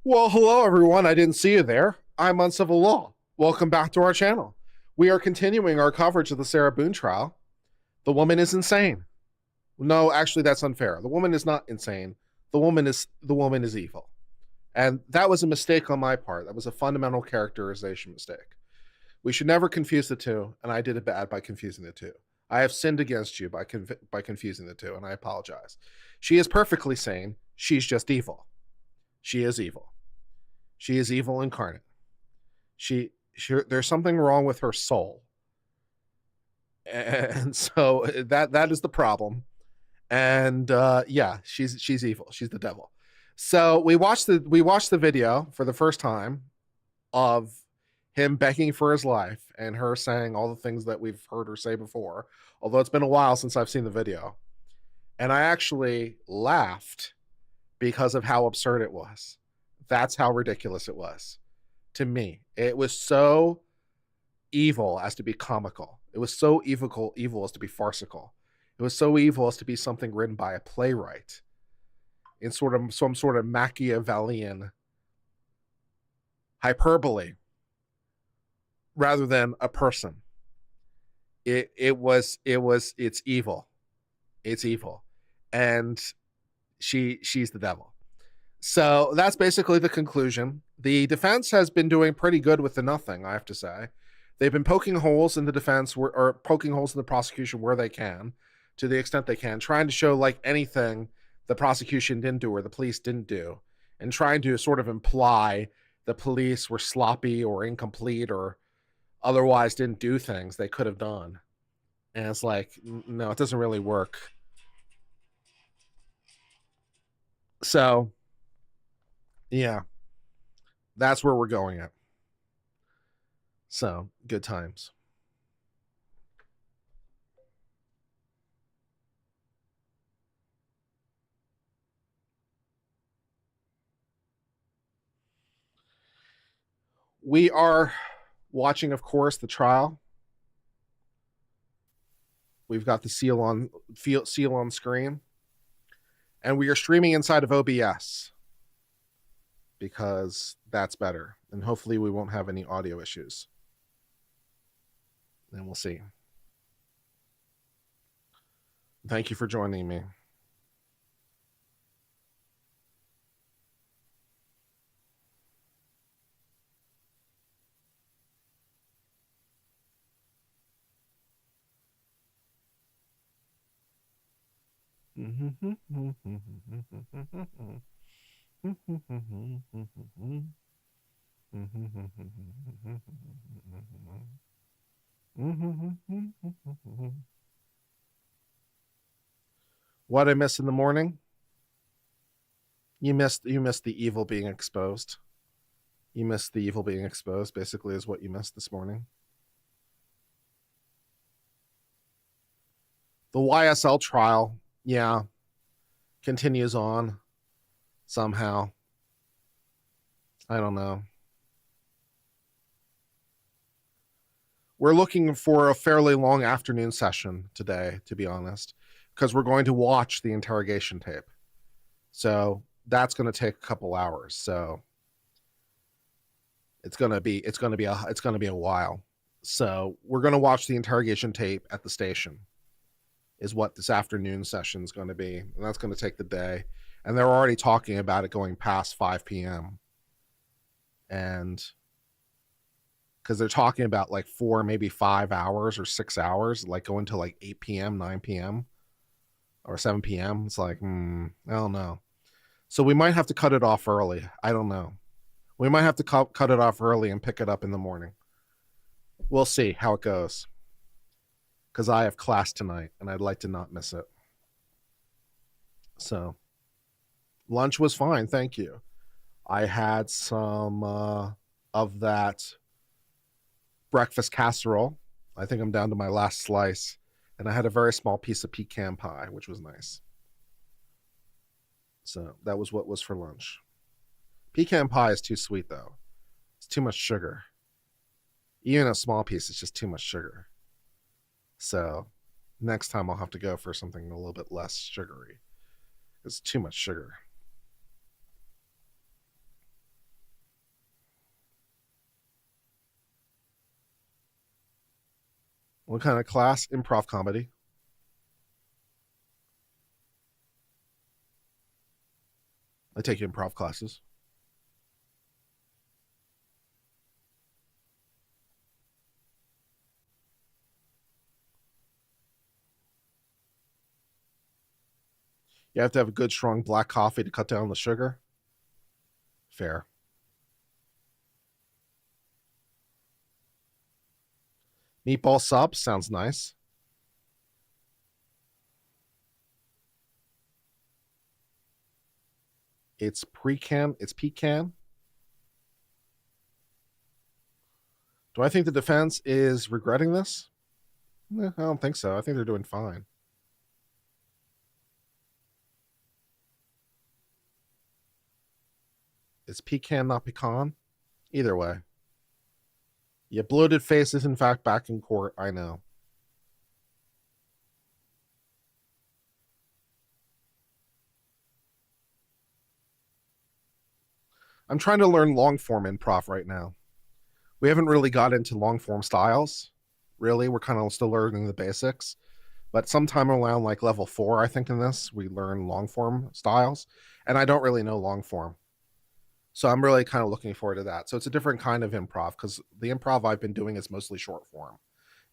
Well, hello everyone. I didn't see you there. I'm on civil law. Welcome back to our channel. We are continuing our coverage of the Sarah Boone trial. The woman is insane. No, actually, that's unfair. The woman is not insane. The woman is evil, and that was a mistake on my part. That was a fundamental characterization mistake. We should never confuse the two, and I did it bad by confusing the two. I have sinned against you by confusing the two, and I apologize. She is perfectly sane. She's just evil. She is evil. She is evil incarnate. There's something wrong with her soul, and so that is the problem. And yeah, she's evil. She's the devil. So we watched the video for the first time of him begging for his life and her saying all the things that we've heard her say before. Although it's been a while since I've seen the video, and I actually laughed because of how absurd it was. That's how ridiculous it was to me. It was so evil as to be comical. It was so evil as to be farcical. It was so evil as to be something written by a playwright in sort of some sort of Machiavellian hyperbole rather than a person. It's evil. It's evil. And she's the devil. So that's basically the conclusion. The defense has been doing pretty good with the nothing, I have to say. They've been poking holes in the defense or poking holes in the prosecution where they can, to the extent they can, trying to show like anything the prosecution didn't do or the police didn't do, and trying to sort of imply the police were sloppy or incomplete or otherwise didn't do things they could have done. And it's like, no, it doesn't really work. So, yeah, that's where we're going at. So, good times. We are watching, of course, the trial. We've got the seal on screen, and we are streaming inside of OBS because that's better, and hopefully we won't have any audio issues. And we'll see. Thank you for joining me. What I miss in the morning? You missed the evil being exposed. You missed the evil being exposed, basically, is what you missed this morning. The YSL trial, yeah, continues on somehow. I don't know. We're looking for a fairly long afternoon session today, to be honest, because we're going to watch the interrogation tape. So that's going to take a couple hours. So it's going to be a while. So we're going to watch the interrogation tape at the station, is what this afternoon session is going to be, and that's going to take the day. And they're already talking about it going past 5 p.m. And because they're talking about like 4, maybe 5 hours or 6 hours, like going to like 8 p.m., 9 p.m. or 7 p.m. It's like, I don't know. So we might have to cut it off early. I don't know. We might have to cut it off early and pick it up in the morning. We'll see how it goes. Because I have class tonight and I'd like to not miss it. So lunch was fine. Thank you. I had some of that breakfast casserole. I think I'm down to my last slice. And I had a very small piece of pecan pie, which was nice. So that was what was for lunch. Pecan pie is too sweet, though. It's too much sugar. Even a small piece is just too much sugar. So next time I'll have to go for something a little bit less sugary. It's too much sugar. What kind of class? Improv comedy. I take improv classes. You have to have a good, strong black coffee to cut down the sugar. Fair. Meatball sub sounds nice. It's pecan. It's pecan. Do I think the defense is regretting this? I don't think so. I think they're doing fine. It's pecan, not pecan. Either way. Yeah, bloated face is in fact back in court. I know. I'm trying to learn long form improv right now. We haven't really got into long form styles. Really, we're kind of still learning the basics. But sometime around like level 4, I think in this, we learn long form styles. And I don't really know long form. So I'm really kind of looking forward to that. So it's a different kind of improv because the improv I've been doing is mostly short form.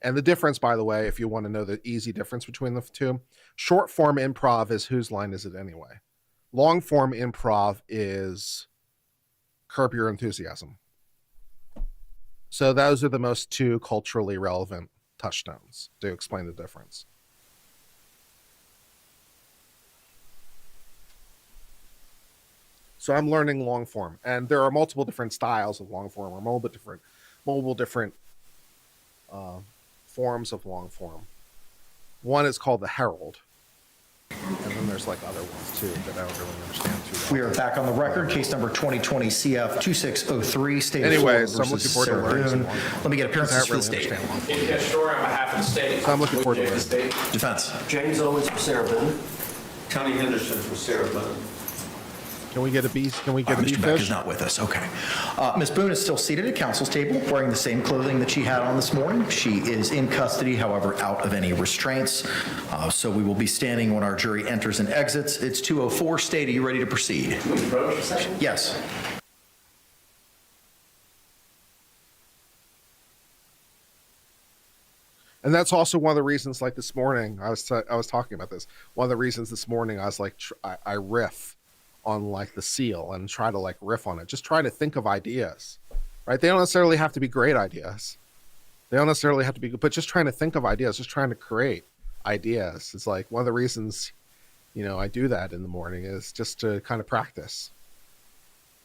And the difference, by the way, if you want to know the easy difference between the two, short form improv is whose line is it anyway? Long form improv is Curb Your Enthusiasm. So those are the most two culturally relevant touchstones to explain the difference. So I'm learning long form, and there are multiple different styles of long form, or multiple different forms of long form. One is called the Herald, and then there's like other ones too that I don't really understand too well. We are back on the record. Case number 2020 CF 2603. State Anyway, of so I'm looking forward to learning some more. Let me get appearances for the state. Yes, sure, on behalf of the state. So I'm looking forward to learning. Defense. James Owens for Sarah Boone. Tony Henderson for Sarah Boone. Can we get a B? Can we get a B Mr. Beck fish? is not with us. Okay. Ms. Boone is still seated at counsel's table, wearing the same clothing that she had on this morning. She is in custody, however, out of any restraints. So we will be standing when our jury enters and exits. It's 2:04. State, are you ready to proceed? Yes. And that's also one of the reasons, like this morning, I was talking about this. One of the reasons this morning I was like, I riff on like the seal and try to like riff on it. Just try to think of ideas, right? They don't necessarily have to be great ideas. They don't necessarily have to be good, but just trying to think of ideas, just trying to create ideas. It's like one of the reasons, I do that in the morning is just to kind of practice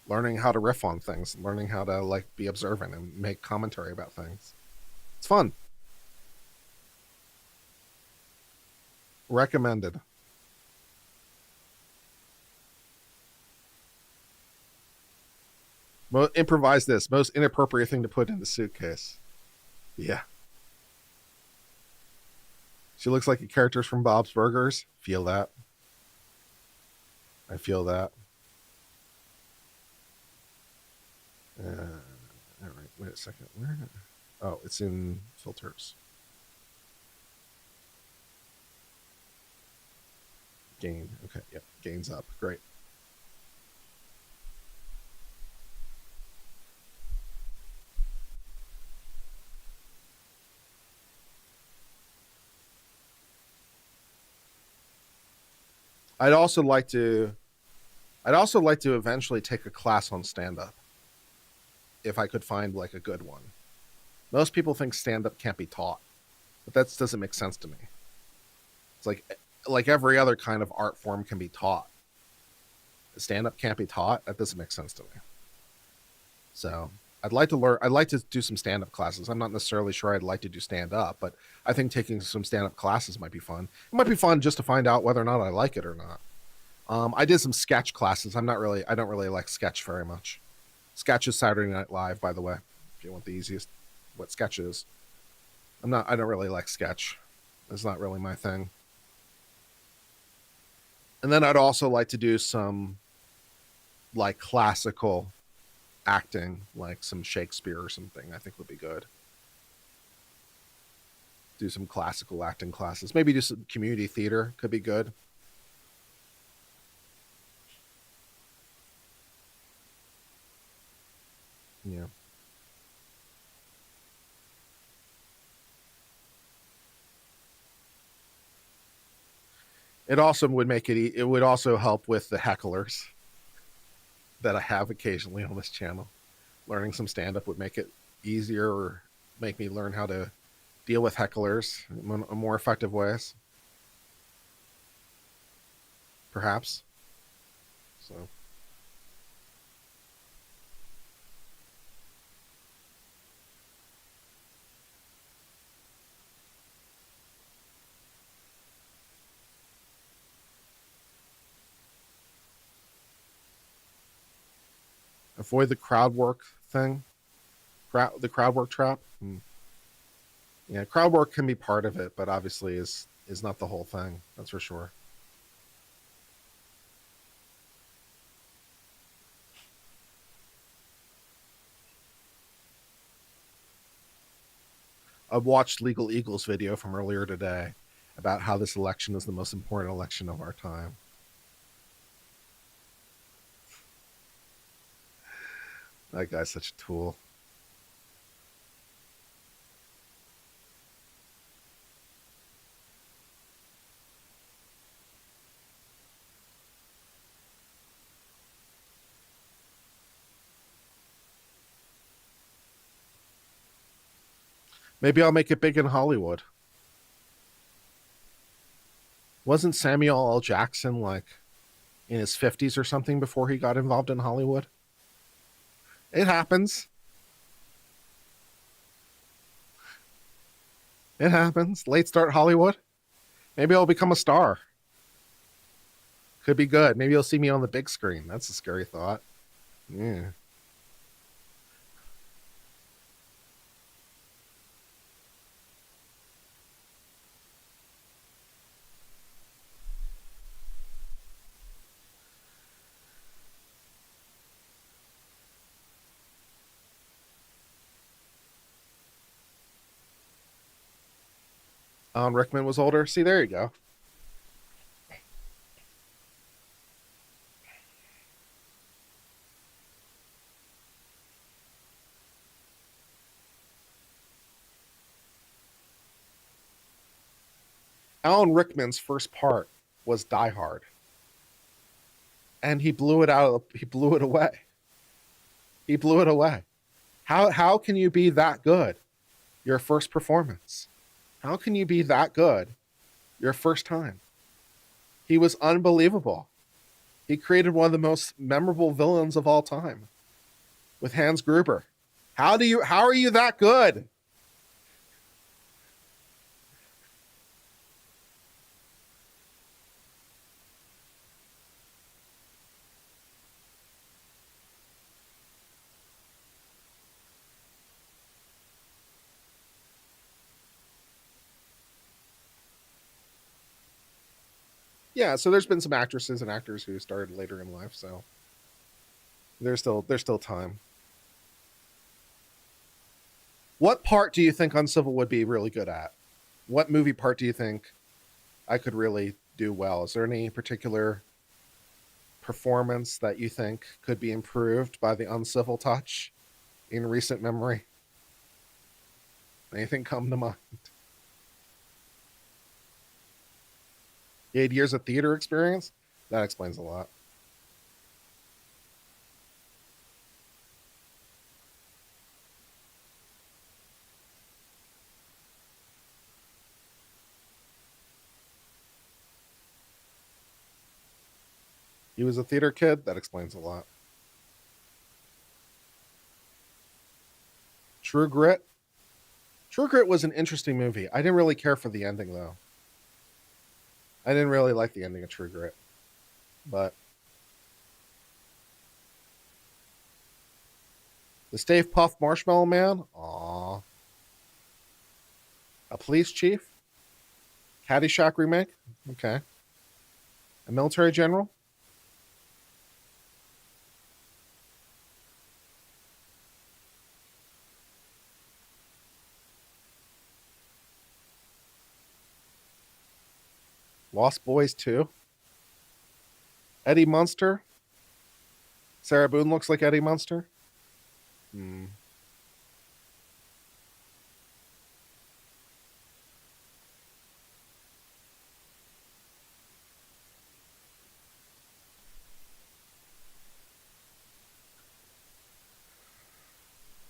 learning how to riff on things, learning how to like be observant and make commentary about things. It's fun. Recommended. Improvise this. Most inappropriate thing to put in the suitcase. Yeah. She looks like a character from Bob's Burgers. Feel that. I feel that. All right. Wait a second. Where? Oh, it's in filters. Gain. Okay. Yep. Gains up. Great. I'd also like to eventually take a class on stand-up if I could find like a good one. Most people think stand-up can't be taught, but that doesn't make sense to me. It's like every other kind of art form can be taught. Stand-up can't be taught. That doesn't make sense to me. So I'd like to do some stand-up classes. I'm not necessarily sure I'd like to do stand-up, but I think taking some stand-up classes might be fun. It might be fun just to find out whether or not I like it or not. I did some sketch classes. I don't really like sketch very much. Sketch is Saturday Night Live, by the way, if you want the easiest, what sketch is. I don't really like sketch. It's not really my thing. And then I'd also like to do some like classical acting, like some Shakespeare or something. I think would be good. do some classical acting classes. Maybe do some community theater. Could be good. Yeah. It also would make it. It would also help with the hecklers that I have occasionally on this channel. Learning some stand up would make it easier, or make me learn how to deal with hecklers in more effective ways. Perhaps. So. Avoid the crowd work thing. The crowd work trap. Yeah, crowd work can be part of it, but obviously is not the whole thing. That's for sure. I watched Legal Eagle's video from earlier today about how this election is the most important election of our time. That guy's such a tool. Maybe I'll make it big in Hollywood. Wasn't Samuel L. Jackson like in his 50s or something before he got involved in Hollywood? It happens. It happens. Late start Hollywood. Maybe I'll become a star. Could be good. Maybe you'll see me on the big screen. That's a scary thought. Yeah. Alan Rickman was older. See, there you go. Alan Rickman's first part was Die Hard, and he blew it out. He blew it away. He blew it away. How can you be that good? Your first performance. How can you be that good your first time? He was unbelievable. He created one of the most memorable villains of all time with Hans Gruber. How are you that good? Yeah, so there's been some actresses and actors who started later in life, so there's still time. What part do you think Uncivil would be really good at? What movie part do you think I could really do well? Is there any particular performance that you think could be improved by the Uncivil touch in recent memory? Anything come to mind? 8 years of theater experience? That explains a lot. He was a theater kid? That explains a lot. True Grit? True Grit was an interesting movie. I didn't really care for the ending, though. I didn't really like the ending of True Grit. But the Stay Puft Marshmallow Man? Aww. A police chief? Caddyshack remake? Okay. A military general? Lost Boys 2. Eddie Munster. Sarah Boone looks like Eddie Munster.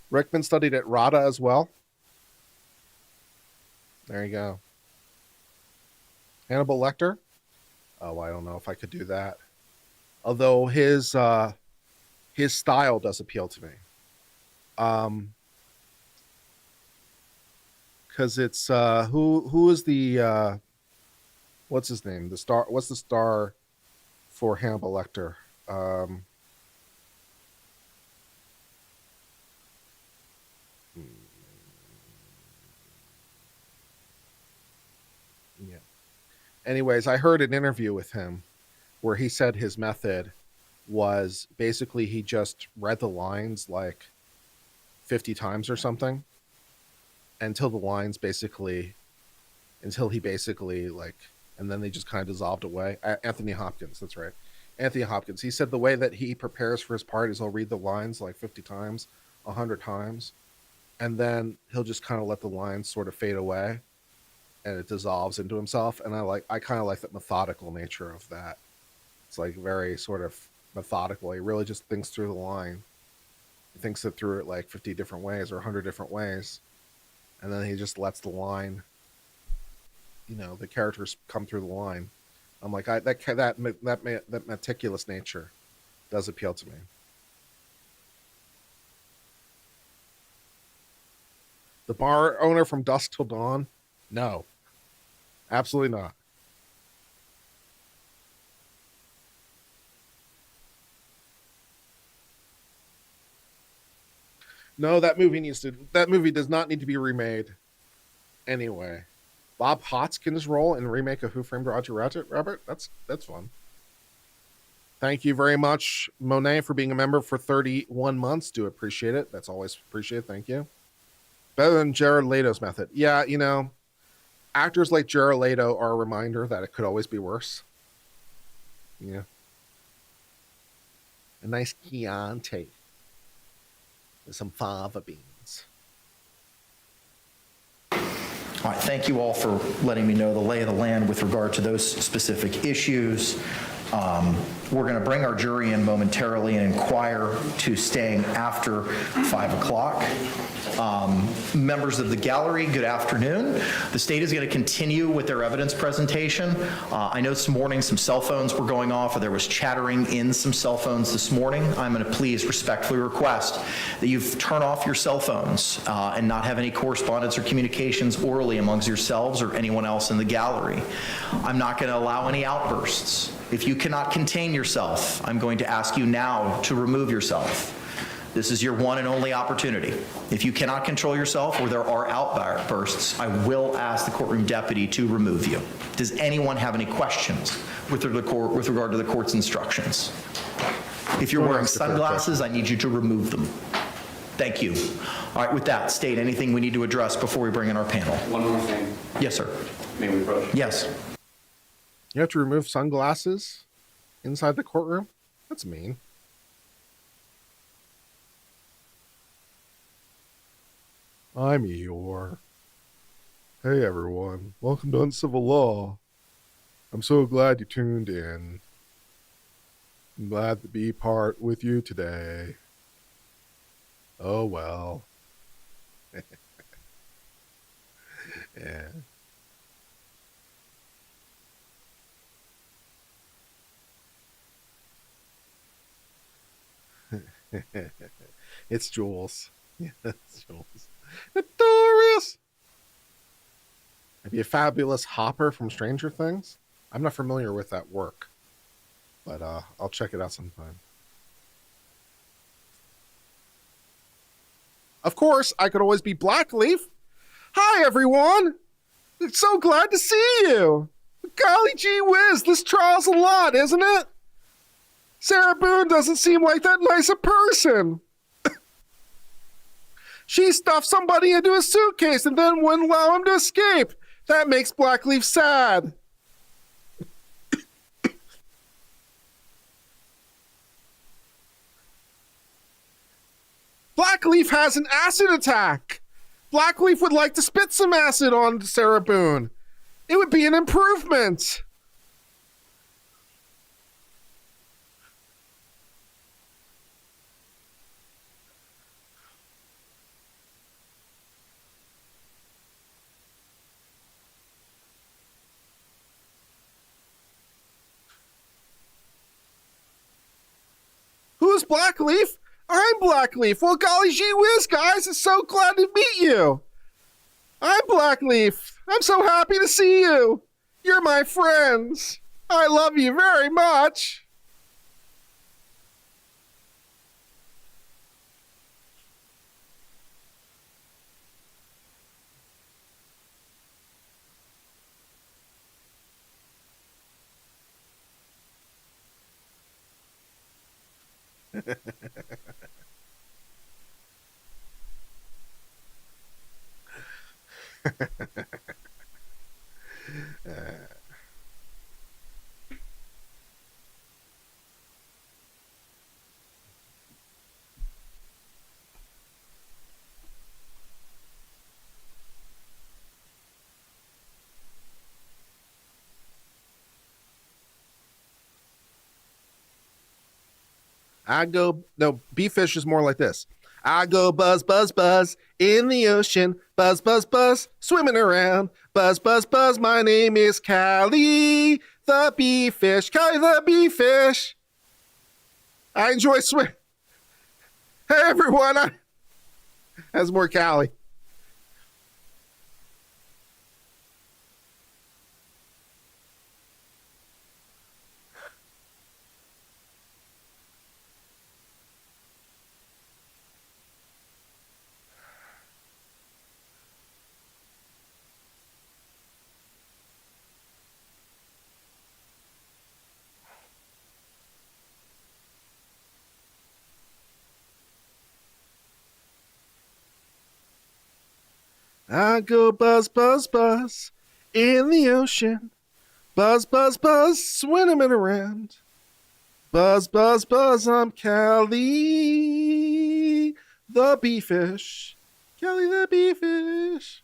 Rickman studied at RADA as well. There you go. Hannibal Lecter. Oh, I don't know if I could do that. Although his style does appeal to me. Because it's who is the what's his name? The star. What's the star for Hannibal Lecter? Yeah. Anyways, I heard an interview with him where he said his method was basically he just read the lines like 50 times or something until he basically like, and then they just kind of dissolved away. Anthony Hopkins, that's right. Anthony Hopkins. He said the way that he prepares for his part is he'll read the lines like 50 times, 100 times, and then he'll just kind of let the lines sort of fade away and it dissolves into himself. And I kind of like that methodical nature of that. It's like very sort of methodical. He really just thinks through the line. He thinks it through it like 50 different ways or 100 different ways. And then he just lets the line, the characters come through the line. I'm like, that meticulous nature does appeal to me. The bar owner from Dusk Till Dawn? No, absolutely not. No, that movie does not need to be remade. Anyway, Bob Hoskins' role in remake of Who Framed Roger Rabbit? That's fun. Thank you very much, Monet, for being a member for 31 months. Do appreciate it. That's always appreciated. Thank you. Better than Jared Leto's method. Yeah, actors like Jared Leto are a reminder that it could always be worse. Yeah. A nice Chianti with some fava beans. All right, thank you all for letting me know the lay of the land with regard to those specific issues. We're going to bring our jury in momentarily and inquire to staying after 5 o'clock. Members of the gallery, good afternoon. The state is going to continue with their evidence presentation. I know this morning some cell phones were going off, or there was chattering in some cell phones this morning. I'm going to please respectfully request that you turn off your cell phones and not have any correspondence or communications orally amongst yourselves or anyone else in the gallery. I'm not going to allow any outbursts. If you cannot contain yourself, I'm going to ask you now to remove yourself. This is your one and only opportunity. If you cannot control yourself or there are outbursts, I will ask the courtroom deputy to remove you. Does anyone have any questions with regard to the court's instructions? If you're wearing sunglasses, I need you to remove them. Thank you. All right, with that, State, anything we need to address before we bring in our panel? One more thing. Yes, sir. May we approach? Yes. You have to remove sunglasses inside the courtroom? That's mean. I'm Eeyore. Hey everyone, welcome to Uncivil Law. I'm so glad you tuned in. I'm glad to be part with you today. Oh well. Yeah. It's Jules. Yeah, it's Jules. Notorious! Maybe a fabulous Hopper from Stranger Things? I'm not familiar with that work, but I'll check it out sometime. Of course, I could always be Blackleaf. Hi, everyone! It's so glad to see you! Golly gee whiz, this trial's a lot, isn't it? Sarah Boone doesn't seem like that nice a person. She stuffed somebody into a suitcase and then wouldn't allow him to escape. That makes Blackleaf sad. Blackleaf has an acid attack. Blackleaf would like to spit some acid on Sarah Boone. It would be an improvement. Who's Blackleaf? I'm Blackleaf. Well, golly gee whiz, guys. I'm so glad to meet you. I'm Blackleaf. I'm so happy to see you. You're my friends. I love you very much. B-fish is more like this. I go buzz, buzz, buzz in the ocean. Buzz, buzz, buzz, swimming around. Buzz, buzz, buzz, my name is Callie the B-fish. Callie the B-fish. I enjoy swim. Hey, everyone. That's more Callie. I go buzz, buzz, buzz in the ocean. Buzz, buzz, buzz, swimming around. Buzz, buzz, buzz, I'm Callie the B-fish. Callie the B-fish.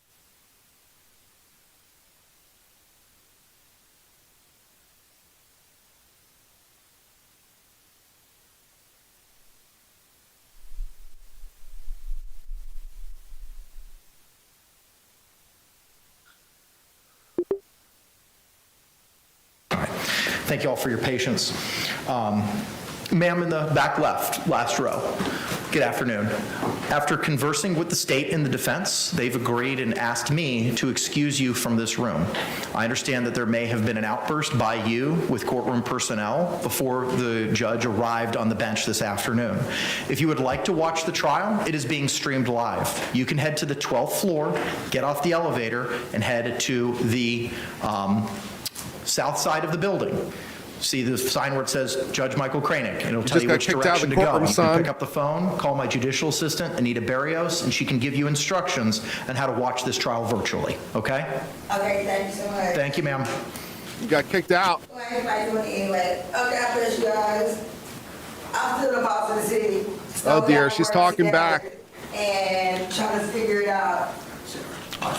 Thank you all for your patience. Ma'am in the back left, last row. Good afternoon. After conversing with the state and the defense, they've agreed and asked me to excuse you from this room. I understand that there may have been an outburst by you with courtroom personnel before the judge arrived on the bench this afternoon. If you would like to watch the trial, it is being streamed live. You can head to the 12th floor, get off the elevator, and head to the south side of the building. See the sign where it says Judge Michael Kranick, and it'll tell you which direction to go. You can pick up the phone, call my judicial assistant, Anita Barrios, and she can give you instructions on how to watch this trial virtually, okay? Okay, thank you so much. Thank you, ma'am. You got kicked out. Well, anybody doing it anyway. Okay, I bless you guys. I'm still the boss of the city. Oh dear, she's talking back. And trying to figure it out.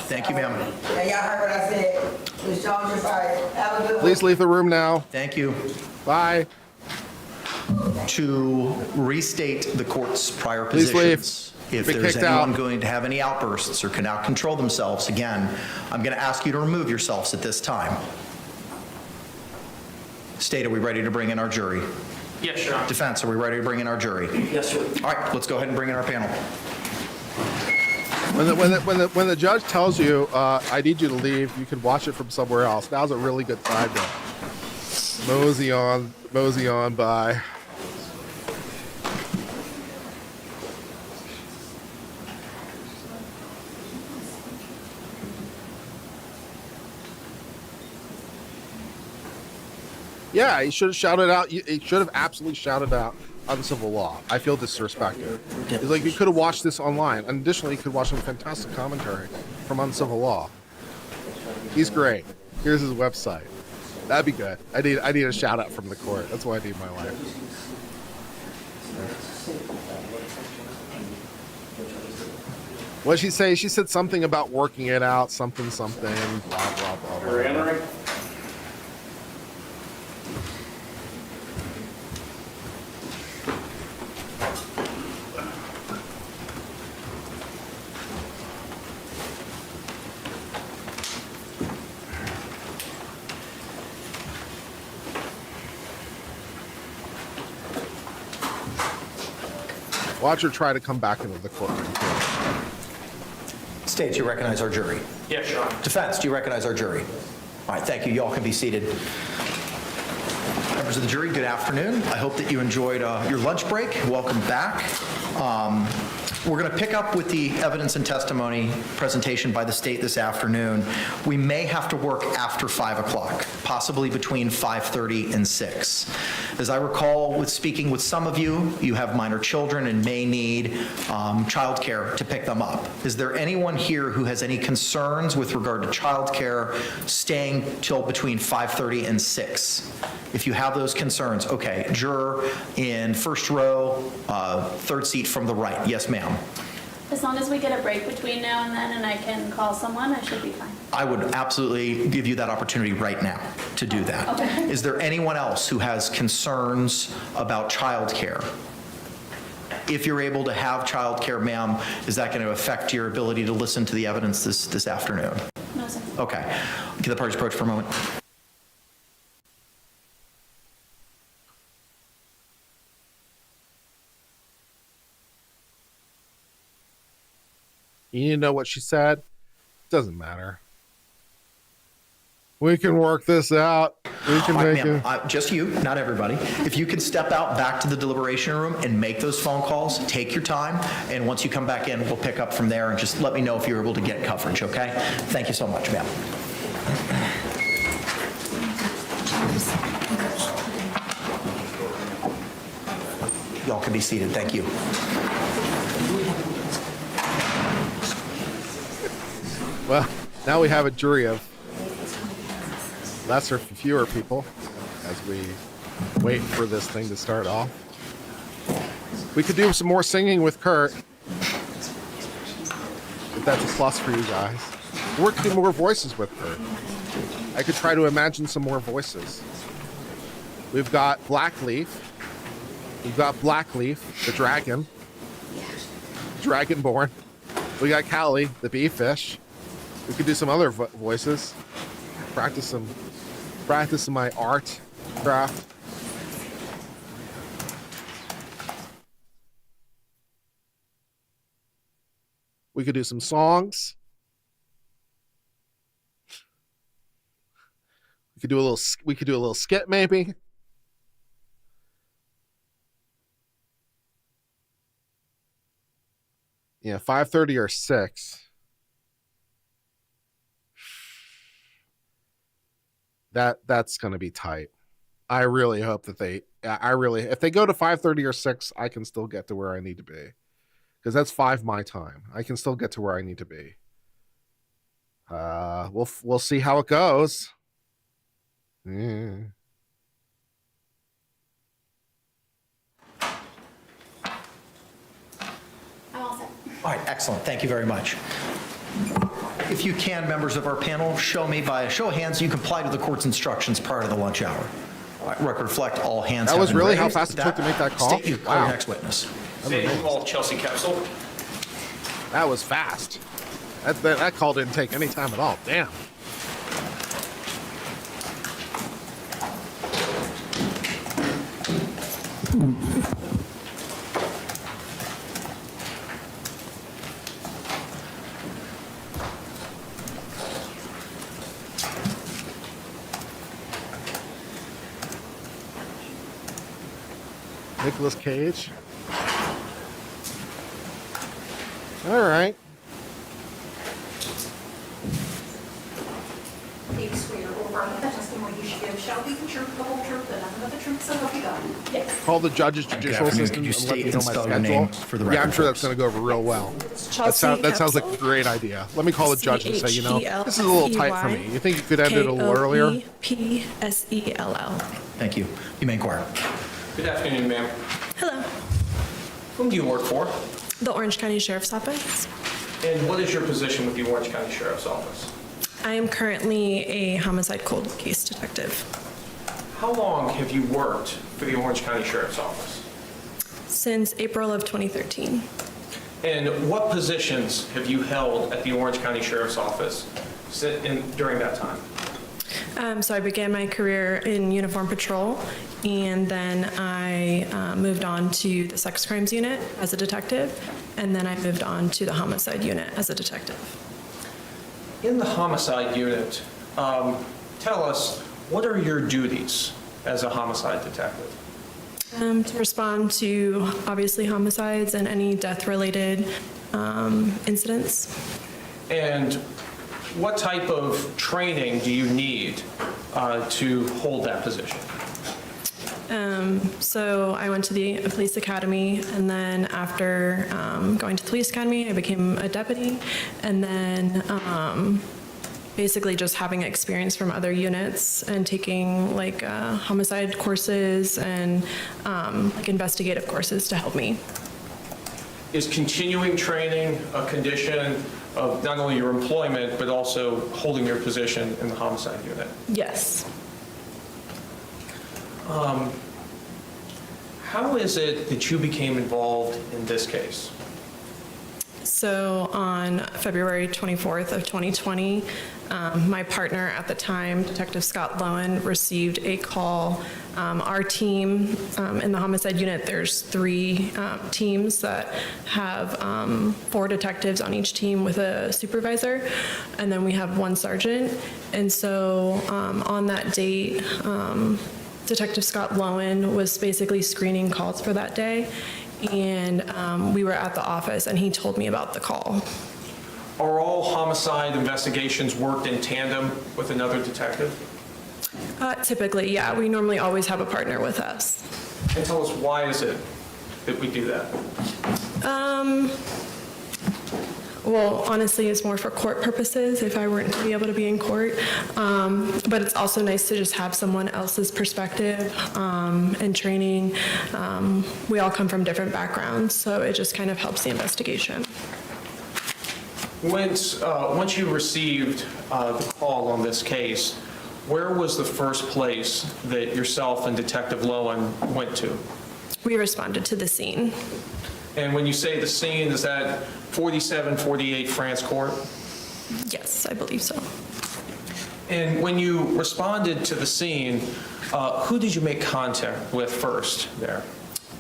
Thank you, ma'am. And y'all heard what I said. Ms. Jones, you're fired. Have a good one. Please leave the room now. Thank you. Bye. To restate the court's prior Please positions. leave. If Be there's kicked anyone out. going to have any outbursts or cannot control themselves, again, I'm going to ask you to remove yourselves at this time. State, are we ready to bring in our jury? Yes, Your Honor. Defense, are we ready to bring in our jury? Yes, sir. All right, let's go ahead and bring in our panel. When the judge tells you, I need you to leave, you can watch it from somewhere else. Now's a really good time to mosey on by. Yeah, he should have shouted out. He should have absolutely shouted out uncivil law. I feel disrespected. It's like you could have watched this online. And additionally, you could watch some fantastic commentary from uncivil law. He's great. Here's his website. That'd be good. I need a shout out from the court. That's what I need in my life. What did she say? She said something about working it out, something, blah, blah, blah, blah. You're entering. Watch her try to come back into the courtroom. State, do you recognize our jury? Yes, Your Honor. Defense, do you recognize our jury? All right, thank you. You all can be seated. Members of the jury, good afternoon. I hope that you enjoyed your lunch break. Welcome back. We're going to pick up with the evidence and testimony presentation by the state this afternoon. We may have to work after 5 o'clock, possibly between 5:30 and 6. As I recall, with speaking with some of you, you have minor children and may need childcare to pick them up. Is there anyone here who has any concerns with regard to childcare staying till between 5:30 and 6? If you have those concerns, okay. Juror in first row, third seat from the right. Yes, ma'am. As long as we get a break between now and then and I can call someone, I should be fine. I would absolutely give you that opportunity right now to do that. Okay. Is there anyone else who has concerns about childcare? If you're able to have childcare, ma'am, is that going to affect your ability to listen to the evidence this afternoon? No, sir. Okay. Can the parties approach for a moment? You need to know what she said? Doesn't matter. We can work this out. We can All right, make ma'am, it. just you, not everybody. If you could step out back to the deliberation room and make those phone calls, take your time, and once you come back in, we'll pick up from there, and just let me know if you're able to get coverage, okay? Thank you so much, ma'am. Y'all can be seated. Thank you. Well, now we have a jury of lesser, fewer people as we wait for this thing to start off. We could do some more singing with Kurt, if that's a plus for you guys. Or we could do more voices with Kurt. I could try to imagine some more voices. We've got Blackleaf. We've got Blackleaf, the dragon. Dragonborn. We got Callie, the bee fish. We could do some other voices. Practice some my art craft. We could do some songs. We could do a little skit maybe. Yeah, 5:30 or 6. That's going to be tight. I really hope that if they go to 5:30 or 6, I can still get to where I need to be. Because that's 5 my time. I can still get to where I need to be. We'll see how it goes. I'm all set. All right, excellent. Thank you very much. If you can, members of our panel, show me by a show of hands you complied with the court's instructions prior to the lunch hour. All right, record reflect all hands. That have was been really how raised. fast it took to make that call? State you call your Wow. next witness. State call Chelsea Capsule. That was fast. That call didn't take any time at all. Damn. Nicolas Cage. All right. Do you swear or affirm that the testimony you should give shall be the truth, the whole truth, and nothing but the truth, so help you God? Yes. Call the judge's judicial afternoon. assistant Could you and let me state know and my spell your schedule. name for the Yeah, I'm record, sure that's folks? going to go over real well. Chelsea That sounds like a Capsule. great idea. Let me call the judge and say, you know, this is a little tight for me. You think you could end it a little Koepsell. earlier? Thank you. You may inquire. Good afternoon, ma'am. Hello. Whom do you work for? The Orange County Sheriff's Office. And what is your position with the Orange County Sheriff's Office? I am currently a homicide cold case detective. How long have you worked for the Orange County Sheriff's Office? Since April of 2013. And what positions have you held at the Orange County Sheriff's Office during that time? So I began my career in uniform patrol, and then I moved on to the sex crimes unit as a detective, and then I moved on to the homicide unit as a detective. In the homicide unit, tell us, what are your duties as a homicide detective? To respond to obviously homicides and any death-related incidents. And what type of training do you need to hold that position? So I went to the police academy, and then after going to the police academy, I became a deputy, and then basically just having experience from other units and taking like homicide courses and like investigative courses to help me. Is continuing training a condition of not only your employment, but also holding your position in the homicide unit? Yes. How is it that you became involved in this case? So on February 24th of 2020, my partner at the time, Detective Scott Lowen, received a call. Our team in the homicide unit, there's 3 teams that have 4 detectives on each team with a supervisor, and then we have 1 sergeant. And so on that date, Detective Scott Lowen was basically screening calls for that day, and we were at the office, and he told me about the call. Are all homicide investigations worked in tandem with another detective? Typically, yeah. We normally always have a partner with us. And tell us, why is it that we do that? Well, honestly, it's more for court purposes if I weren't to be able to be in court. But it's also nice to just have someone else's perspective and training. We all come from different backgrounds, so it just kind of helps the investigation. Once you received the call on this case, where was the first place that yourself and Detective Lowen went to? We responded to the scene. And when you say the scene, is that 4748 France Court? Yes, I believe so. And when you responded to the scene, who did you make contact with first there?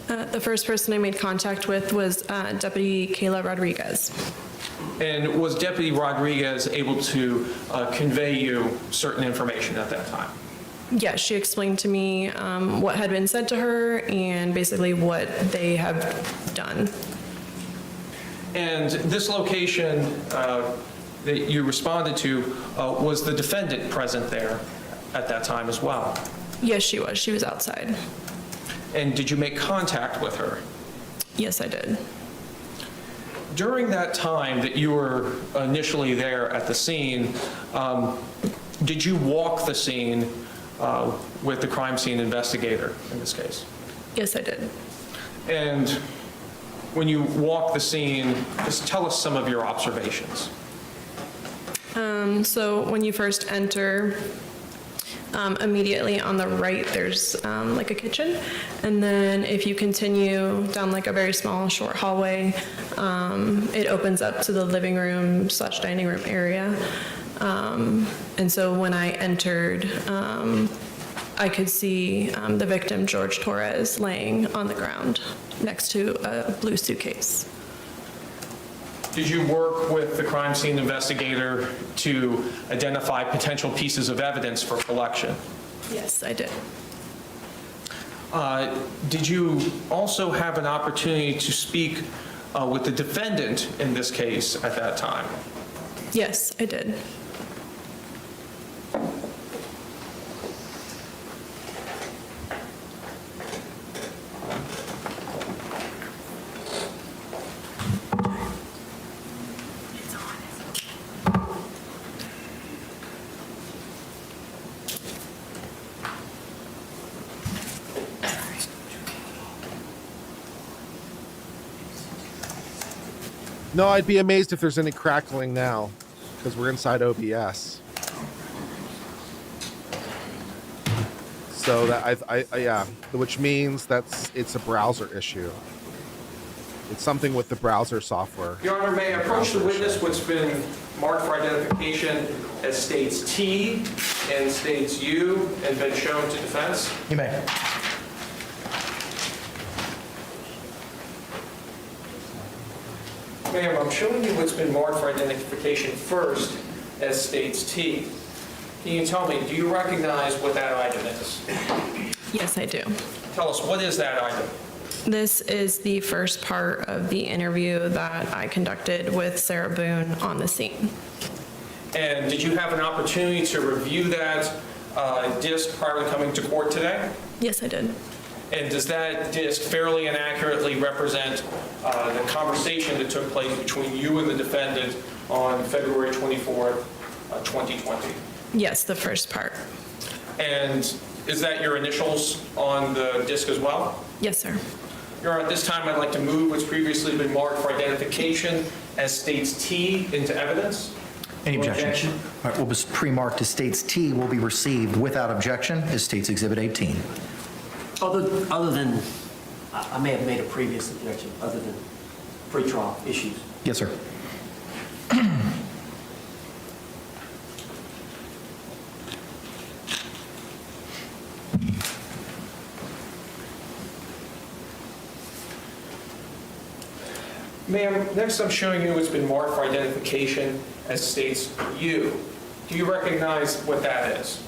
The first person I made contact with was Deputy Kayla Rodriguez. And was Deputy Rodriguez able to convey you certain information at that time? Yeah, she explained to me what had been said to her and basically what they have done. And this location that you responded to, was the defendant present there at that time as well? Yes, she was. She was outside. And did you make contact with her? Yes, I did. During that time that you were initially there at the scene, did you walk the scene with the crime scene investigator in this case? Yes, I did. And when you walk the scene, just tell us some of your observations. So when you first enter, immediately on the right, there's like a kitchen. And then if you continue down like a very small, short hallway, it opens up to the living room / dining room area. And so when I entered, I could see the victim, Jorge Torres, laying on the ground next to a blue suitcase. Did you work with the crime scene investigator to identify potential pieces of evidence for collection? Yes, I did. Did you also have an opportunity to speak with the defendant in this case at that time? Yes, I did. No, I'd be amazed if there's any crackling now, because we're inside OBS. So that yeah, which means it's a browser issue. It's something with the browser software. Your Honor, may I approach the witness, what's been marked for identification as states T and states U and been shown to defense? You may. Ma'am, I'm showing you what's been marked for identification first as states T. Can you tell me, do you recognize what that item is? Yes, I do. Tell us, what is that item? This is the first part of the interview that I conducted with Sarah Boone on the scene. And did you have an opportunity to review that disc prior to coming to court today? Yes, I did. And does that disc fairly and accurately represent the conversation that took place between you and the defendant on February 24th, 2020? Yes, the first part. And is that your initials on the disc as well? Yes, sir. Your Honor, at this time, I'd like to move what's previously been marked for identification as states T into evidence. Any objection? All right, what was pre-marked as states T will be received without objection as states Exhibit 18. Other than, I may have made a previous objection, other than pretrial issues. Yes, sir. Ma'am, next I'm showing you what's been marked for identification as states U. Do you recognize what that is?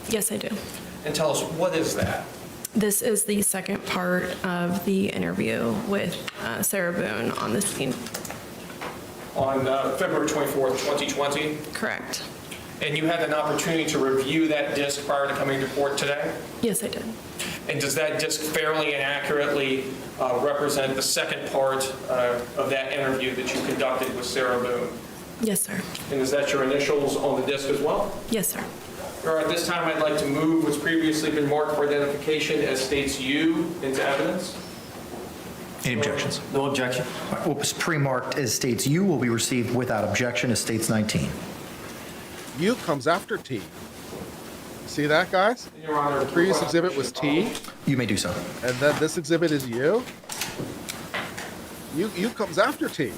Yes, I do. And tell us, what is that? This is the second part of the interview with Sarah Boone on the scene. On February 24th, 2020? Correct. And you had an opportunity to review that disc prior to coming to court today? Yes, I did. And does that disc fairly and accurately represent the second part of that interview that you conducted with Sarah Boone? Yes, sir. And is that your initials on the disc as well? Yes, sir. All right, at this time, I'd like to move what's previously been marked for identification as states U into evidence. Any objections? No objection. All right, what was pre-marked as states U will be received without objection as states 19. U comes after T. See that, guys? Your Honor, The previous exhibit was T, You may do so. and then this exhibit is U. U comes after T.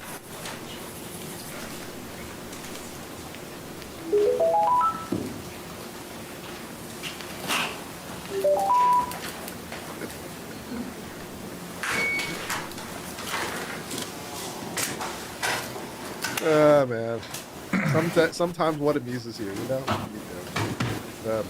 Oh, man. Sometimes what amuses you, you know? Oh, man.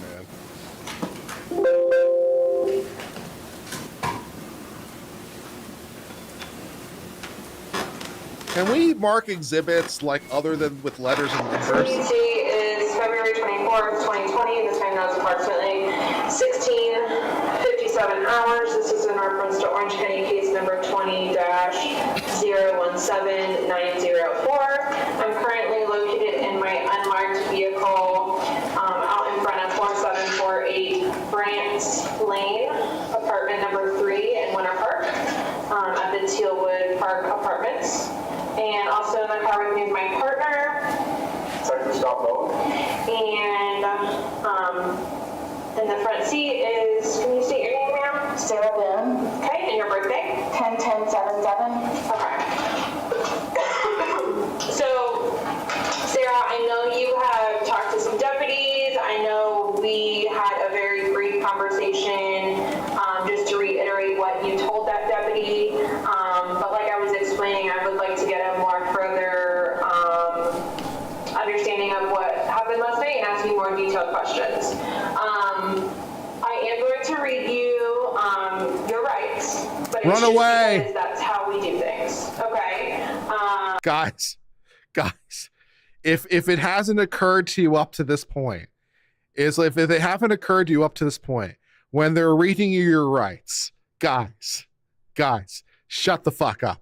Can we mark exhibits like other than with letters and numbers? Today's date is February 24th, 2020, and the time now is approximately 16:57 hours. This is in reference to Orange County case number 20-017904. I'm currently located in my unmarked vehicle out in front of 4748 Brant Lane, apartment number 3 in Winter Park, at the Tealwood Park Apartments. And also in the car with me is my partner. And in the front seat is, can you state your name, ma'am? Sarah Boone. Okay, and your birthday? 10/10/77. Okay. So, Sarah, I know you have talked to some deputies. I know we had a very brief conversation, just to reiterate what you told that deputy. But like I was explaining, I would like to get a more further understanding of what happened last night and ask you more detailed questions. I am going to read you your rights, but Run away. Because that's how we do things. Okay. Guys, if it hasn't occurred to you up to this point, if they haven't occurred to you up to this point, when they're reading you your rights, guys, shut the fuck up.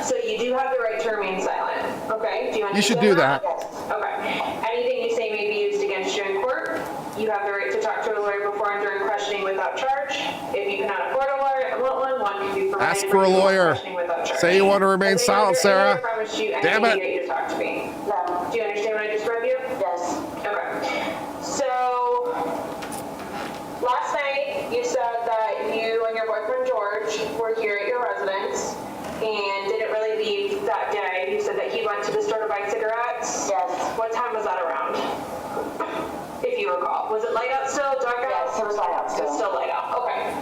So you do have the right to remain silent, okay? Do you You should do that. Yes. Okay. Anything you say may be used against you in court. You have the right to talk to a lawyer before and during questioning without charge. If you cannot afford a lawyer and want one can be provided Ask for a lawyer. questioning without Charlie. Say you want to remain Has silent, anyone Sarah. ever promised you Damn anything it. to get you to talk to me? No. Do you understand what I just read you? Yes. Okay. So, last night you said that you and your boyfriend George were here at your residence and didn't really leave that day. You said that he went to the store to buy cigarettes. Yes. What time was that around? If you recall. Was it light out still, dark out? Yes, it was light out still. It's still light out, okay.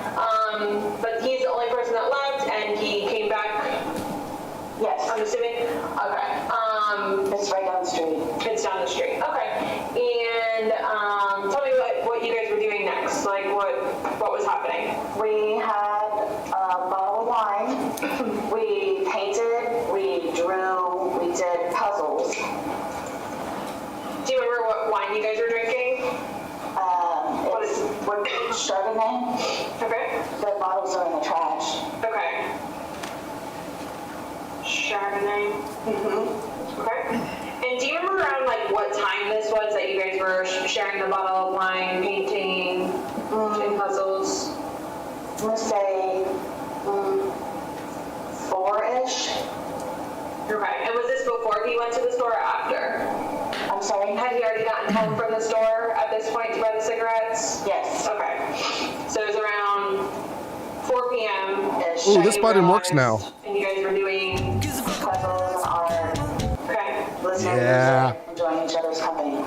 But he's the only person that left and he came back, Yes. I'm assuming? Okay. It's right down the street. It's down the street, okay. And tell me what you guys were doing next, like what was happening? We had a bottle of wine. We painted, we drew, we did puzzles. Do you remember what wine you guys were drinking? It's Chardonnay. Okay. The bottles are in the trash. Okay. Chardonnay. Okay. And do you remember around like what time this was that you guys were sharing the bottle of wine, painting, doing puzzles? I'm gonna say 4-ish. Okay. And was this before he went to the store or after? I'm sorry. Had he already gotten home from the store at this point to buy the cigarettes? Yes. Okay. So it was around 4 p.m. Ish. Ooh, this button works now. And you guys were doing Puzzles are okay. listening Yeah. to music, enjoying each other's company.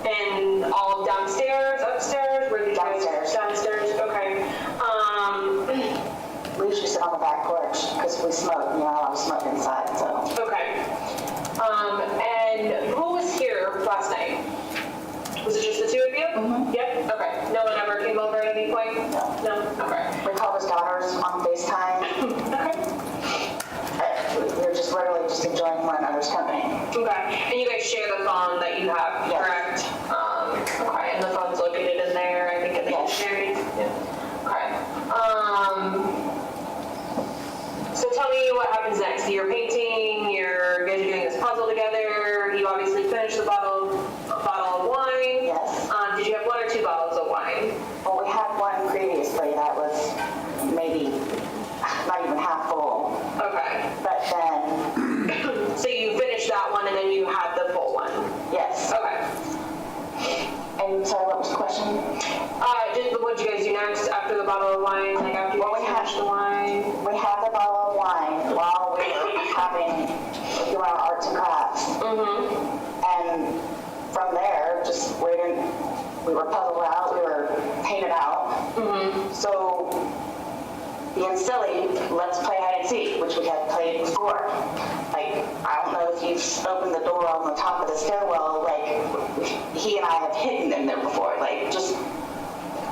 And all downstairs, upstairs? Where did you guys? Downstairs. Downstairs, okay. We usually sit on the back porch because we smoke. You know, I was smoking inside, so. Okay. And who was here last night? Was it just the two of you? Mhm. Yep, okay. No one ever came over at any point? No. No? Okay. We called his daughters on FaceTime. Okay. We were just literally just enjoying one another's company. Okay. And you guys share the phone that you have, Yes. correct? Okay, and the phone's located in there, I think, in the Yes. dictionary? Yeah. Okay. So tell me what happens next. You're painting, you guys are doing this puzzle together, you obviously finished a bottle of wine. Yes. Did you have 1 or 2 bottles of wine? Well, we had one previously that was maybe not even half full. Okay. But then, So you finished that one and then you had the full one? yes. Okay. And sorry, what was the question? What did you guys do next after the bottle of wine? Like after you Well, we finished the wine? We had the bottle of wine while we were doing our arts and crafts. And from there, just waiting, we were puzzled out, we were painted out. So, being silly, let's play hide and seek, which we had played before. Like, I don't know if you've opened the door on the top of the stairwell, like, he and I have hidden in there before, like, just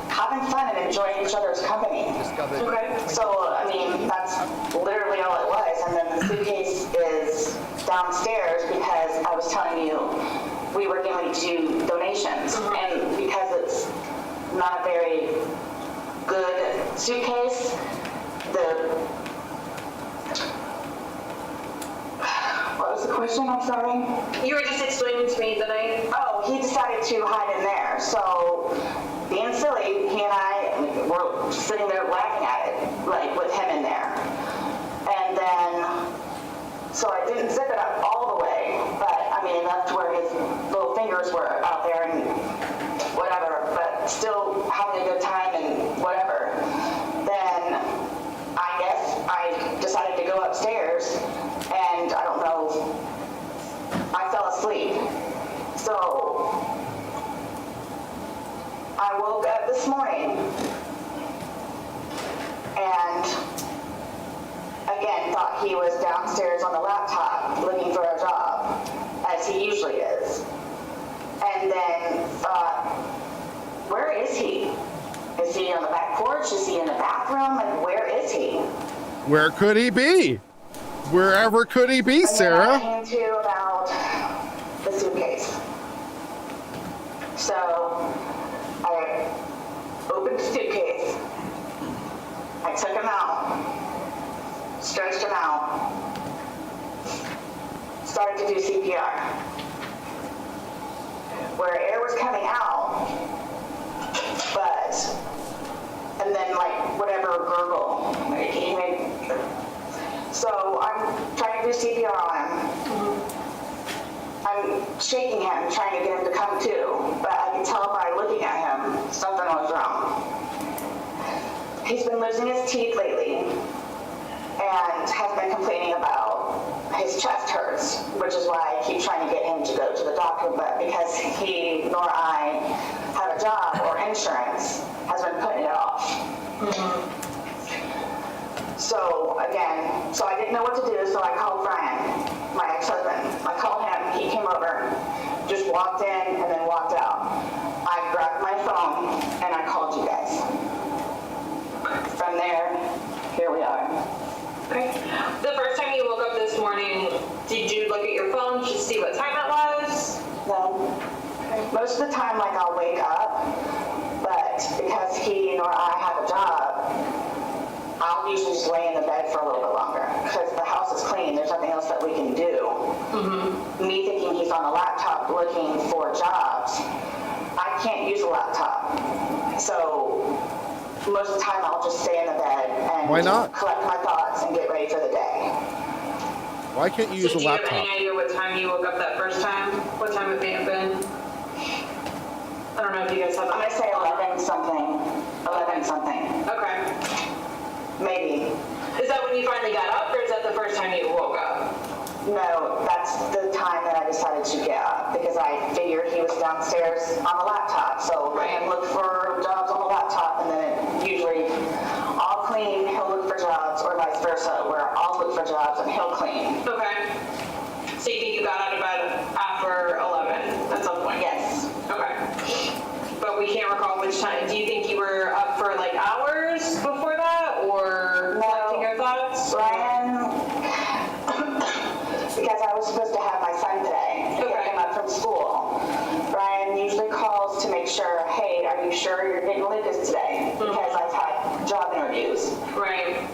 having fun and enjoying each other's company. Okay. So, I mean, that's literally all it was. And then the suitcase is downstairs because I was telling you we were going to do donations. And because it's not a very good suitcase, what was the question? I'm sorry. You were just explaining to me the night. Oh, he decided to hide in there. So, being silly, he and I were sitting there laughing at it, like with him in there. And then, so I didn't zip it up all the way, but I mean enough to where his little fingers were out there and whatever, but still having a good time and whatever. Then I guess I decided to go upstairs and I don't know, I fell asleep. So I woke up this morning and again thought he was downstairs on the laptop looking for a job, as he usually is. And then thought, where is he? Is he on the back porch? Is he in the bathroom? Like, where is he? Where could he be? Wherever could he be, And then I Sarah? came to about the suitcase. So I opened the suitcase. I took him out, stretched him out, started to do CPR. Where air was coming out, and then like whatever gurgle. So shaking him, trying to get him to come to, but I could tell by looking at him, something was wrong. He's been losing his teeth lately and has been complaining about his chest hurts, which is why I keep trying to get him to go to the doctor, but because he nor I have a job or insurance, has been putting it off. So again, so I didn't know what to do, so I called Brian, my ex-husband. I called him, he came over, just walked in and then walked out. I grabbed my phone and I called you guys. From there, here we are. Okay. The first time you woke up this morning, did you look at your phone to see what time it was? No. Most of the time, like, I'll wake up, but because he nor I have a job, I'll usually just lay in the bed for a little bit longer because the house is clean. There's nothing else that we can do. Me thinking he's on a laptop looking for jobs, I can't use a laptop. So most of the time I'll just stay in the bed and Why not? collect my thoughts and get ready for the day. Why can't you use a Do you have laptop? any idea what time you woke up that first time? What time it may have been? I don't know if you guys have. I'm gonna say 11 something. 11 something. Okay. Maybe. Is that when you finally got up, or is that the first time you woke up? No, that's the time that I decided to get up because I figured he was downstairs on the laptop. So let him look for jobs on the laptop, and then it usually I'll clean, he'll look for jobs, or vice versa, where I'll look for jobs and he'll clean. Okay. So you think you got out of bed after 11 at some point? Yes. Okay. But we can't recall which time. Do you think you were up for like hours before that, or collecting your thoughts? Brian, because I was supposed to have my son today to pick him up from school. Brian usually calls to make sure, hey, are you sure you're getting Lucas today? Because I've had job interviews. Right.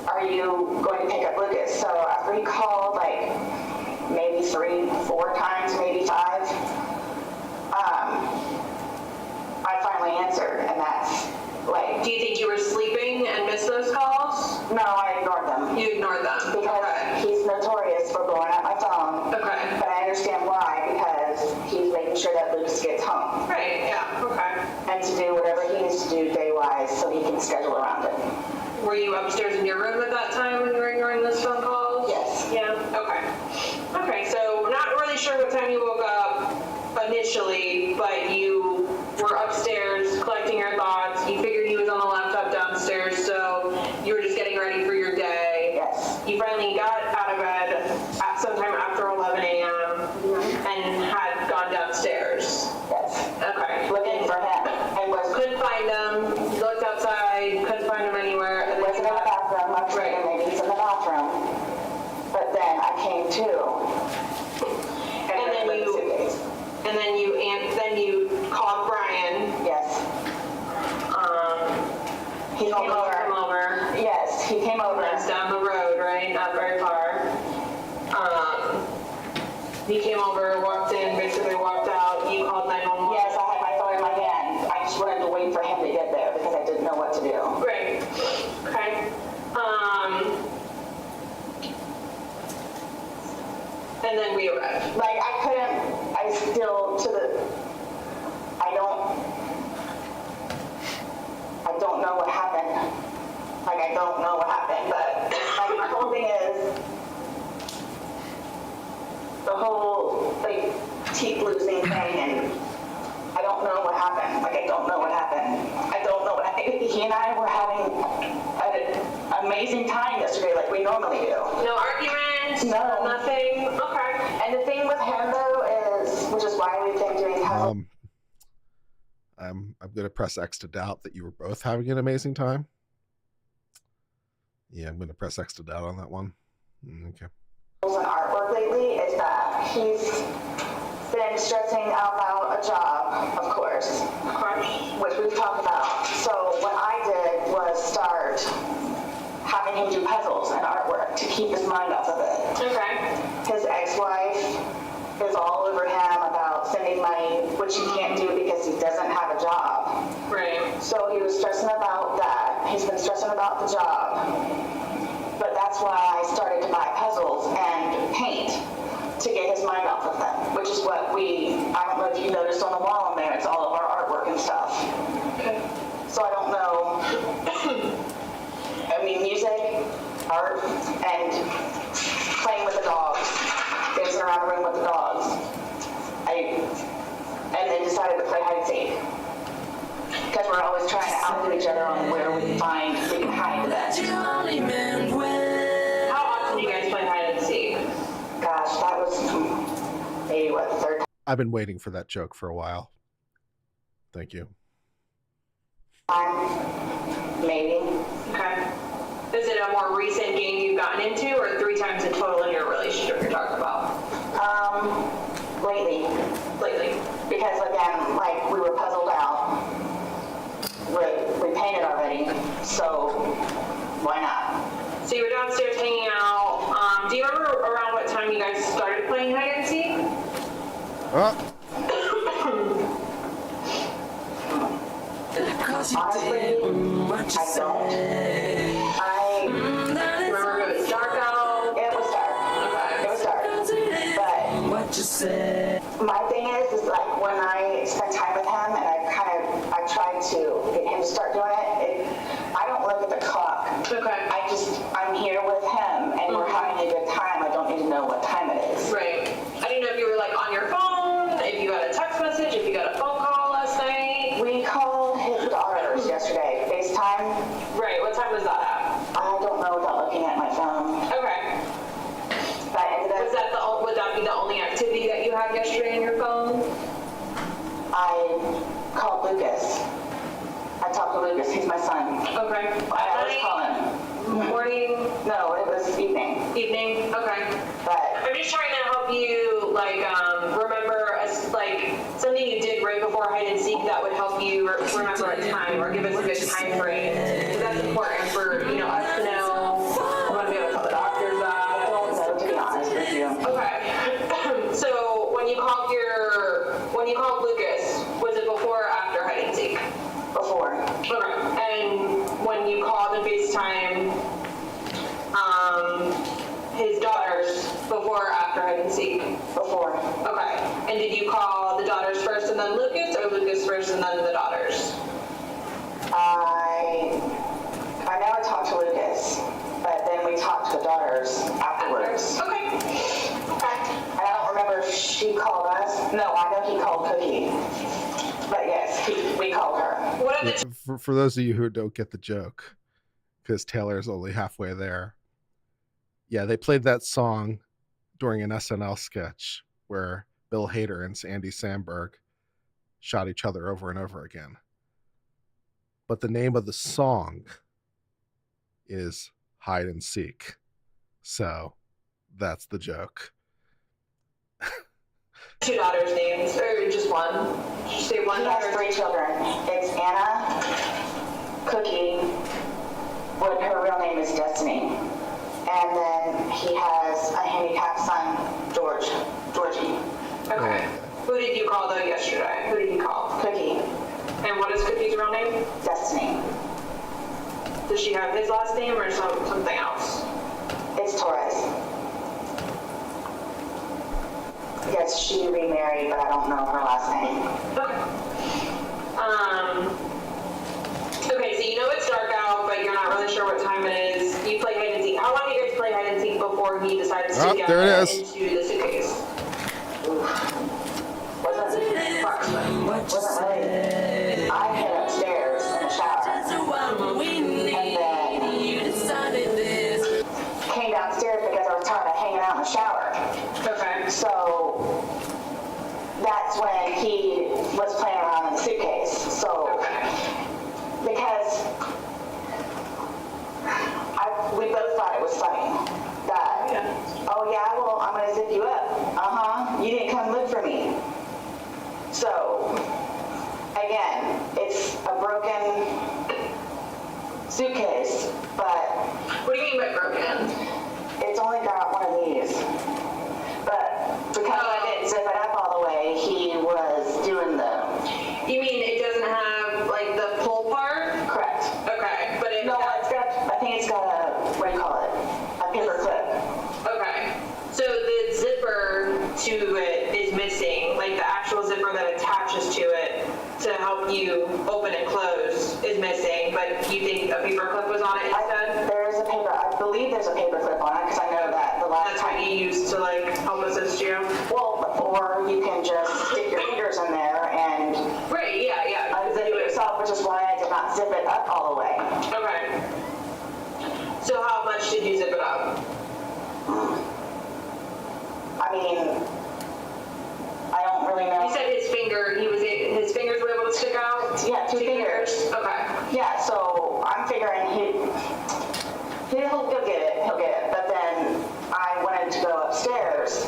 Are you going to pick up Lucas? So after he called like maybe 3, 4 times, maybe 5, I finally answered, and that's like... Do you think you were sleeping and missed those calls? No, I ignored them. You ignored them? Because he's notorious for blowing up my phone. Okay. But I understand why, because he's making sure that Lucas gets home. Right, yeah, okay. And to do whatever he needs to do day-wise so he can schedule around it. Were you upstairs in your room at that time when you were ignoring those phone calls? Yes. Yeah, okay. Okay, so we're not really sure what time you woke up initially, but you were upstairs collecting your thoughts. You figured he was on the laptop downstairs, so you were just getting ready for your day. Yes. You finally got out of bed at sometime after 11 a.m. and had gone downstairs. Yes. Okay. Looking for him. And Couldn't find him. You looked outside, couldn't find him anywhere. He wasn't in the bathroom. I was thinking maybe he's in the bathroom. But then I came to. And then you called Brian. Yes. He came over. Yes, he came over. It's down the road, right? Not very far. He came over, walked in, basically walked out. You called 911. Yes, I had my phone in my hand. I just wanted to wait for him to get there because I didn't know what to do. Right. Okay. And then we arrived. Like, I don't know what happened. Like, I don't know what happened, but like, my whole thing is the whole, like, teeth losing thing, and I don't know what happened. Like, I don't know what happened. I don't know what happened. He and I were having an amazing time yesterday, like we normally do. No arguments? No. Nothing? Okay. And the thing with him, though, is, which is why we've been doing puzzle. I'm going to press X to doubt that you were both having an amazing time. Yeah, I'm going to press X to doubt on that one. Okay. And artwork lately is that he's been stressing about a job, of course, which we've talked about. So what I did was start having him do puzzles and artwork to keep his mind off of it. Okay. His ex-wife is all over him about sending money, which he can't do because he doesn't have a job. Right. So he was stressing about that. He's been stressing about the job. But that's why I started to buy puzzles and paint. to get his mind off of them, which is what I don't know if you noticed on the wall in there, it's all of our artwork and stuff. Okay. So I don't know, I mean, music, art, and playing with the dogs, dancing around the room with the dogs. And then decided to play hide and seek. Because we're always trying to outdo each other on where we can hide the best. How often do you guys play hide and seek? Gosh, that was maybe what, the third I've been waiting for that joke for a while. Thank you. time, maybe. Okay. Is it a more recent game you've gotten into, or 3 times in total in your relationship you're talking about? Lately. Because again, like, we were puzzled out. We painted already, so why not? So you were downstairs hanging out. Do you remember around what time you guys started playing hide and seek? Honestly, I don't. Remember if it was dark out? It was dark. Okay. It was dark. But my thing is like when I spend time with him and I try to get him to start doing it, I don't look at the clock. Okay. I'm here with him and we're having a good time. I don't need to know what time it is. Right. I didn't know if you were like on your phone, if you got a text message, if you got a phone call last night. We called his daughters yesterday, FaceTime. Right. What time was that at? I don't know without looking at my phone. Okay. But I ended up, Would that be the only activity that you had yesterday on your phone? I called Lucas. I talked to Lucas. He's my son. Okay. I always call him. Morning? No, it was evening. Evening? Okay. But I'm just trying to help you, like, remember something you did right before hide and seek that would help you remember a time or give us a good time frame. So that's important for, us to know. We want to be able to tell the doctors that. I don't know, to be honest with you. Okay. So when you called Lucas, was it before or after hide and seek? Before. Okay. And when you called and FaceTime his daughters before or after hide and seek? Before. Okay. And did you call the daughters first and then Lucas, or Lucas first and then the daughters? I never talked to Lucas, but then we talked to the daughters afterwards. Okay. And I don't remember if she called us. No, I know he called Cookie. But yes, we called her. What are the For those of you who don't get the joke, because Taylor's only halfway there. Yeah, they played that song during an SNL sketch where Bill Hader and Andy Samberg shot each other over and over again. But the name of the song is Hide and Seek. So that's the joke. 2 daughters' names, or just one? Did you say one He daughter? has 3 children. It's Anna, Cookie, what her real name is Destiny. And then he has a handicapped son, Georgie. Okay. Who did you call though yesterday? Who did you call? Cookie, And what is Cookie's real name? Destiny. Does she have his last name or something else? It's Torres. Yes, she remarried, but I don't know her last name. Okay. Okay, so you know it's dark out, but you're not really sure what time it is. You play hide and seek. How long did you guys play hide and seek before he decides to get there it is. into the suitcase? Wasn't really. I hid upstairs in the shower. And then came downstairs because I was tired of hanging out in the shower. Okay. So that's when he was playing around in the suitcase. So, because we both thought it was funny that, oh yeah, well, I'm gonna zip you up. You didn't come look for me. So, again, it's a broken suitcase, but... What do you mean by broken? It's only got one of these. But because I didn't zip it up all the way, he was doing the... You mean it doesn't have, like, the pull part? Correct. Okay, but it... No, I think it's got a, what do you call it? A paper clip. Okay. So the zipper think, but you think a paper clip was on it instead? I believe there's a paper clip on it, because I know that the last That's time. what you used to like help assist you? Well, or you can just stick your fingers in there and Right, yeah. unzip it yourself, which is why I did not zip it up all the way. Okay. So how much did you zip it up? I mean, I don't really know. You said his fingers were able to stick out? Yeah, two fingers. Okay. Yeah, so I'm figuring he'll get it. But then I wanted to go upstairs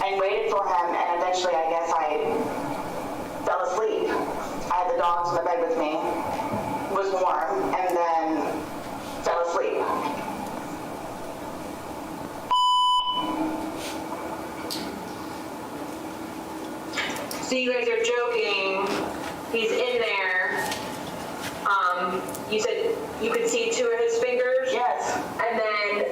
and waited for him, and eventually I guess I fell asleep. I had the dogs in the bed with me, was warm, and then fell asleep. So you guys are joking, he's in there, you said you could see two of his fingers? Yes. And then,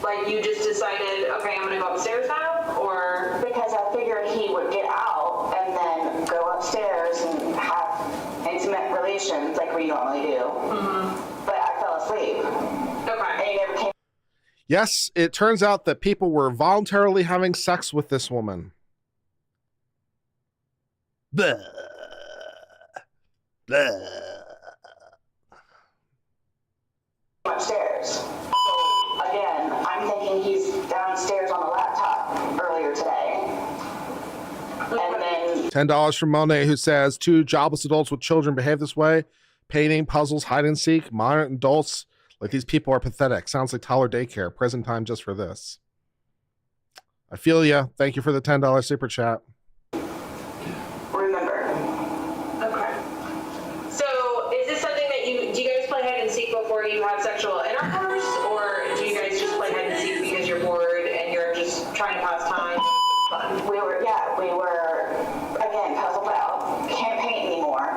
like, you just decided, okay, I'm gonna go upstairs now, or? Because I figured he would get out and then go upstairs and have intimate relations like we normally do. Mm-hmm. But I fell asleep. Okay. And he never came. Yes, it turns out that people were voluntarily having sex with this woman. Blah. Blah. Upstairs. So again, I'm thinking he's downstairs on the laptop earlier today. And then $10 from Monet, who says, two jobless adults with children behave this way. Painting, puzzles, hide and seek, modern adults. Like, these people are pathetic. Sounds like Tyler Daycare. Prison time just for this. I feel ya. Thank you for the $10 super chat. remember. Okay. So is this something that do you guys play hide and seek before you have sexual intercourse, or do you guys just play hide and seek because you're bored and you're just trying to pass time? We were, again, puzzled out. Can't paint anymore.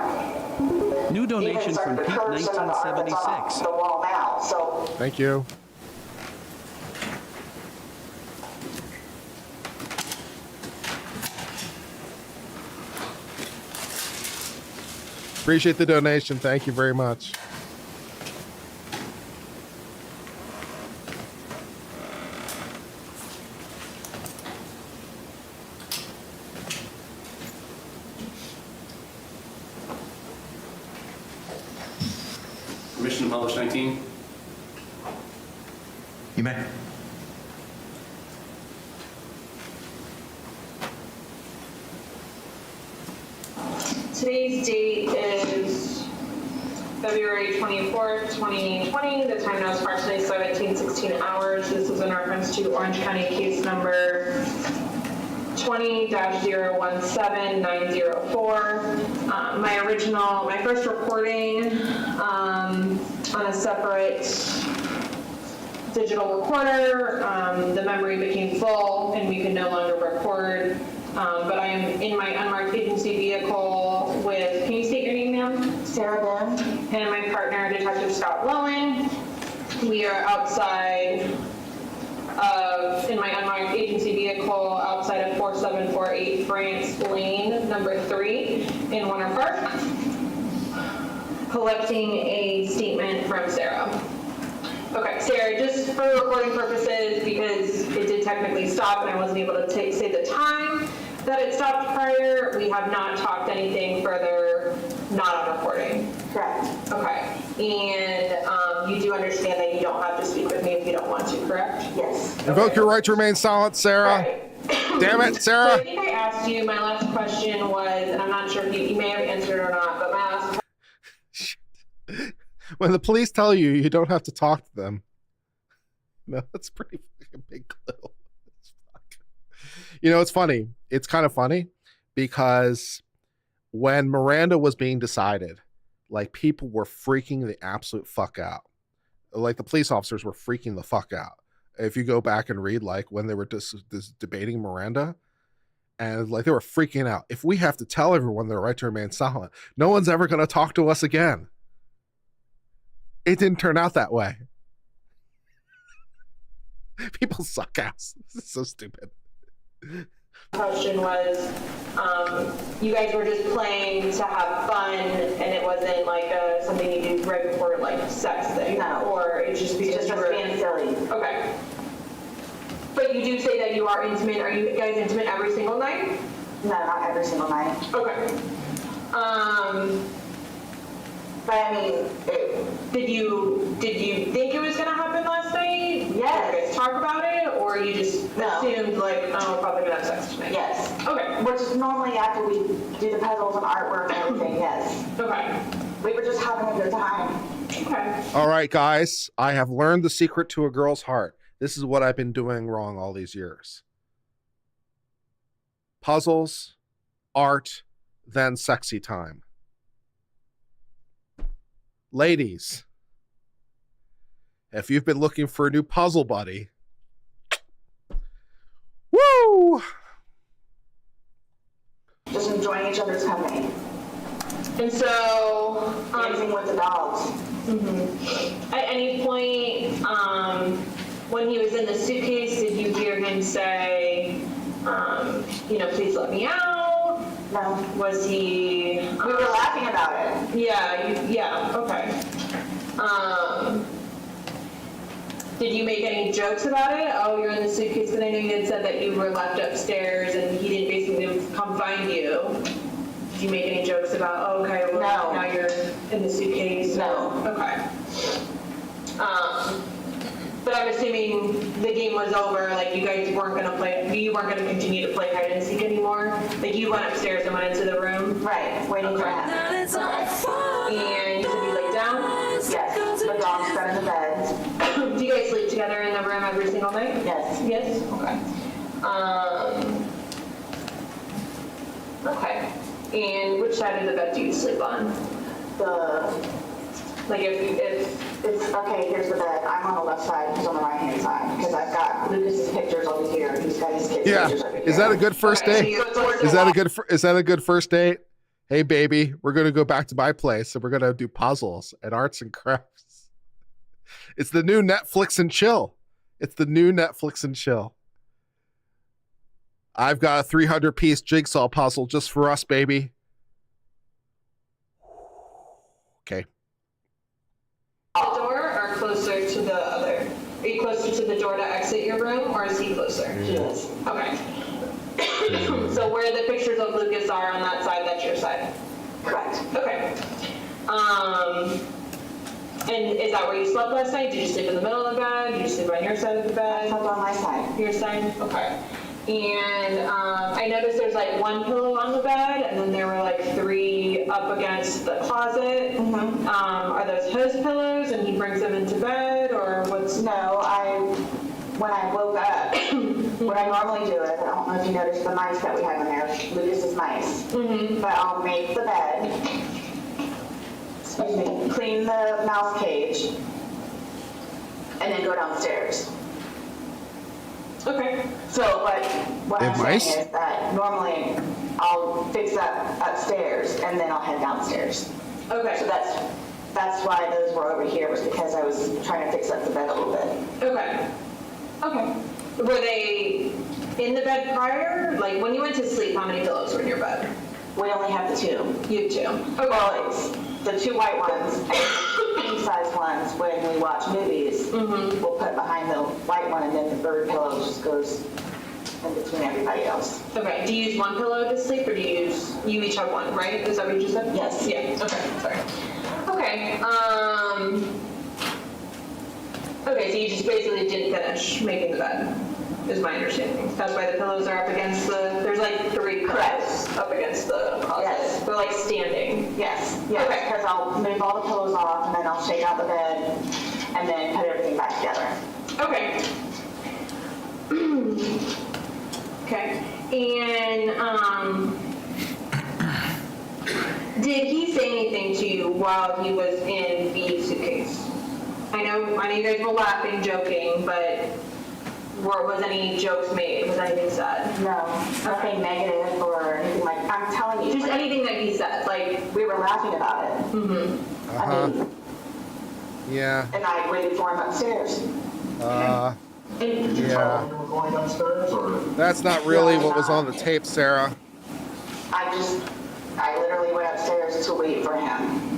New donation from Pete, 1976. The wall now, so. Thank you. Appreciate the donation. Thank you very much. Permission to publish 19? You may. Today's date is February 24th, 2020. The time now is approximately 17:16 hours. This is in reference to Orange County case number 20-017904. My first recording on a separate digital recorder, the memory became full and we could no longer record. But I am in my unmarked agency vehicle with, can you state your name, ma'am? Sarah Boone. And my partner, Detective Scott Lowen. We are outside in my unmarked agency vehicle outside of 4748 France Lane, number 3 in Winter Park, collecting a statement from Sarah. Okay, Sarah, just for recording purposes, because it did technically stop and I wasn't able to say the time that it stopped prior, we have not talked anything further, not on recording. Correct. Okay, and you do understand that you don't have to speak with me if you don't want to, correct? Yes. Invoke your right to remain silent, Sarah. Right. Damn it, So Sarah. I think I asked you, my last question was, and I'm not sure if you may have answered or not, but my last When the police tell you you don't have to talk to them, no, that's pretty fucking big clue. You know, it's funny. It's kind of funny because when Miranda was being decided, like, people were freaking the absolute fuck out. Like, the police officers were freaking the fuck out. If you go back and read, like, when they were debating Miranda, and like, they were freaking out. If we have to tell everyone their right to remain silent, no one's ever going to talk to us again. It didn't turn out that way. People suck ass. This is so stupid. Question was, you guys were just playing to have fun, and it wasn't like something you do right before like sex thing? No. Or it's just because you were being silly. Okay. But you do say that you are intimate. Are you guys intimate every single night? No, not every single night. Okay. But I mean, did you think it was gonna happen last night? Yes. Did you guys talk about it, or you just assumed like, oh, we're probably gonna have sex tonight? Yes. Okay. Which is normally after we do the puzzles and artwork and everything, yes. Okay. We were just having a good time. Okay. All right, guys, I have learned the secret to a girl's heart. This is what I've been doing wrong all these years. Puzzles, art, then sexy time. Ladies, if you've been looking for a new puzzle buddy, woo! Just enjoying each other's company. And so, dancing with the dogs. At any point, when he was in the suitcase, did you hear him say, please let me out? No. Was he? We were laughing about it. Yeah, okay. Did you make any jokes about it? Oh, you're in the suitcase, but I know you had said that you were left upstairs and he didn't basically come find you. Did you make any jokes about, oh, okay, well, now you're in the suitcase? No. Okay. But I'm assuming the game was over, like you guys weren't gonna continue to play hide and seek anymore? Like you went upstairs and went into the room? Right, waiting for him. And you said you laid down? Yes, the dog's spread in the bed. Do you guys sleep together in the room every single night? Yes. Yes? Okay. Okay. And which side of the bed do you sleep on? It's okay, here's the bed. I'm on the left side, he's on the right-hand side. Because I've got Lucas's pictures over here, he's got his kids' pictures over here. Is that a good first date? Is that a good first date? Hey baby, we're gonna go back to my place and we're gonna do puzzles and arts and crafts. It's the new Netflix and chill. It's the new Netflix and chill. I've got a 300-piece jigsaw puzzle just for us, baby. Okay. The door or closer to the other? Are you closer to the door to exit your room, or is he closer? He is. Okay. So where the pictures of Lucas are on that side, that's your side? Correct. Okay. And is that where you slept last night? Did you sleep in the middle of the bed? Did you sleep on your side of the bed? I slept on my side. Your side? Okay. And I noticed there's like one pillow on the bed, and then there were like 3 up against the closet. Are those his pillows, and he brings them into bed, or what's? No, when I woke up, what I normally do is, I don't know if you noticed the mice that we have in there, Lucas's mice. But I'll make the bed, clean the mouse cage, and then go downstairs. Okay. So what I'm mice? saying is that normally I'll fix up upstairs and then I'll head downstairs. Okay. So that's why those were over here, was because I was trying to fix up the bed a little bit. Okay. Okay. Were they in the bed prior? Like when you went to sleep, how many pillows were in your bed? We only have the 2. You 2. Okay. Well, it's the 2 white ones and the king-size ones. When we watch movies, we'll put behind the white one, and then the bird pillow just goes in between everybody else. Okay. Do you use one pillow to sleep, or do you each have one, right? Is that what you just said? Yes. Yeah. Okay. Sorry. Okay. Okay, so you just basically didn't finish making the bed, is my understanding. That's why the pillows are up against there's like 3 pillows up against the closet. Yes. They're like standing. Yes. Okay. Because I'll move all the pillows off, and then I'll shake out the bed, and then put everything back together. Okay. Okay. And did he say anything to you while he was in the suitcase? I know you guys were laughing, joking, but was any jokes made? Was anything said? No, nothing negative or anything like. I'm telling you, just anything that he said. Like we were laughing about it. I mean, Yeah. and I waited for him upstairs. Did you tell him you were going upstairs, or? That's not really what was on the tape, Sarah. I literally went upstairs to wait for him.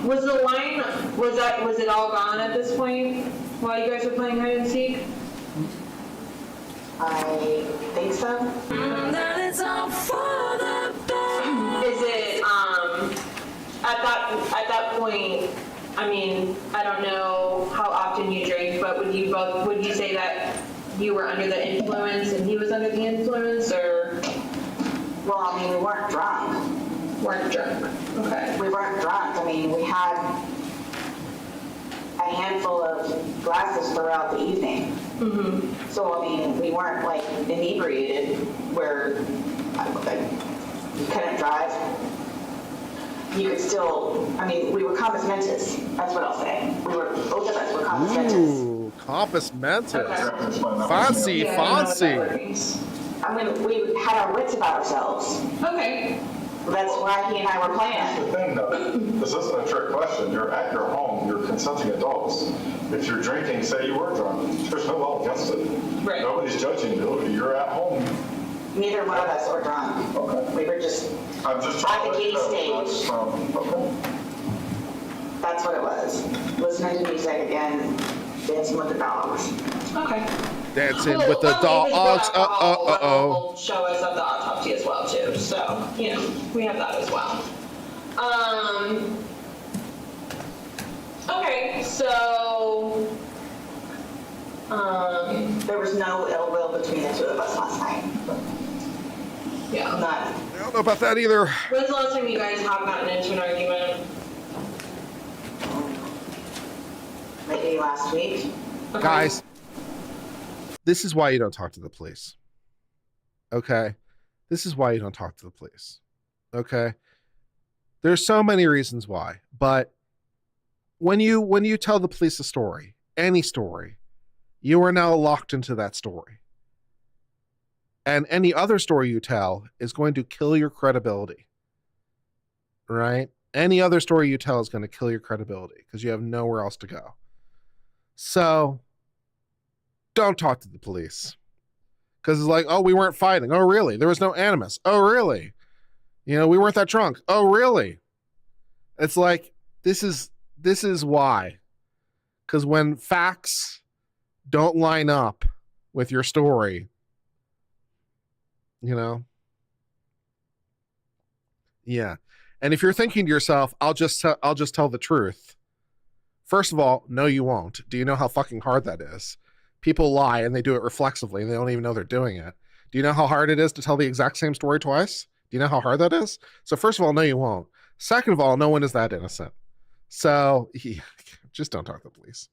Was the line, was it all gone at this point while you guys were playing hide and seek? I think so. Is it, at that point, I mean, I don't know how often you drink, but would you say that you were under the influence and he was under the influence, or? Well, I mean, we weren't drunk. Weren't drunk, okay. We weren't drunk. I mean, we had a handful of glasses throughout the evening. Mm-hmm. So, I mean, we weren't like inebriated where you couldn't drive. You could still, I mean, we were compos mentis. That's what I'll say. Both of us were compos mentis. Ooh, compos mentis. Okay. Fancy. I mean, we had our wits about ourselves. Okay. That's why he and I were playing. Here's the thing, though. This isn't a trick question. You're at your home. You're consenting adults. If you're drinking, say you were drunk, there's no law against it. Right. Nobody's judging you. You're at home. Neither one of us were drunk. Okay. We were just I'm just at the trying giddy to stage. Okay. That's what it was. Listening to music again, dancing with the dogs. Okay. Dancing with the dogs. Will show us of the autopsy as well too. So, you know, we have that as well. Okay, so there was no ill will between the two of us last night. yeah. None. I don't know about that either. When's the last time you guys have gotten into an argument? Maybe last week. Okay. Guys, this is why you don't talk to the police. Okay? This is why you don't talk to the police. Okay? There's so many reasons why, but when you tell the police a story, any story, you are now locked into that story. And any other story you tell is going to kill your credibility. Right? Any other story you tell is going to kill your credibility because you have nowhere else to go. So don't talk to the police. Because it's like, oh, we weren't fighting. Oh, really? There was no animus. Oh, really? You know, we weren't that drunk. Oh, really? It's like, this is why. Because when facts don't line up with your story, you know? Yeah. And if you're thinking to yourself, I'll just tell the truth. First of all, no, you won't. Do you know how fucking hard that is? People lie and they do it reflexively and they don't even know they're doing it. Do you know how hard it is to tell the exact same story twice? Do you know how hard that is? So first of all, no, you won't. Second of all, no one is that innocent. So just don't talk to the police.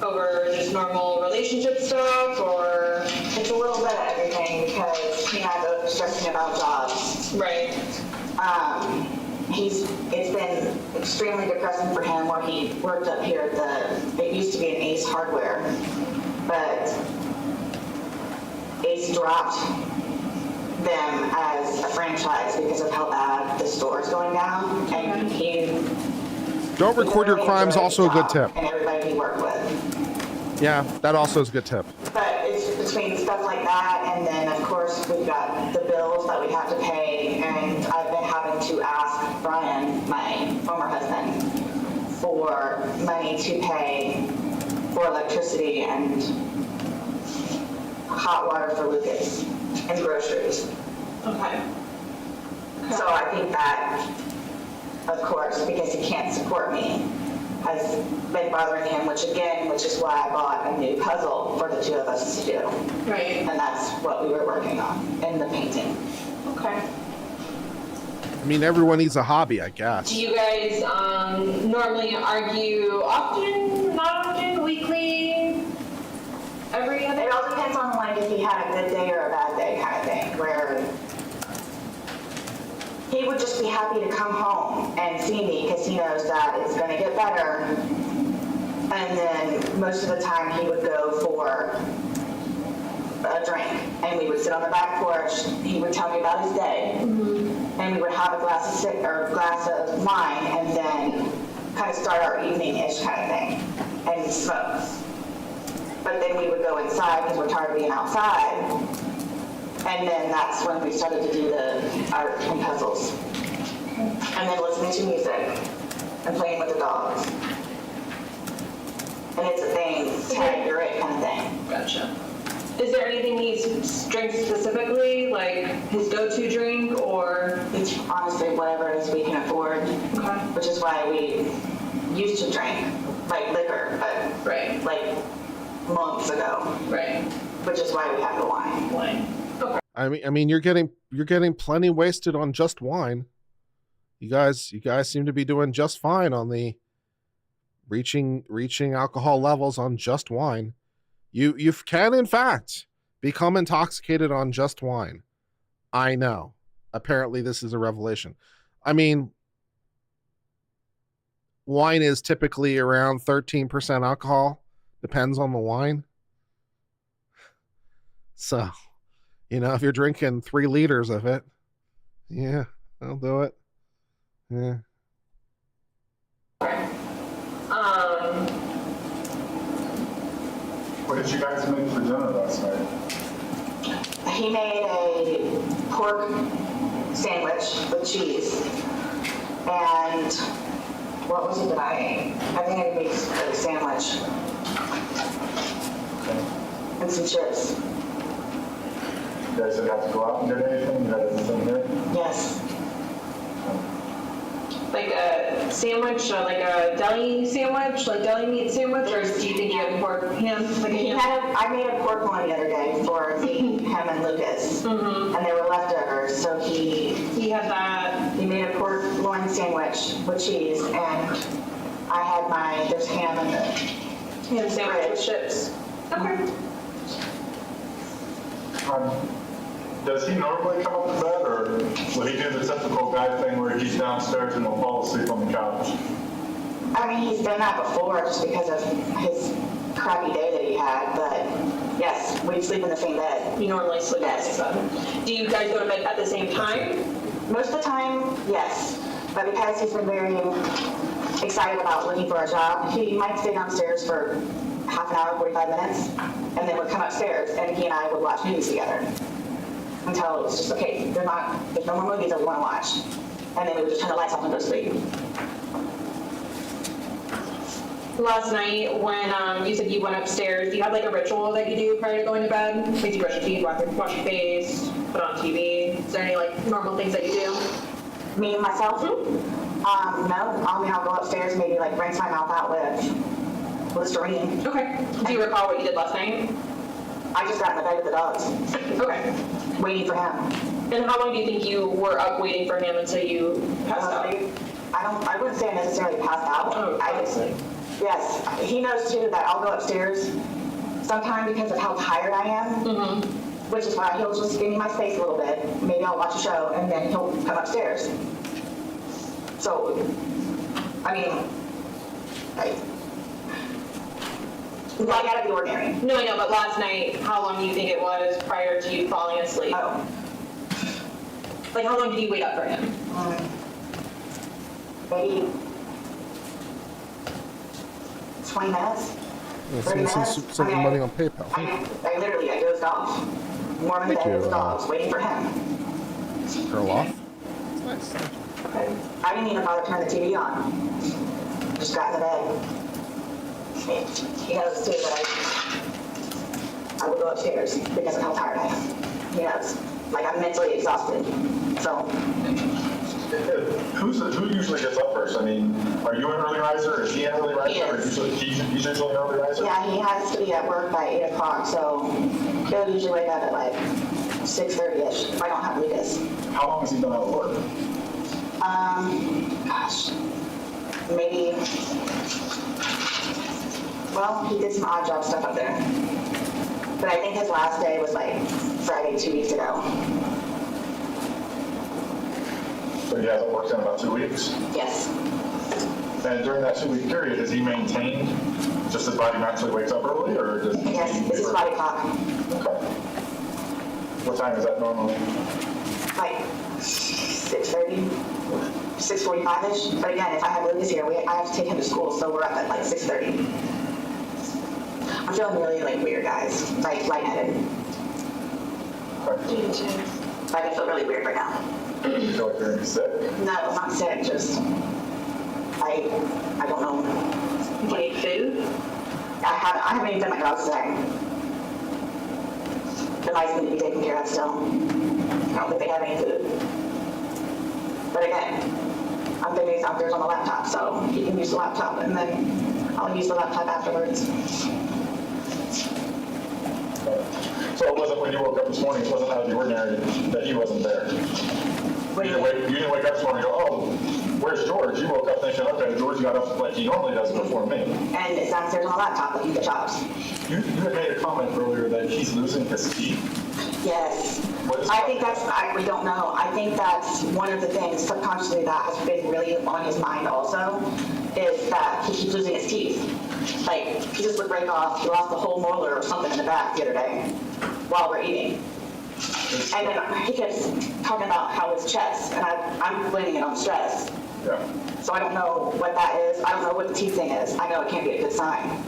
Over just normal relationship stuff, or? It's a little bit of everything because he had to stressing about jobs. Right. It's been extremely depressing for him where he worked up here at it used to be an Ace Hardware, but Ace dropped them as a franchise because of how bad the store is going down. And don't record your crimes, also a good tip. And everybody he worked with. Yeah, that also is a good tip. But it's between stuff like that, and then of course we've got the bills that we have to pay, and I've been having to ask Brian, my former husband, for money to pay for electricity and hot water for Lucas and groceries. Okay. So I think that, of course, because he can't support me, has been bothering him, which is why I bought a new puzzle for the two of us to do. Right. And that's what we were working on in the painting. Okay. I mean, everyone needs a hobby, I guess. Do you guys normally argue often, not often, weekly, every other? It all depends on like if he had a good day or a bad day kind of thing, where he would just be happy to come home and see me because he knows that it's going to get better. And then most of the time he would go for a drink and we would sit on the back porch. He would tell me about his day. Mm-hmm. And we would have a glass of wine and then kind of start our evening-ish kind of thing and smoke. But then we would go inside because we're tired of being outside. And then that's when we started to do the art and puzzles. And then listening to music and playing with the dogs. And it's a thing, tag, you're it kind of thing. Gotcha. Is there anything he drinks specifically, like his go-to drink, or? It's honestly whatever it is we can afford. Okay. Which is why we used to drink, like liquor, but Right. like months ago. Right. Which is why we have the wine. Wine. Okay. I mean, you're getting plenty wasted on just wine. You guys seem to be doing just fine on the reaching alcohol levels on just wine. You can in fact become intoxicated on just wine. I know. Apparently this is a revelation. I mean, wine is typically around 13% alcohol. Depends on the wine. So, if you're drinking 3 liters of it, yeah, I'll do it. Yeah. What did you guys make for dinner last night? He made a pork sandwich with cheese. And what was it that I ate? I think I made a sandwich. And some chips. You guys didn't have to go out and get anything? You had everything here? Yes. Like a sandwich, like a deli sandwich, like deli meat sandwich, or do you think you had pork ham? Like a ham? I made a pork one the other day for him and Lucas, and they were leftovers. So he had that. He made a pork loin sandwich with cheese, and I had there's ham in the Ham sandwich with chips. Okay. Does he normally come up to bed, or will he do the typical guy thing where he's downstairs and will fall asleep on the couch? I mean, he's done that before just because of his crappy day that he had, but yes, we sleep in the same bed. You normally sleep in the same bed. Do you guys go to bed at the same time? Most of the time, yes. But because he's been very excited about looking for a job, he might stay downstairs for half an hour, 45 minutes, and then would come upstairs, and he and I would watch movies together. Until it was just, okay, there's no more movies that we want to watch. And then we would just turn the lights off and go to sleep. Last night, when you said you went upstairs, do you have like a ritual that you do prior to going to bed? Like you brush your teeth, wash your face, put on TV? Is there any like normal things that you do? Me and myself? No. I mean, I'll go upstairs, maybe like rinse my mouth out with Listerine. Okay. Do you recall what you did last night? I just got in the bed with the dogs. Okay. Waiting for him. And how long do you think you were up waiting for him until you passed out? I wouldn't say I necessarily passed out. Oh, obviously. Yes. He knows too that I'll go upstairs sometime because of how tired I am. Which is why he'll just give me my space a little bit. Maybe I'll watch a show and then he'll come upstairs. So, I mean, like out of the ordinary. No, I know, but last night, how long do you think it was prior to you falling asleep? Oh. Like, how long did you wait up for him? Maybe 20 minutes. Yeah, 30 minutes. send some money on PayPal. I literally dozed off. Warm in the bed with the dogs, waiting for him. Curl off. That's nice. I didn't even bother turning the TV on. Just got in the bed. He knows too that I would go upstairs because of how tired I am. He knows. Like, I'm mentally exhausted. So. Who usually gets up first? I mean, are you an early riser? Is he an early riser? Or he's usually an early riser? Yeah, he has to be at work by 8 o'clock, so he'll usually wake up at like 6:30-ish if I don't have Lucas. How long has he been out of work? Gosh, maybe, well, he did some odd job stuff up there. But I think his last day was like Friday 2 weeks ago. So he hasn't worked in about 2 weeks? Yes. And during that 2 week period, has he maintained just his body naturally wakes up early, or does he? Yes, it's his body clock. Okay. What time is that normally? Like 6:30, 6:45-ish. But again, if I have Lucas here, I have to take him to school, so we're up at like 6:30. I'm feeling really like weird, guys. Like lightheaded. Like I feel really weird right now. You feel like you're gonna be sick? No, I'm not sick. Just I don't know. Do you need food? I haven't even fed my dogs today. The mice need to be taken care of still. I don't think they have any food. But again, I'm thinking it's upstairs on the laptop, so he can use the laptop, and then I'll use the laptop afterwards. So it wasn't when you woke up this morning, it wasn't out of the ordinary that he wasn't there? You didn't wake up this morning and go, oh, where's George? You woke up thinking, okay, George got up like he normally does before me. And it's downstairs on the laptop looking at jobs. You had made a comment earlier that he's losing his teeth. Yes. I think we don't know. I think that's one of the things subconsciously that has been really on his mind also, is that he keeps losing his teeth. Like, he just would break off, he lost the whole molar or something in the back the other day while we're eating. And then he keeps talking about how his chest, and I'm blaming it on stress. Yeah. So I don't know what that is. I don't know what the teeth thing is. I know it can't be a good sign.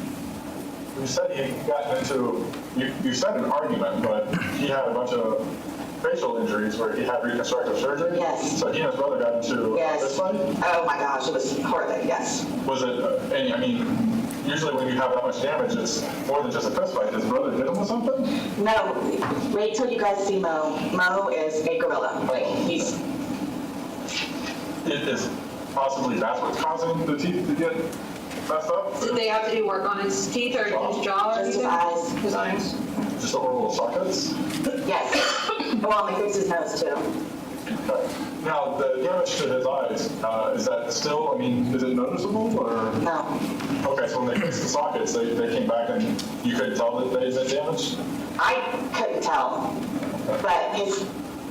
You said he got into, you said an argument, but he had a bunch of facial injuries where he had reconstructive surgery? Yes. So he and his brother got into a fist fight? Oh my gosh, it was horrific, yes. Was it, I mean, usually when you have that much damage, it's more than just a fist fight. His brother hit him with something? No, wait till you guys see Mo. Mo is a gorilla. Like, he's... It is possibly that's what's causing the teeth to get messed up? Did they have to do work on his teeth or his jaw or Just anything? his eyes. His eyes. Just the oral sockets? Yes. Well, and they fixed his nose too. Okay. Now, the damage to his eyes, is that still, I mean, is it noticeable or? No. Okay, so when they fixed the sockets, they came back and you couldn't tell that they had been damaged? I couldn't tell, but his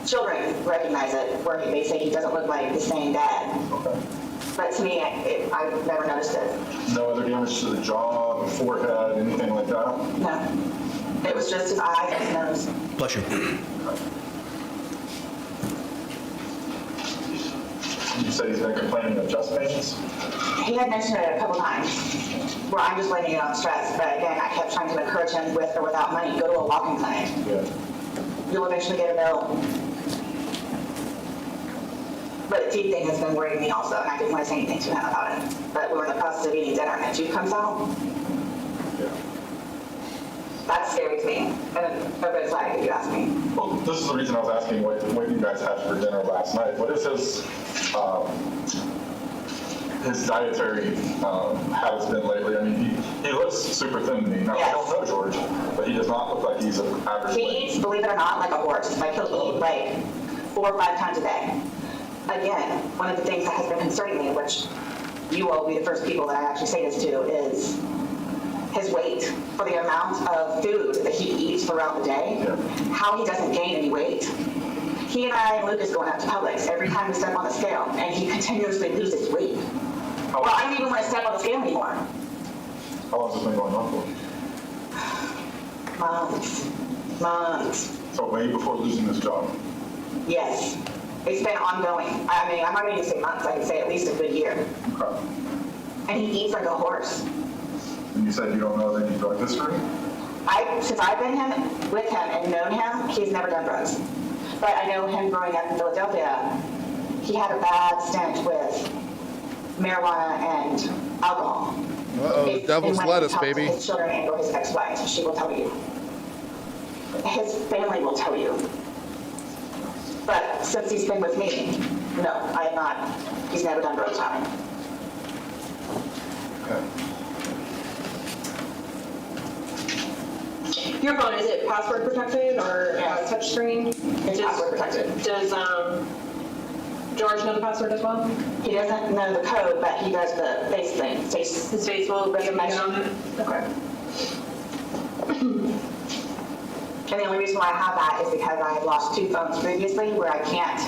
children recognize it, where they say he doesn't look like the same dad. Okay. But to me, I've never noticed it. No other damage to the jaw, the forehead, anything like that? No. It was just his eyes and his nose. Bless you. You said he's been complaining of chest pains? He had mentioned it a couple times, where I'm just blaming it on stress, but again, I kept trying to encourage him with or without money, go to a walking clinic. Yeah. You'll eventually get a bill. But the teeth thing has been worrying me also, and I didn't want to say anything to him about it. But we were in the process of eating dinner, and a tooth comes out. Yeah. That's scary to me, and a red flag if you ask me. Well, this is the reason I was asking what you guys had for dinner last night. What is his dietary habits been lately? I mean, he looks super thin to me. Now, I don't know George, but he does not look like he's an average weight. He eats, believe it or not, like a horse. Like he'll eat like 4 or 5 times a day. Again, one of the things that has been concerning me, which you will be the first people that I actually say this to, is his weight for the amount of food that he eats throughout the day, how he doesn't gain any weight. He and I and Lucas going out to Publix every time we step on the scale, and he continuously loses weight. Well, I don't even want to step on the scale anymore. How long has this been going on for? Months. So way before losing this job? Yes. It's been ongoing. I mean, I'm not going to say months, I can say at least a good year. Okay. And he eats like a horse. And you said you don't know of any drug history? Since I've been with him and known him, he's never done drugs. But I know him growing up in Philadelphia, he had a bad stint with marijuana and alcohol. Uh-oh, the devil's lettuce, baby. His children and or his ex-wife, she will tell you. His family will tell you. But since he's been with me, no, I have not. He's never done drugs on him. Your phone, is it password protected or touch screen? It's password protected. Does George know the password as well? He doesn't know the code, but he does the face thing. His face will recognize on it? Okay. And the only reason why I have that is because I had lost 2 phones previously where I can't,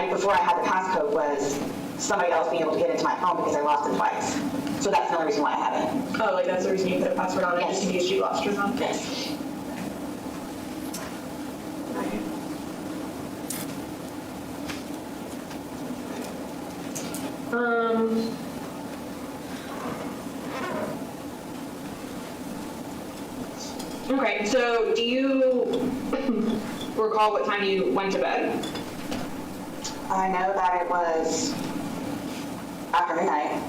before I had the passcode was somebody else being able to get into my phone because I lost it twice. So that's the only reason why I have it. Oh, like that's the reason you put a password on it, Yes. just in case you lost your phone? Yes. Okay, so do you recall what time you went to bed? I know that it was after midnight.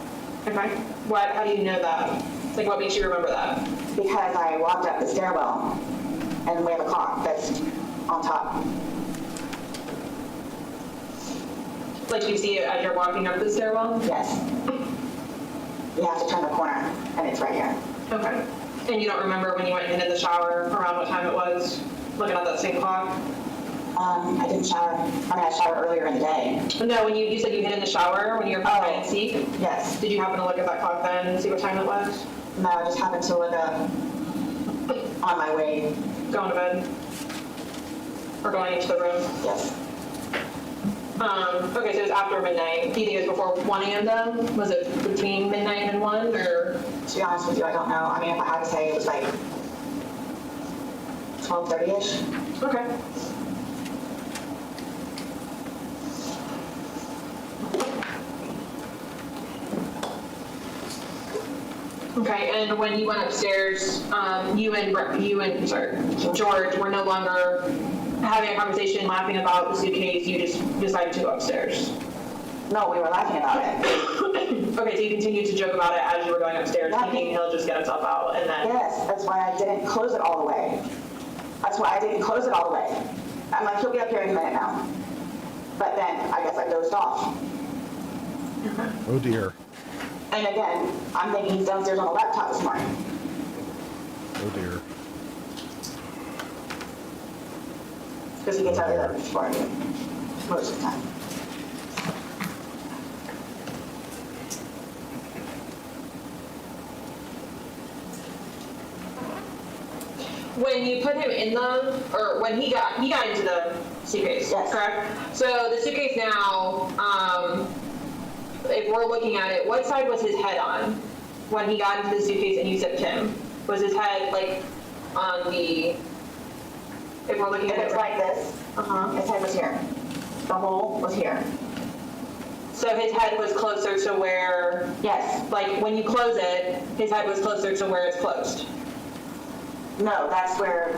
Okay. How do you know that? Like, what makes you remember that? Because I walked up the stairwell and we have a clock that's on top. Like, you see it as you're walking up the stairwell? Yes. You have to turn the corner and it's right here. Okay. And you don't remember when you went into the shower around what time it was, looking at that same clock? I didn't shower. I mean, I showered earlier in the day. No, when you said you hid in the shower when you were playing hide and seek? Yes. Did you happen to look at that clock then and see what time it was? No, I just happened to look up on my way. Going to bed? Or going into the room? Yes. Okay, so it was after midnight. Do you think it was before 1 a.m. then? Was it between midnight and 1, or? To be honest with you, I don't know. I mean, if I had to say, it was like 12:30-ish. Okay. Okay, and when you went upstairs, you and George were no longer having a conversation, laughing about the suitcase. You just decided to go upstairs. No, we were laughing about it. Okay, so you continued to joke about it as you were going upstairs, thinking he'll just get himself out, and then. Yes, that's why I didn't close it all the way. That's why I didn't close it all the way. I'm like, he'll be up here in a minute now. But then I guess I dozed off. Oh dear. And again, I'm thinking he's downstairs on the laptop this morning. Oh dear. Because he gets out of there before me most of the time. When you put him in or when he got into the suitcase, yes. Correct? So the suitcase now, if we're looking at it, what side was his head on when he got into the suitcase and you zipped him? Was his head like on the, if we're looking at it? If it's like this, his head was here. The hole was here. So his head was closer to where? Yes. Like when you close it, his head was closer to where it's closed? No, that's where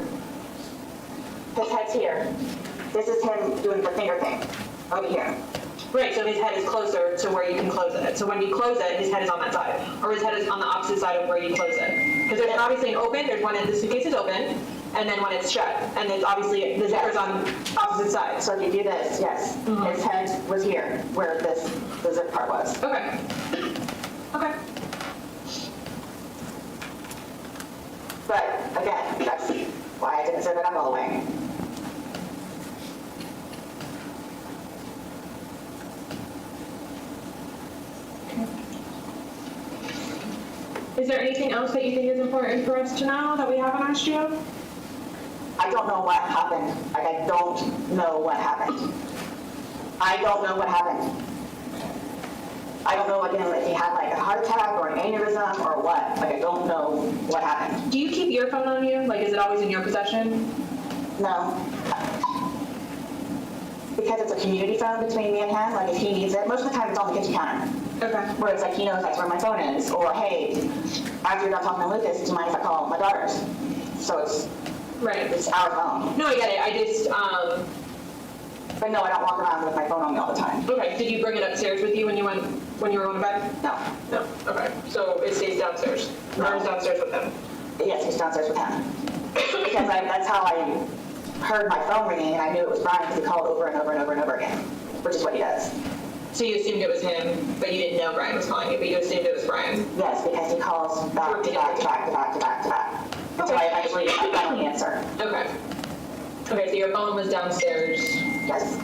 his head's here. This is him doing the finger thing over here. Right, so his head is closer to where you can close it. So when you close it, his head is on that side, or his head is on the opposite side of where you close it. Because there's obviously an open, there's when the suitcase is open, and then when it's shut. And it's obviously, the zipper's on opposite sides. So if you do this, yes, his head was here, where the zip part was. Okay. Okay. But again, that's why I didn't zip it up all the way. Is there anything else that you think is important for us to know that we haven't asked you? I don't know what happened. Like, I don't know what happened. I don't know what happened. I don't know, again, if he had like a heart attack or an aneurysm or what. Like, I don't know what happened. Do you keep your phone on you? Like, is it always in your possession? No. Because it's a community phone between me and him, like if he needs it, most of the time it's on the kitchen counter. Okay. Where it's like, he knows that's where my phone is. Or, hey, after you're done talking to Lucas, do you mind if I call my daughters? So it's our phone. No, I get it. I just, But no, I don't walk around with my phone on me all the time. Okay. Did you bring it upstairs with you when you were going to bed? No. No. Okay. So it stays downstairs. No. Or is downstairs with him? Yes, he's downstairs with him. Because that's how I heard my phone ringing, and I knew it was Brian because he called over and over and over and over again, which is what he does. So you assumed it was him, but you didn't know Brian was calling you, but you assumed it was Brian? Yes, because he calls back to back to back to back to back to back. Until I eventually finally answer. Okay. Okay, so your phone was downstairs. Yes.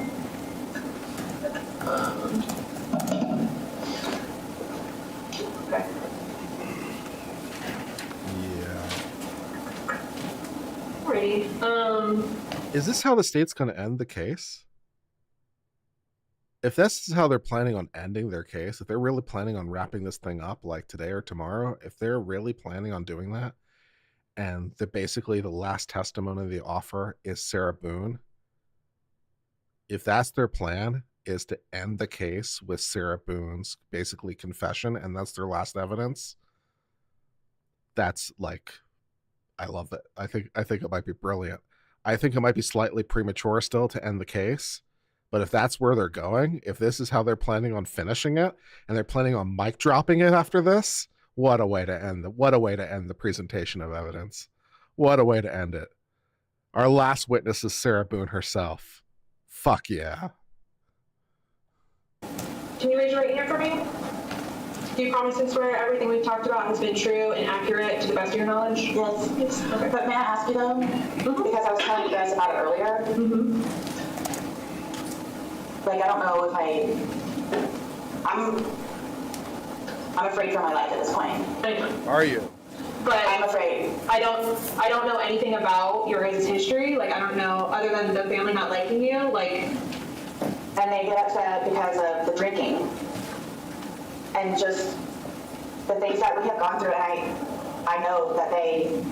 Okay. Yeah. Alrighty. Is this how the state's going to end the case? If this is how they're planning on ending their case, if they're really planning on wrapping this thing up like today or tomorrow, if they're really planning on doing that, and basically the last testimony they offer is Sarah Boone, if that's their plan, is to end the case with Sarah Boone's basically confession, and that's their last evidence, that's like, I love it. I think it might be brilliant. I think it might be slightly premature still to end the case, but if that's where they're going, if this is how they're planning on finishing it, and they're planning on mic dropping it after this, what a way to end the presentation of evidence. What a way to end it. Our last witness is Sarah Boone herself. Fuck yeah. Can you raise your right hand for me? Do you promise and swear everything we've talked about has been true and accurate to the best of your knowledge? Yes. Okay. But may I ask you though, because I was telling you guys about it earlier, like I don't know if I'm afraid for my life at this point. I know. Are you? But I'm afraid. I don't know anything about your guys' history. Like I don't know, other than the family not liking you, like. And they get upset because of the drinking and just the things that we have gone through. And I know that they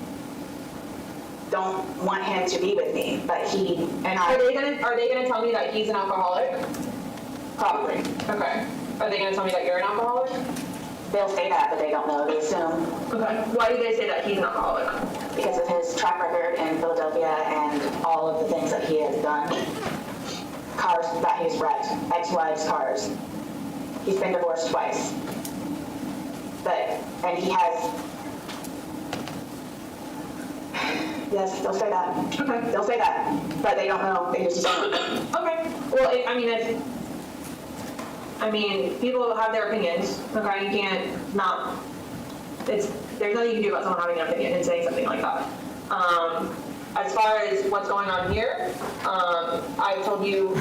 don't want him to be with me, but he and I. Are they gonna tell me that he's an alcoholic? Probably. Okay. Are they gonna tell me that you're an alcoholic? They'll say that, but they don't know. They assume. Okay. Why do they say that he's an alcoholic? Because of his track record in Philadelphia and all of the things that he has done. Cars that he's wrecked, ex-wives' cars. He's been divorced twice. And he has. Yes, they'll say that. Okay. They'll say that, but they don't know. They just don't. Okay. Well, people have their opinions. Okay, you can't not. There's nothing you can do about someone having an opinion and saying something like that. As far as what's going on here, I told you,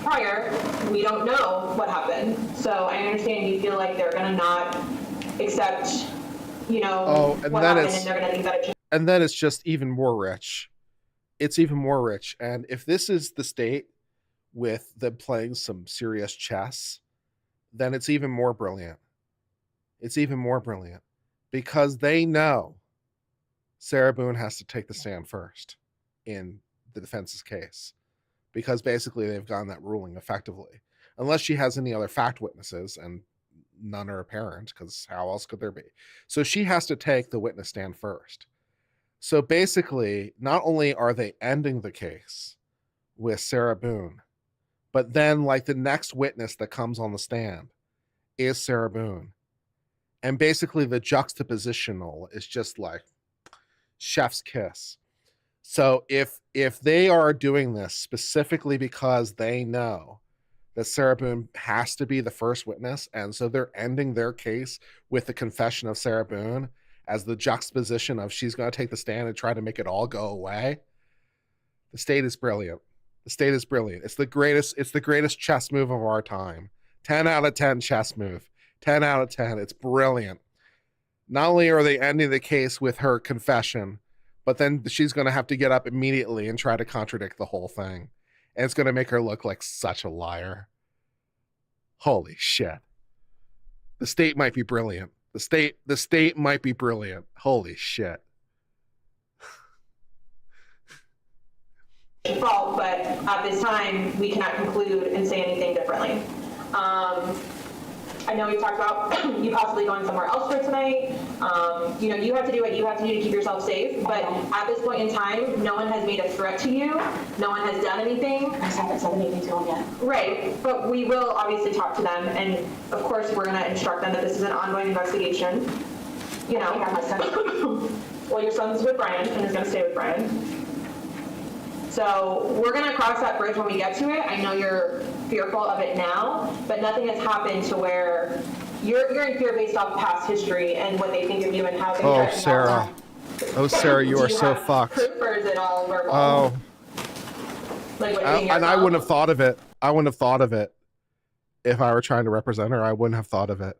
prior, we don't know what happened. So I understand you feel like they're gonna not accept, what happened, and they're gonna think that it changed. And then it's just even more rich. It's even more rich. And if this is the state with them playing some serious chess, then it's even more brilliant. It's even more brilliant because they know Sarah Boone has to take the stand first in the defense's case because basically they've gotten that ruling effectively. Unless she has any other fact witnesses, and none are apparent because how else could there be? So she has to take the witness stand first. So basically, not only are they ending the case with Sarah Boone, but then like the next witness that comes on the stand is Sarah Boone. And basically the juxtapositional is just like chef's kiss. So if they are doing this specifically because they know that Sarah Boone has to be the first witness, and so they're ending their case with the confession of Sarah Boone as the juxtaposition of she's going to take the stand and try to make it all go away. The state is brilliant. The state is brilliant. It's the greatest chess move of our time. 10 out of 10 chess move. 10 out of 10. It's brilliant. Not only are they ending the case with her confession, but then she's going to have to get up immediately and try to contradict the whole thing. And it's going to make her look like such a liar. Holy shit. The state might be brilliant. The state might be brilliant. Holy shit. Fault, but at this time, we cannot conclude and say anything differently. I know we've talked about you possibly going somewhere else for tonight. You have to do what you have to do to keep yourself safe, but at this point in time, no one has made a threat to you. No one has done anything. I just haven't said anything to them yet. Right, but we will obviously talk to them, and of course, we're going to instruct them that this is an ongoing investigation. Well, your son's with Brian and is going to stay with Brian. So we're going to cross that bridge when we get to it. I know you're fearful of it now, but nothing has happened to where you're in fear based off past history and what they think of you and how they Oh, Sarah. Oh, Sarah, you are so fucked. Proof, or is it all verbal? Oh. Like what And I wouldn't have thought of it. I wouldn't have thought of it if I were trying to represent her. I wouldn't have thought of it.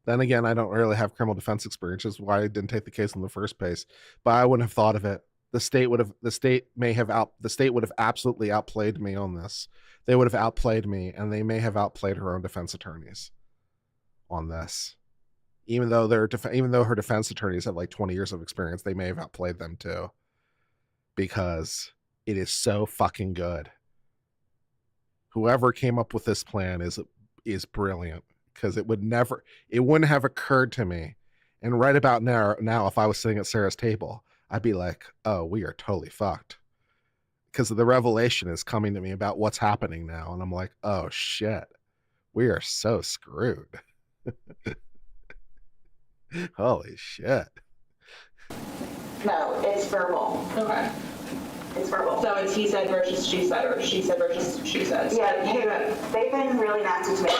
Then again, I don't really have criminal defense experience, which is why I didn't take the case in the first place. But I wouldn't have thought of it. The state would have absolutely outplayed me on this. They would have outplayed me, and they may have outplayed her own defense attorneys on this. Even though her defense attorneys have like 20 years of experience, they may have outplayed them too. Because it is so fucking good. whoever came up with this plan is brilliant, because it wouldn't have occurred to me. And right about now, if I was sitting at Sarah's table, I'd be like, oh, we are totally fucked. Because the revelation is coming to me about what's happening now. And I'm like, oh shit, we are so screwed. Holy shit. No, it's verbal. Okay. It's verbal. So it's he said versus she said, or she said versus she said? Yeah, they've been really nasty to me.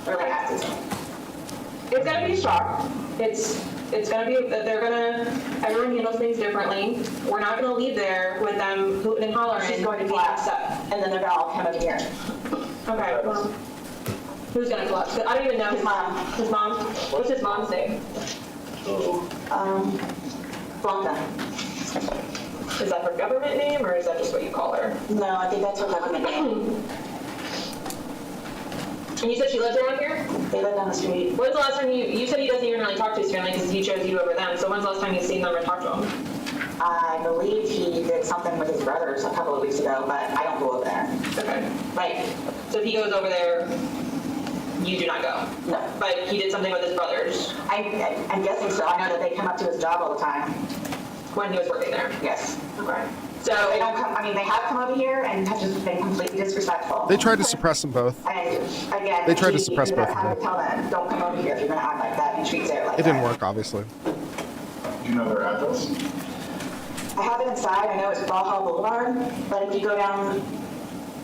Really nasty to me. It's gonna be a shock. It's gonna be, everyone handles things differently. We're not gonna leave there with them hooting and hollering. She's going to collapse up, and then they're gonna all come over here. Okay, well, who's gonna collapse? I don't even know. His mom. His mom? What's his mom's name? Blanca. Is that her government name, or is that just what you call her? No, I think that's her government name. And you said she lives around here? They live down the street. When's the last time you said he doesn't even really talk to his family because he chose you over them, so when's the last time you've seen them or talked to them? I believe he did something with his brothers a couple of weeks ago, but I don't go over there. Okay. Like, So if he goes over there, you do not go? no. But he did something with his brothers I'm guessing so. I know that they come up to his job all the time. when he was working there? Yes. Okay. So they don't come, I mean, they have come over here and have just been completely disrespectful. They tried to suppress them both. And again, They tried to suppress you both of have them. to tell them, don't come over here if you're gonna act like that and treat Sarah like It that. didn't work, obviously. Do you know their address? I have it inside. I know it's Valhalla Boulevard, but if you go down,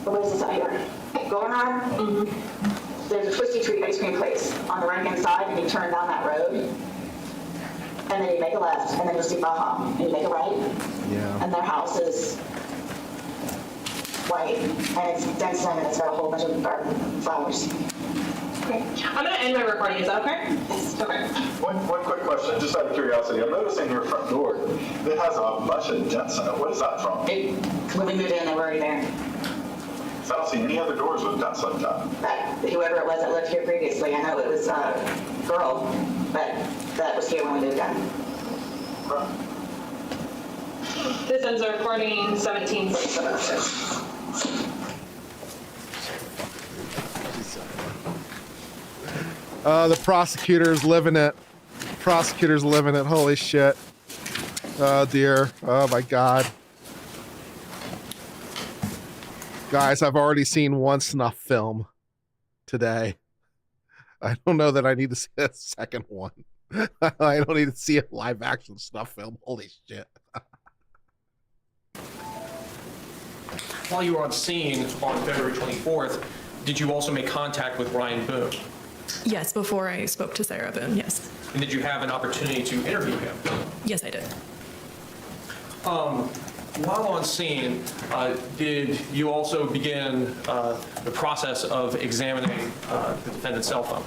what is this up here? Goldenrod? There's a Twisty Treat ice cream place on the right-hand side, and you turn down that road, and then you make a left, and then you'll see Baja, and you make a right, Yeah. and their house is white, and it's fenced in, and it's got a whole bunch of garden flowers. Okay. I'm gonna end my recording. Is that okay? Yes. Okay. One quick question, just out of curiosity. I'm noticing your front door, it has a bunch of dents in it. What is that from? When we moved in, they were already there. I don't see any other doors with dents like that. But whoever it was that lived here previously, I know it was a girl, but that was here when we moved in. This ends the recording 17:46. The prosecutor's living it. Prosecutor's living it. Holy shit. Oh dear. Oh my god. Guys, I've already seen one snuff film today. I don't know that I need to see a second one. I don't need to see a live action snuff film. Holy shit. While you were on scene on February 24th, did you also make contact with Ryan Boone? Yes, before I spoke to Sarah Boone, yes. And did you have an opportunity to interview him? Yes, I did. While on scene, did you also begin the process of examining the defendant's cell phone?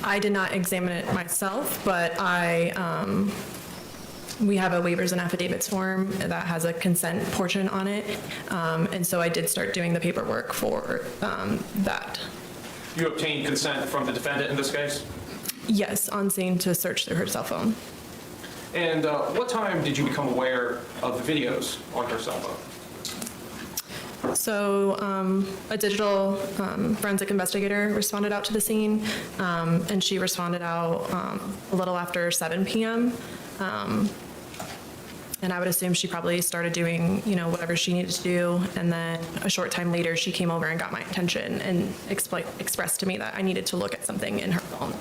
I did not examine it myself, but we have a waivers and affidavits form that has a consent portion on it. And so I did start doing the paperwork for that. You obtained consent from the defendant in this case? Yes, on scene to search through her cell phone. And what time did you become aware of the videos on her cell phone? So a digital forensic investigator responded out to the scene, and she responded out a little after 7 p.m. And I would assume she probably started doing, whatever she needed to do. And then a short time later, she came over and got my attention and expressed to me that I needed to look at something in her phone.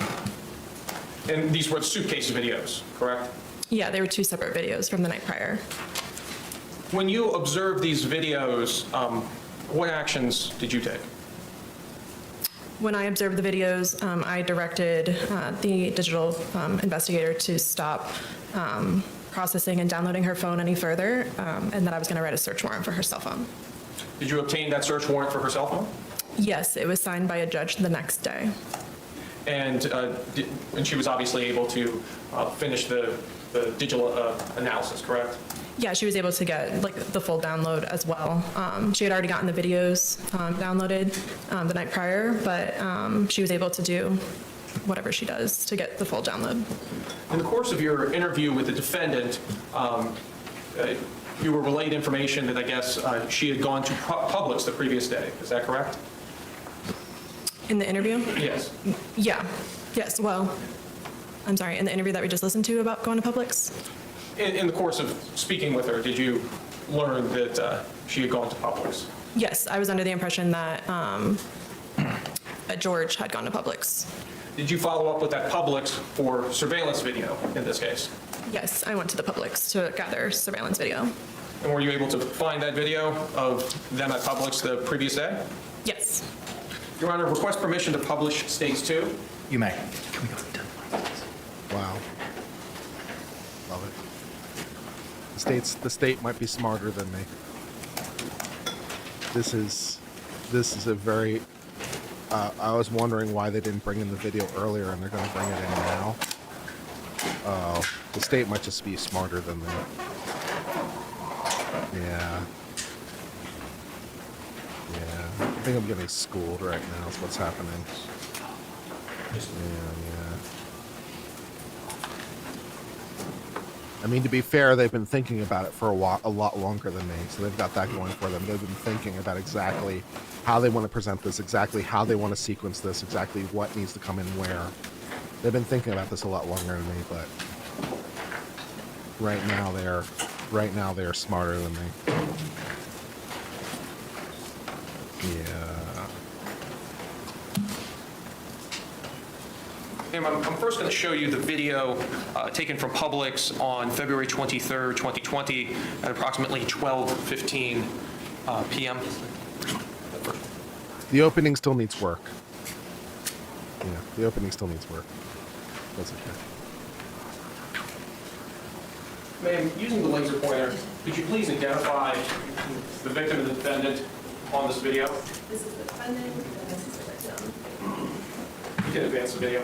And these were Suitcase videos, correct? Yeah, they were two separate videos from the night prior. When you observed these videos, what actions did you take? When I observed the videos, I directed the digital investigator to stop processing and downloading her phone any further, and that I was going to write a search warrant for her cell phone. Did you obtain that search warrant for her cell phone? Yes, it was signed by a judge the next day. And she was obviously able to finish the digital analysis, correct? Yeah, she was able to get the full download as well. She had already gotten the videos downloaded the night prior, but she was able to do whatever she does to get the full download. In the course of your interview with the defendant, you were relayed information that I guess she had gone to Publix the previous day. Is that correct? In the interview? Yes. Yeah. Yes, well, I'm sorry, in the interview that we just listened to about going to Publix? In the course of speaking with her, did you learn that she had gone to Publix? Yes, I was under the impression that George had gone to Publix. Did you follow up with that Publix for surveillance video in this case? Yes, I went to the Publix to gather surveillance video. And were you able to find that video of them at Publix the previous day? Yes. Your Honor, request permission to publish States 2. You may. Wow. Love it. The state might be smarter than me. This is a very, I was wondering why they didn't bring in the video earlier and they're going to bring it in now. The state might just be smarter than me. Yeah. Yeah. I think I'm getting schooled right now is what's happening. Yeah. I mean, to be fair, they've been thinking about it for a lot longer than me, so they've got that going for them. They've been thinking about exactly how they want to present this, exactly how they want to sequence this, exactly what needs to come in where. They've been thinking about this a lot longer than me, but right now they're smarter than me. Yeah. Ma'am, I'm first going to show you the video taken from Publix on February 23rd, 2020 at approximately 12:15 p.m. The opening still needs work. Yeah, the opening still needs work. That's okay. Ma'am, using the laser pointer, could you please identify the victim and the defendant on this video? This is the defendant, and this is the victim. You can advance the video.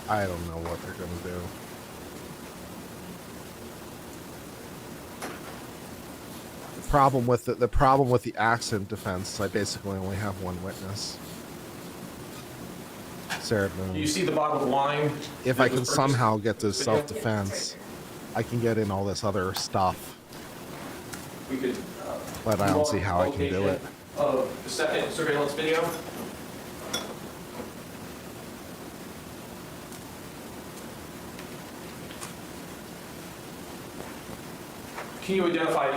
I don't know what they're going to do. The problem with the accident defense, I basically only have one witness. Sarah Boone. Do you see the bottom line? If I can somehow get to self-defense, I can get in all this other stuff. We could. But I don't see how I can do it. Of the second surveillance video. Can you identify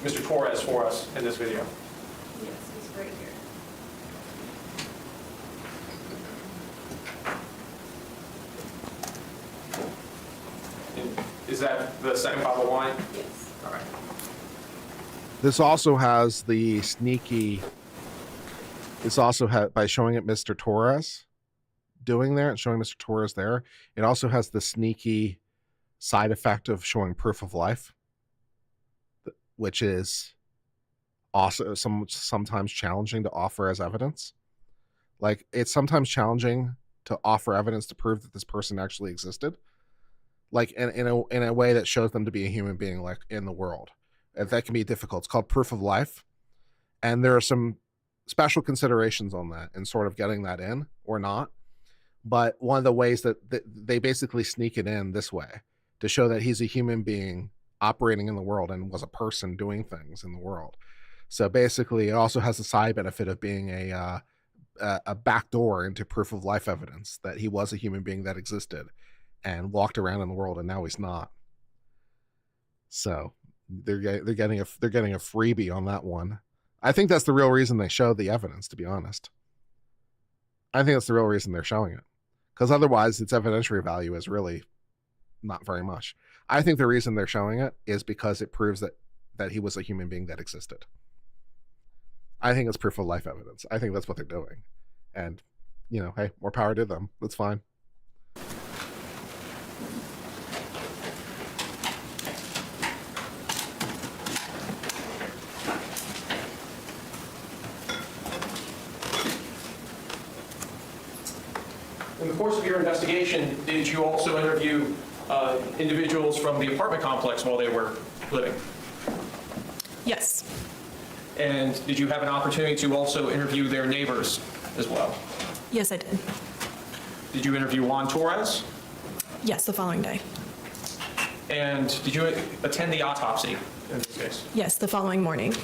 Mr. Torres for us in this video? Yes, he's right here. Is that the second bottom line? Yes. All right. This also has the sneaky. This also had, by showing it Mr. Torres doing there and showing Mr. Torres there, it also has the sneaky side effect of showing proof of life, which is also sometimes challenging to offer as evidence. Like, it's sometimes challenging to offer evidence to prove that this person actually existed, like in a way that shows them to be a human being, like in the world. And that can be difficult. It's called proof of life, and there are some special considerations on that and sort of getting that in or not. But one of the ways that they basically sneak it in this way to show that he's a human being operating in the world and was a person doing things in the world. So basically, it also has the side benefit of being a backdoor into proof of life evidence that he was a human being that existed and walked around in the world, and now he's not. So they're getting a freebie on that one. I think that's the real reason they showed the evidence, to be honest. I think that's the real reason they're showing it, because otherwise its evidentiary value is really not very much. I think the reason they're showing it is because it proves that he was a human being that existed. I think it's proof of life evidence. I think that's what they're doing. And, you know, hey, more power to them. That's fine. In the course of your investigation, did you also interview individuals from the apartment complex while they were living? Yes. And did you have an opportunity to also interview their neighbors as well? Yes, I did. Did you interview Juan Torres? Yes, the following day. And did you attend the autopsy in this case? Yes, the following morning.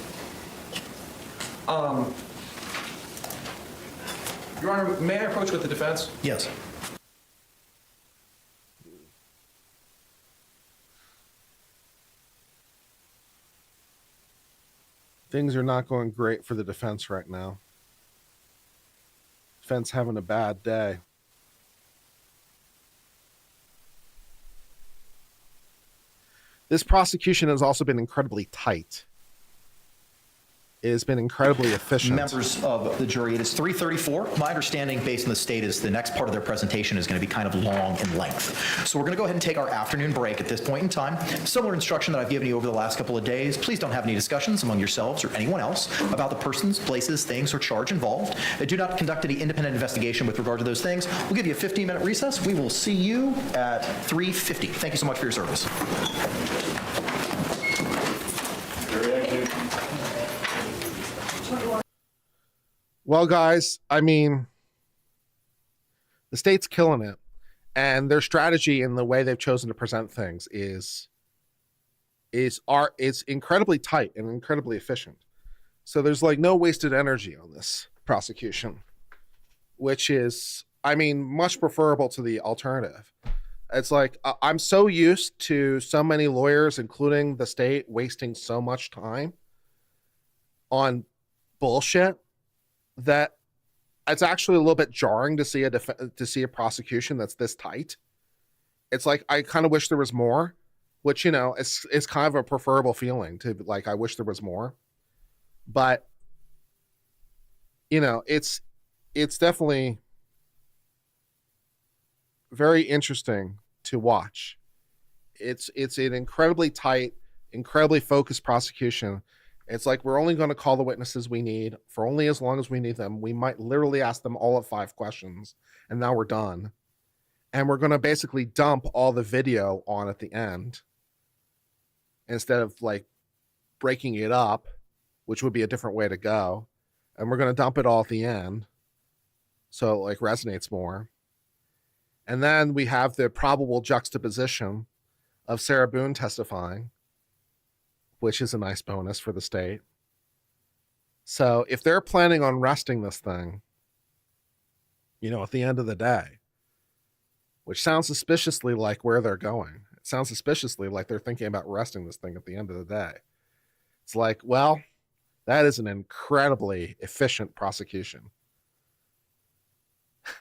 Your Honor, may I approach with the defense? Yes. Things are not going great for the defense right now. Defense having a bad day. This prosecution has also been incredibly tight. It has been incredibly efficient. Members of the jury, it is 3:34. My understanding, based on the state, is the next part of their presentation is going to be kind of long in length. So we're going to go ahead and take our afternoon break at this point in time. Similar instruction that I've given you over the last couple of days. Please don't have any discussions among yourselves or anyone else about the persons, places, things, or charge involved. Do not conduct any independent investigation with regard to those things. We'll give you a 15-minute recess. We will see you at 3:50. Thank you so much for your service. Well, guys, I mean, the state's killing it, and their strategy and the way they've chosen to present things is incredibly tight and incredibly efficient. So there's like no wasted energy on this prosecution, which is, I mean, much preferable to the alternative. It's like I'm so used to so many lawyers, including the state, wasting so much time on bullshit that it's actually a little bit jarring to see a prosecution that's this tight. It's like I kind of wish there was more, which, you know, it's kind of a preferable feeling to, like, I wish there was more. But, you know, it's definitely very interesting to watch. It's an incredibly tight, incredibly focused prosecution. It's like we're only going to call the witnesses we need for only as long as we need them. We might literally ask them all of 5 questions, and now we're done. And we're going to basically dump all the video on at the end instead of like breaking it up, which would be a different way to go. And we're going to dump it all at the end so it like resonates more. And then we have the probable juxtaposition of Sarah Boone testifying, which is a nice bonus for the state. So if they're planning on resting this thing, you know, at the end of the day, which sounds suspiciously like where they're going. It sounds suspiciously like they're thinking about resting this thing at the end of the day. It's like, well, that is an incredibly efficient prosecution.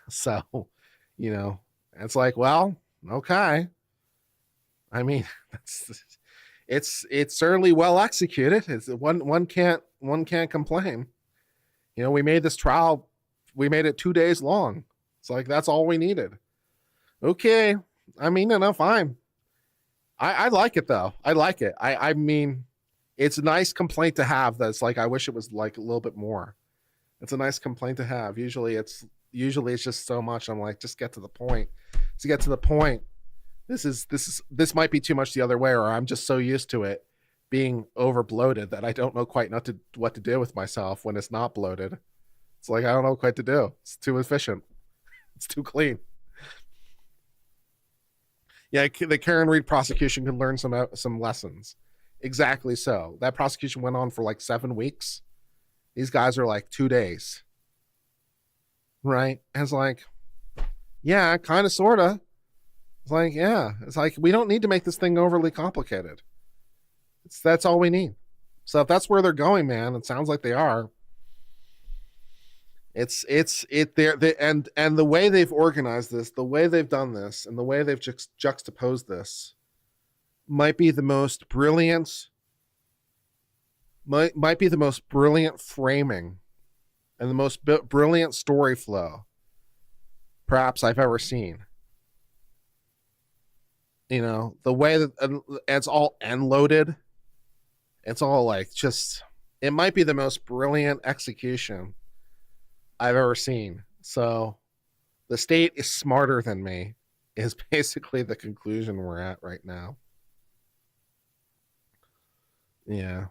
So, you know, it's like, well, okay. I mean, it's certainly well executed. It's one can't complain. You know, we made this trial, we made it 2 days long. It's like that's all we needed. Okay, I mean, no, fine. I like it though. I like it. I mean, it's a nice complaint to have. That's like I wish it was like a little bit more. It's a nice complaint to have. Usually it's just so much. I'm like, just get to the point. To get to the point. This might be too much the other way, or I'm just so used to it being over bloated that I don't know quite what to do with myself when it's not bloated. It's like I don't know quite to do. It's too efficient. It's too clean. Yeah, the Karen Reed prosecution can learn some lessons. Exactly so. That prosecution went on for like 7 weeks. These guys are like 2 days. Right? And it's like, yeah, kind of, sort of. It's like, yeah, it's like we don't need to make this thing overly complicated. That's all we need. So if that's where they're going, man, it sounds like they are. And the way they've organized this, the way they've done this, and the way they've juxtaposed this might be the most brilliant, might be the most brilliant framing and the most brilliant story flow perhaps I've ever seen. You know, the way that it's all end loaded, it's all like just, it might be the most brilliant execution I've ever seen. So The state is smarter than me, is basically the conclusion we're at right now. Yeah.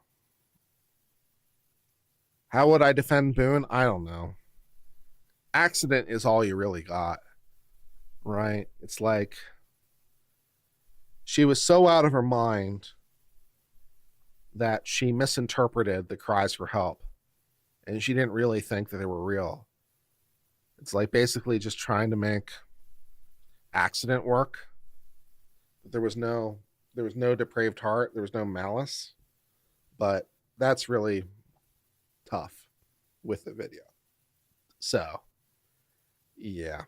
How would I defend Boone? I don't know. Accident is all you really got, right? It's like she was so out of her mind that she misinterpreted the cries for help, and she didn't really think that they were real. It's like basically just trying to make accident work. There was no depraved heart, there was no malice, but that's really tough with the video. So, yeah.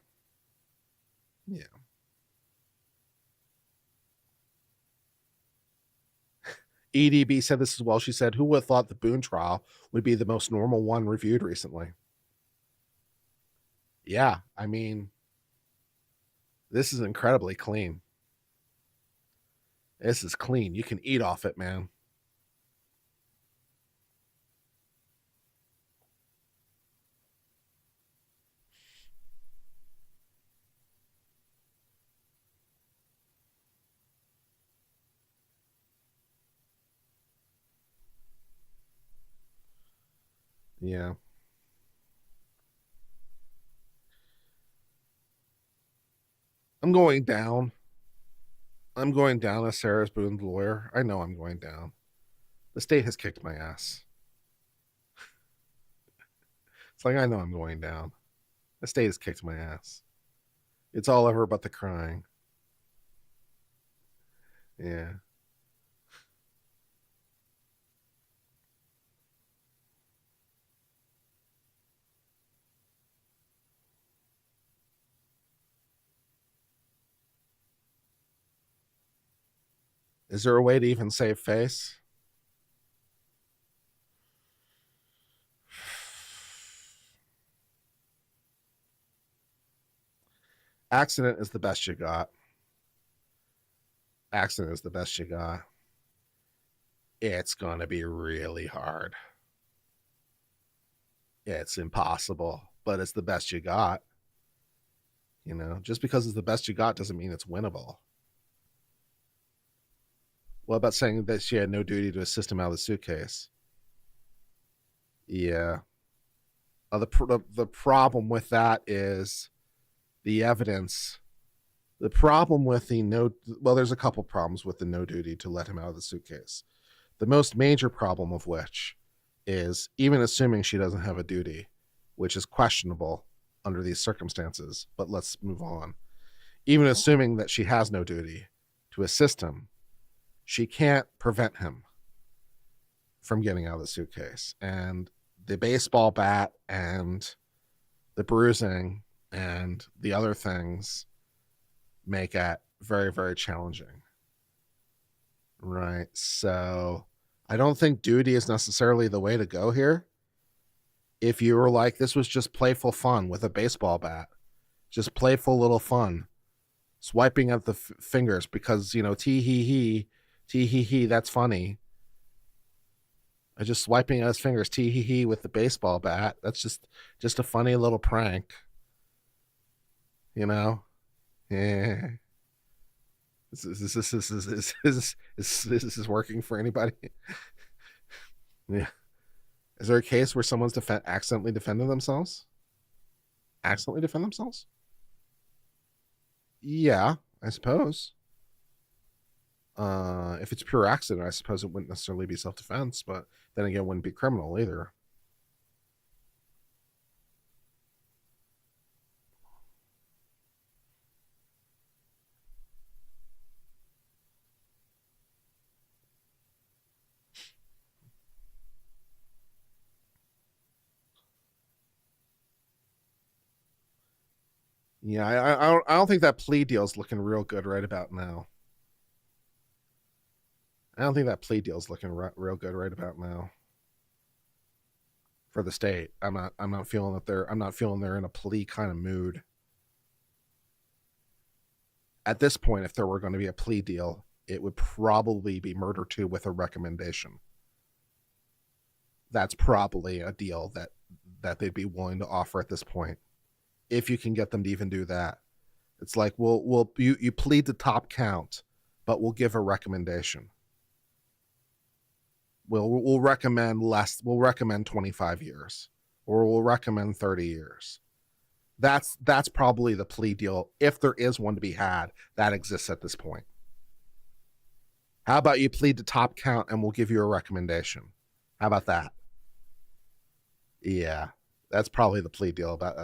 EDB said this as well. She said, who would have thought the Boone trial would be the most normal one reviewed recently? Yeah, I mean, this is incredibly clean. This is clean. You can eat off it, man. Yeah. I'm going down. I'm going down as Sarah Boone's lawyer. I know I'm going down. The state has kicked my ass. It's like, I know I'm going down. The state has kicked my ass. It's all over but the crying. Yeah. Is there a way to even save face? Accident is the best you got. Accident is the best you got. It's going to be really hard. It's impossible, but it's the best you got. You know, just because it's the best you got doesn't mean it's winnable. What about saying that she had no duty to assist him out of the suitcase? Yeah. The problem with that is the evidence. The problem with there's a couple problems with the no duty to let him out of the suitcase. The most major problem of which is, even assuming she doesn't have a duty, which is questionable under these circumstances, but let's move on. Even assuming that she has no duty to assist him, she can't prevent him from getting out of the suitcase. And the baseball bat and the bruising and the other things make it very, very challenging. Right. So I don't think duty is necessarily the way to go here. If you were like, this was just playful fun with a baseball bat, just playful little fun, swiping at the fingers because, tee hee hee, that's funny. I just swiping at his fingers, tee hee hee, with the baseball bat. That's just a funny little prank. Yeah. This is working for anybody. Yeah. Is there a case where someone's accidentally defended themselves? Accidentally defend themselves? Yeah, I suppose. If it's pure accident, I suppose it wouldn't necessarily be self-defense, but then again, it wouldn't be criminal either. Yeah, I don't think that plea deal is looking real good right about now. I don't think that plea deal is looking real good right about now for the state. I'm not feeling that they're in a plea kind of mood. At this point, if there were going to be a plea deal, it would probably be murder 2 with a recommendation. That's probably a deal that they'd be willing to offer at this point. if you can get them to even do that. It's like, you plead the top count, but we'll give a recommendation. We'll recommend less. We'll recommend 25 years, or we'll recommend 30 years. That's probably the plea deal, if there is one to be had, that exists at this point. How about you plead the top count and we'll give you a recommendation? How about that? Yeah, that's probably the plea deal, about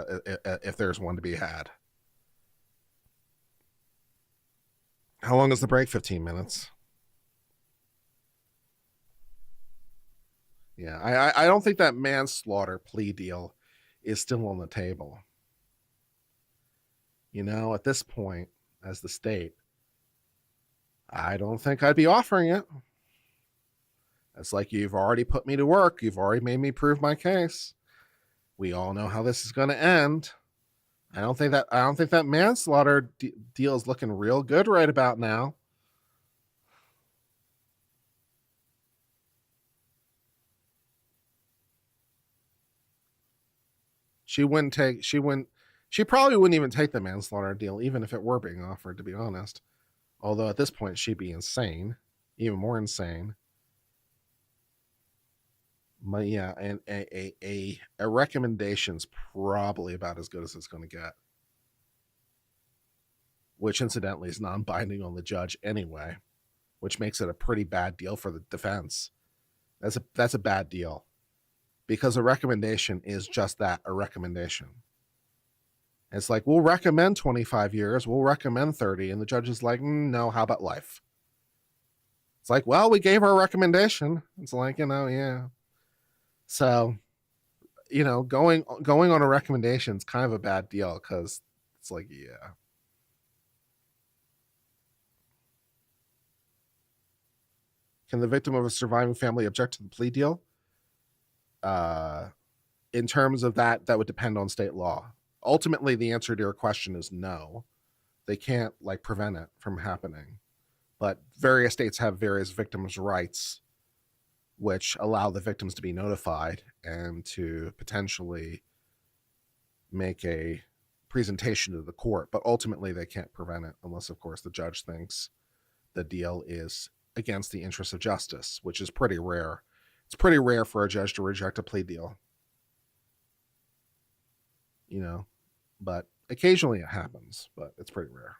if there's one to be had. How long is the break? 15 minutes. Yeah, I don't think that manslaughter plea deal is still on the table. You know, at this point, as the state, I don't think I'd be offering it. It's like, you've already put me to work. You've already made me prove my case. We all know how this is going to end. I don't think that manslaughter deal is looking real good right about now. She probably wouldn't even take the manslaughter deal, even if it were being offered, to be honest. Although at this point she'd be insane, even more insane. But yeah, and a recommendation's probably about as good as it's going to get. Which incidentally is non-binding on the judge anyway, which makes it a pretty bad deal for the defense. That's a bad deal, because a recommendation is just that, a recommendation. It's like, we'll recommend 25 years, we'll recommend 30, and the judge is like, no, how about life? It's like, well, we gave our recommendation. It's like, yeah. So, going on a recommendation is kind of a bad deal, because it's like, yeah. Can the victim of a surviving family object to the plea deal? In terms of that would depend on state law. Ultimately, the answer to your question is no. They can't prevent it from happening. But various states have various victims' rights, which allow the victims to be notified and to potentially make a presentation to the court. But ultimately, they can't prevent it unless, of course, the judge thinks the deal is against the interests of justice, which is pretty rare. It's pretty rare for a judge to reject a plea deal. But occasionally it happens, but it's pretty rare.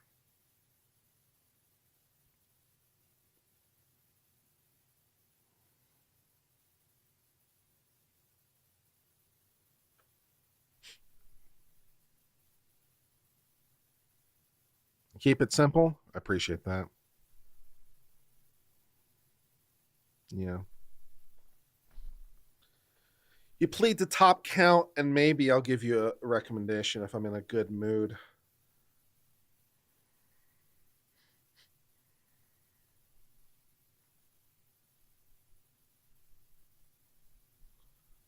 Keep it simple. I appreciate that. Yeah. You plead the top count, and maybe I'll give you a recommendation if I'm in a good mood.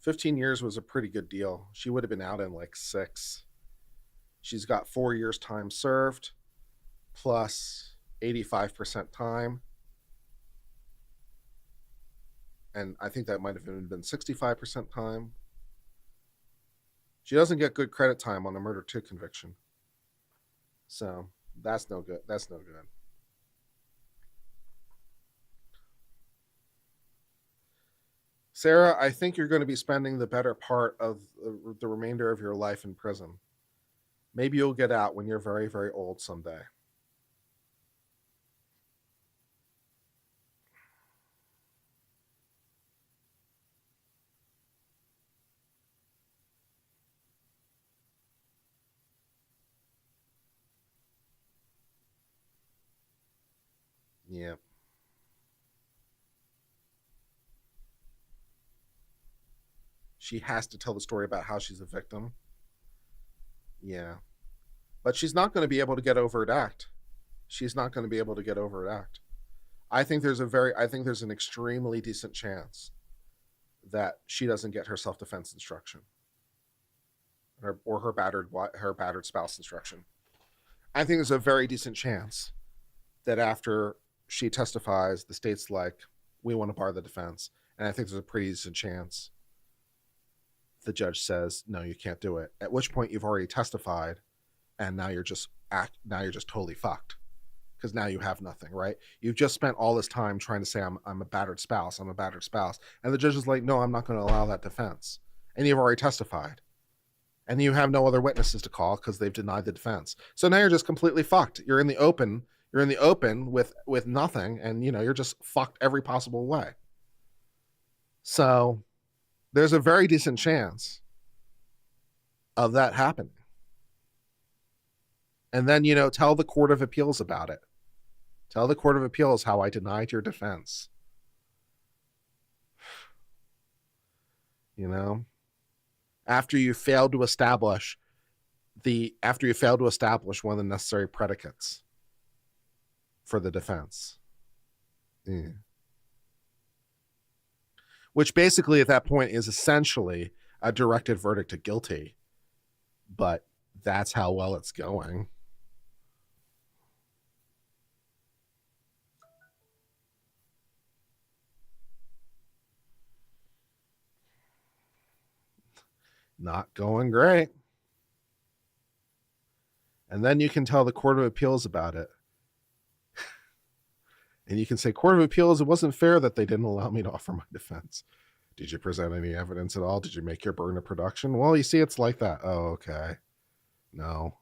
$15 years was a pretty good deal. She would have been out in 6. She's got 4 years time served, plus 85% time. And I think that might have been 65% time. She doesn't get good credit time on a murder 2 conviction. So that's no good. That's no good. Sarah, I think you're going to be spending the better part of the remainder of your life in prison. Maybe you'll get out when you're very, very old someday. Yeah. She has to tell the story about how she's a victim. Yeah. But she's not going to be able to get overt act. She's not going to be able to get overt act. I think there's an extremely decent chance that she doesn't get her self-defense instruction or her battered spouse instruction. I think there's a very decent chance that after she testifies, the state's like, we want to bar the defense. And I think there's a pretty decent chance the judge says, no, you can't do it, at which point you've already testified, and now you're just totally fucked, because now you have nothing, right? You've just spent all this time trying to say, I'm a battered spouse, I'm a battered spouse, and the judge is like, no, I'm not going to allow that defense, and you've already testified, and you have no other witnesses to call because they've denied the defense. So now you're just completely fucked. You're in the open with nothing, and you're just fucked every possible way. So there's a very decent chance of that happening. And then, tell the Court of Appeals about it. Tell the Court of Appeals how I denied your defense. After you failed to establish one of the necessary predicates for the defense. Yeah. Which basically at that point is essentially a directed verdict to guilty. But that's how well it's going. Not going great. And then you can tell the Court of Appeals about it. And you can say, Court of Appeals, it wasn't fair that they didn't allow me to offer my defense. Did you present any evidence at all? Did you make your burden of production? Well, you see, it's like that. Oh, okay. No.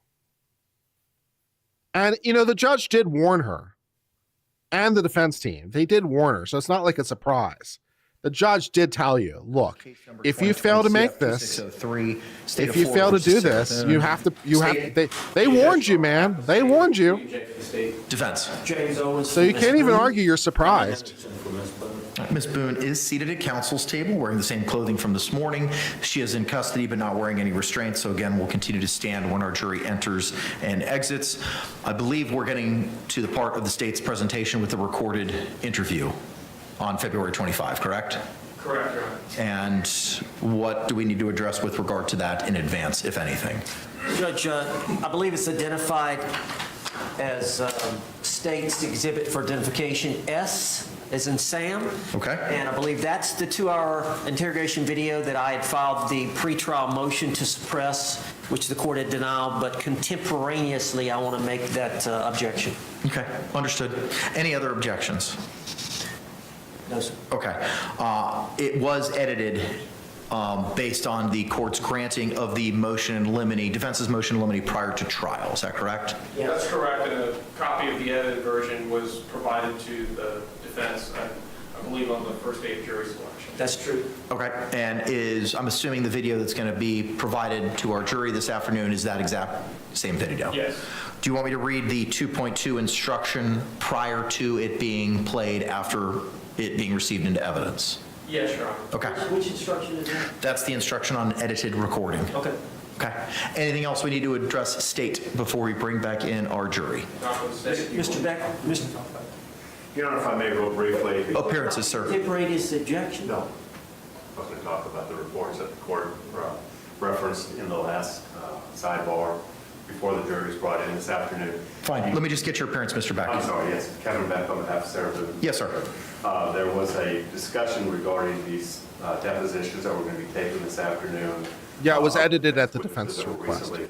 And, the judge did warn her. And the defense team. They did warn her. So it's not like a surprise. The judge did tell you, look, if you fail to make this, if you fail to do this, they warned you, man. They warned you. Defense. So you can't even argue you're surprised. Ms. Boone is seated at counsel's table wearing the same clothing from this morning. She is in custody but not wearing any restraints. So again, we'll continue to stand when our jury enters and exits. I believe we're getting to the part of the state's presentation with the recorded interview on February 25, correct? Correct, Your Honor. And what do we need to address with regard to that in advance, if anything? Judge, I believe it's identified as state's exhibit for identification S, as in Sam. Okay. And I believe that's the 2-hour interrogation video that I had filed the pretrial motion to suppress, which the court had denied, but contemporaneously I want to make that objection. Okay, understood. Any other objections? No, sir. Okay. It was edited based on the court's granting of the motion in limine, defense's motion in limine prior to trial. Is that correct? Yeah. That's correct. And a copy of the edited version was provided to the defense, I believe, on the first day of jury selection. That's true. Okay. And I'm assuming the video that's going to be provided to our jury this afternoon is that exact same video? Yes. Do you want me to read the 2.2 instruction prior to it being played after it being received into evidence? Yes, Your Honor. Okay. Which instruction is that? That's the instruction on edited recording. Okay. Okay. Anything else we need to address state before we bring back in our jury? Mr. Beck, Your Honor, if I may real briefly. Appearances, sir. Contemporaneous objection. No. I was going to talk about the reports that the court referenced in the last sidebar before the jury was brought in this afternoon. Fine. Let me just get your appearance, Mr. Beck. I'm sorry, yes. Kevin Beck on behalf of Sarah Boone. Yes, sir. There was a discussion regarding these depositions that were going to be taken this afternoon. Yeah, it was edited at the defense's request. It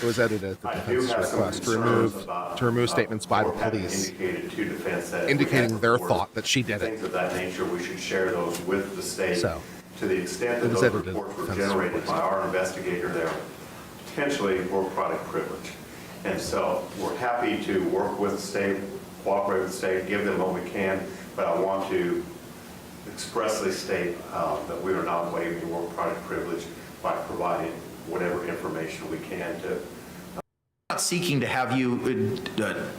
was edited at the defense's request to remove statements by the police indicating their thought that she did it. Things of that nature, we should share those with the state. So, to the extent that those reports were generated by our investigator there, potentially work product privilege. And so we're happy to work with the state, cooperate with the state, give them what we can, but I want to expressly state that we are not waiving work product privilege by providing whatever information we can to. I'm not seeking to have you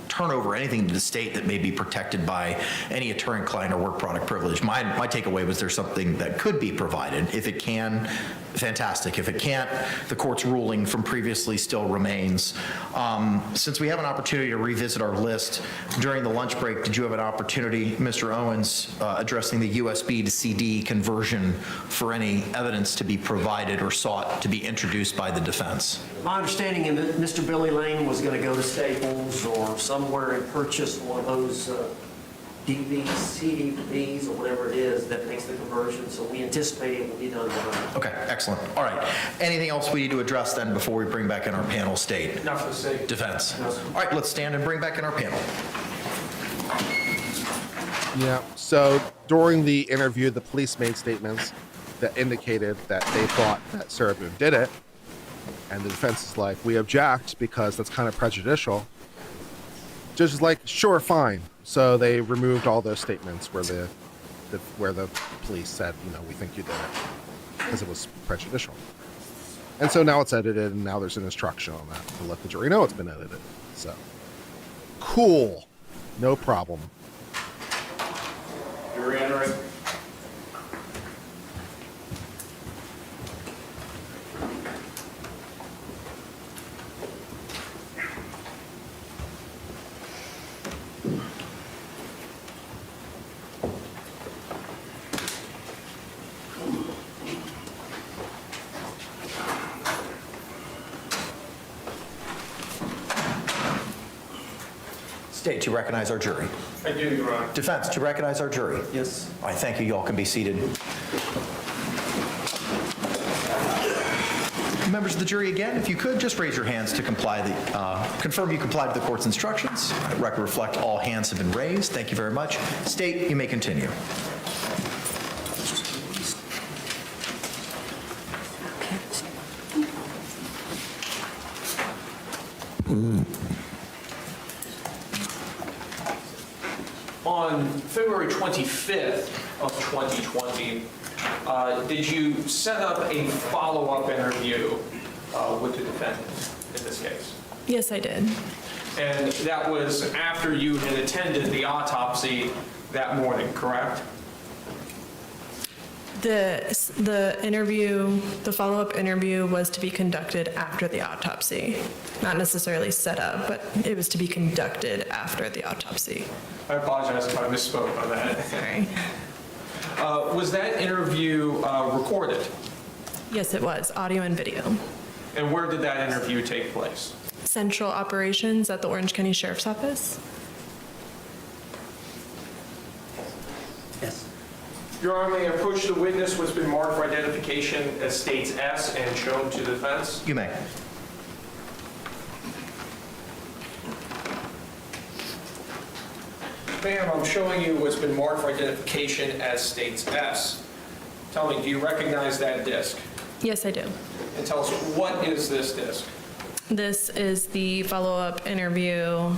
turn over anything to the state that may be protected by any attorney-client or work product privilege. My takeaway was there's something that could be provided. If it can, fantastic. If it can't, the court's ruling from previously still remains. Since we have an opportunity to revisit our list during the lunch break, did you have an opportunity, Mr. Owens, addressing the USB to CD conversion for any evidence to be provided or sought to be introduced by the defense? My understanding is that Mr. Billy Lane was going to go to Staples or somewhere and purchase one of those DVDs or whatever it is that makes the conversion, so we anticipate it will be done tomorrow. Okay, excellent. All right. Anything else we need to address then before we bring back in our panel state? Not for the sake. Defense. No, sir. All right, let's stand and bring back in our panel. Yeah. So during the interview, the police made statements that indicated that they thought that Sarah Boone did it. And the defense is like, we object because that's kind of prejudicial. Judge is like, sure, fine. So they removed all those statements where the police said, we think you did it because it was prejudicial. And so now it's edited, and now there's an instruction on that to let the jury know it's been edited. So cool, no problem. Jury entering. State, do you recognize our jury? I do, Your Honor. Defense, do you recognize our jury? Yes. All right, thank you. Y'all can be seated. Members of the jury, again, if you could just raise your hands to confirm you complied with the court's instructions. Record reflect all hands have been raised. Thank you very much. State, you may continue. On February 25th of 2020, did you set up a follow-up interview with the defendant in this case? Yes, I did. And that was after you had attended the autopsy that morning, correct? The interview, the follow-up interview was to be conducted after the autopsy. Not necessarily set up, but it was to be conducted after the autopsy. I apologize if I misspoke on that. Sorry. Was that interview recorded? Yes, it was, audio and video. And where did that interview take place? Central Operations at the Orange County Sheriff's Office. Yes. Your Honor, may I approach the witness what's been marked for identification as states S and shown to the defense? You may. Ma'am, I'm showing you what's been marked for identification as states S. Tell me, do you recognize that disc? Yes, I do. And tell us, what is this disc? This is the follow-up interview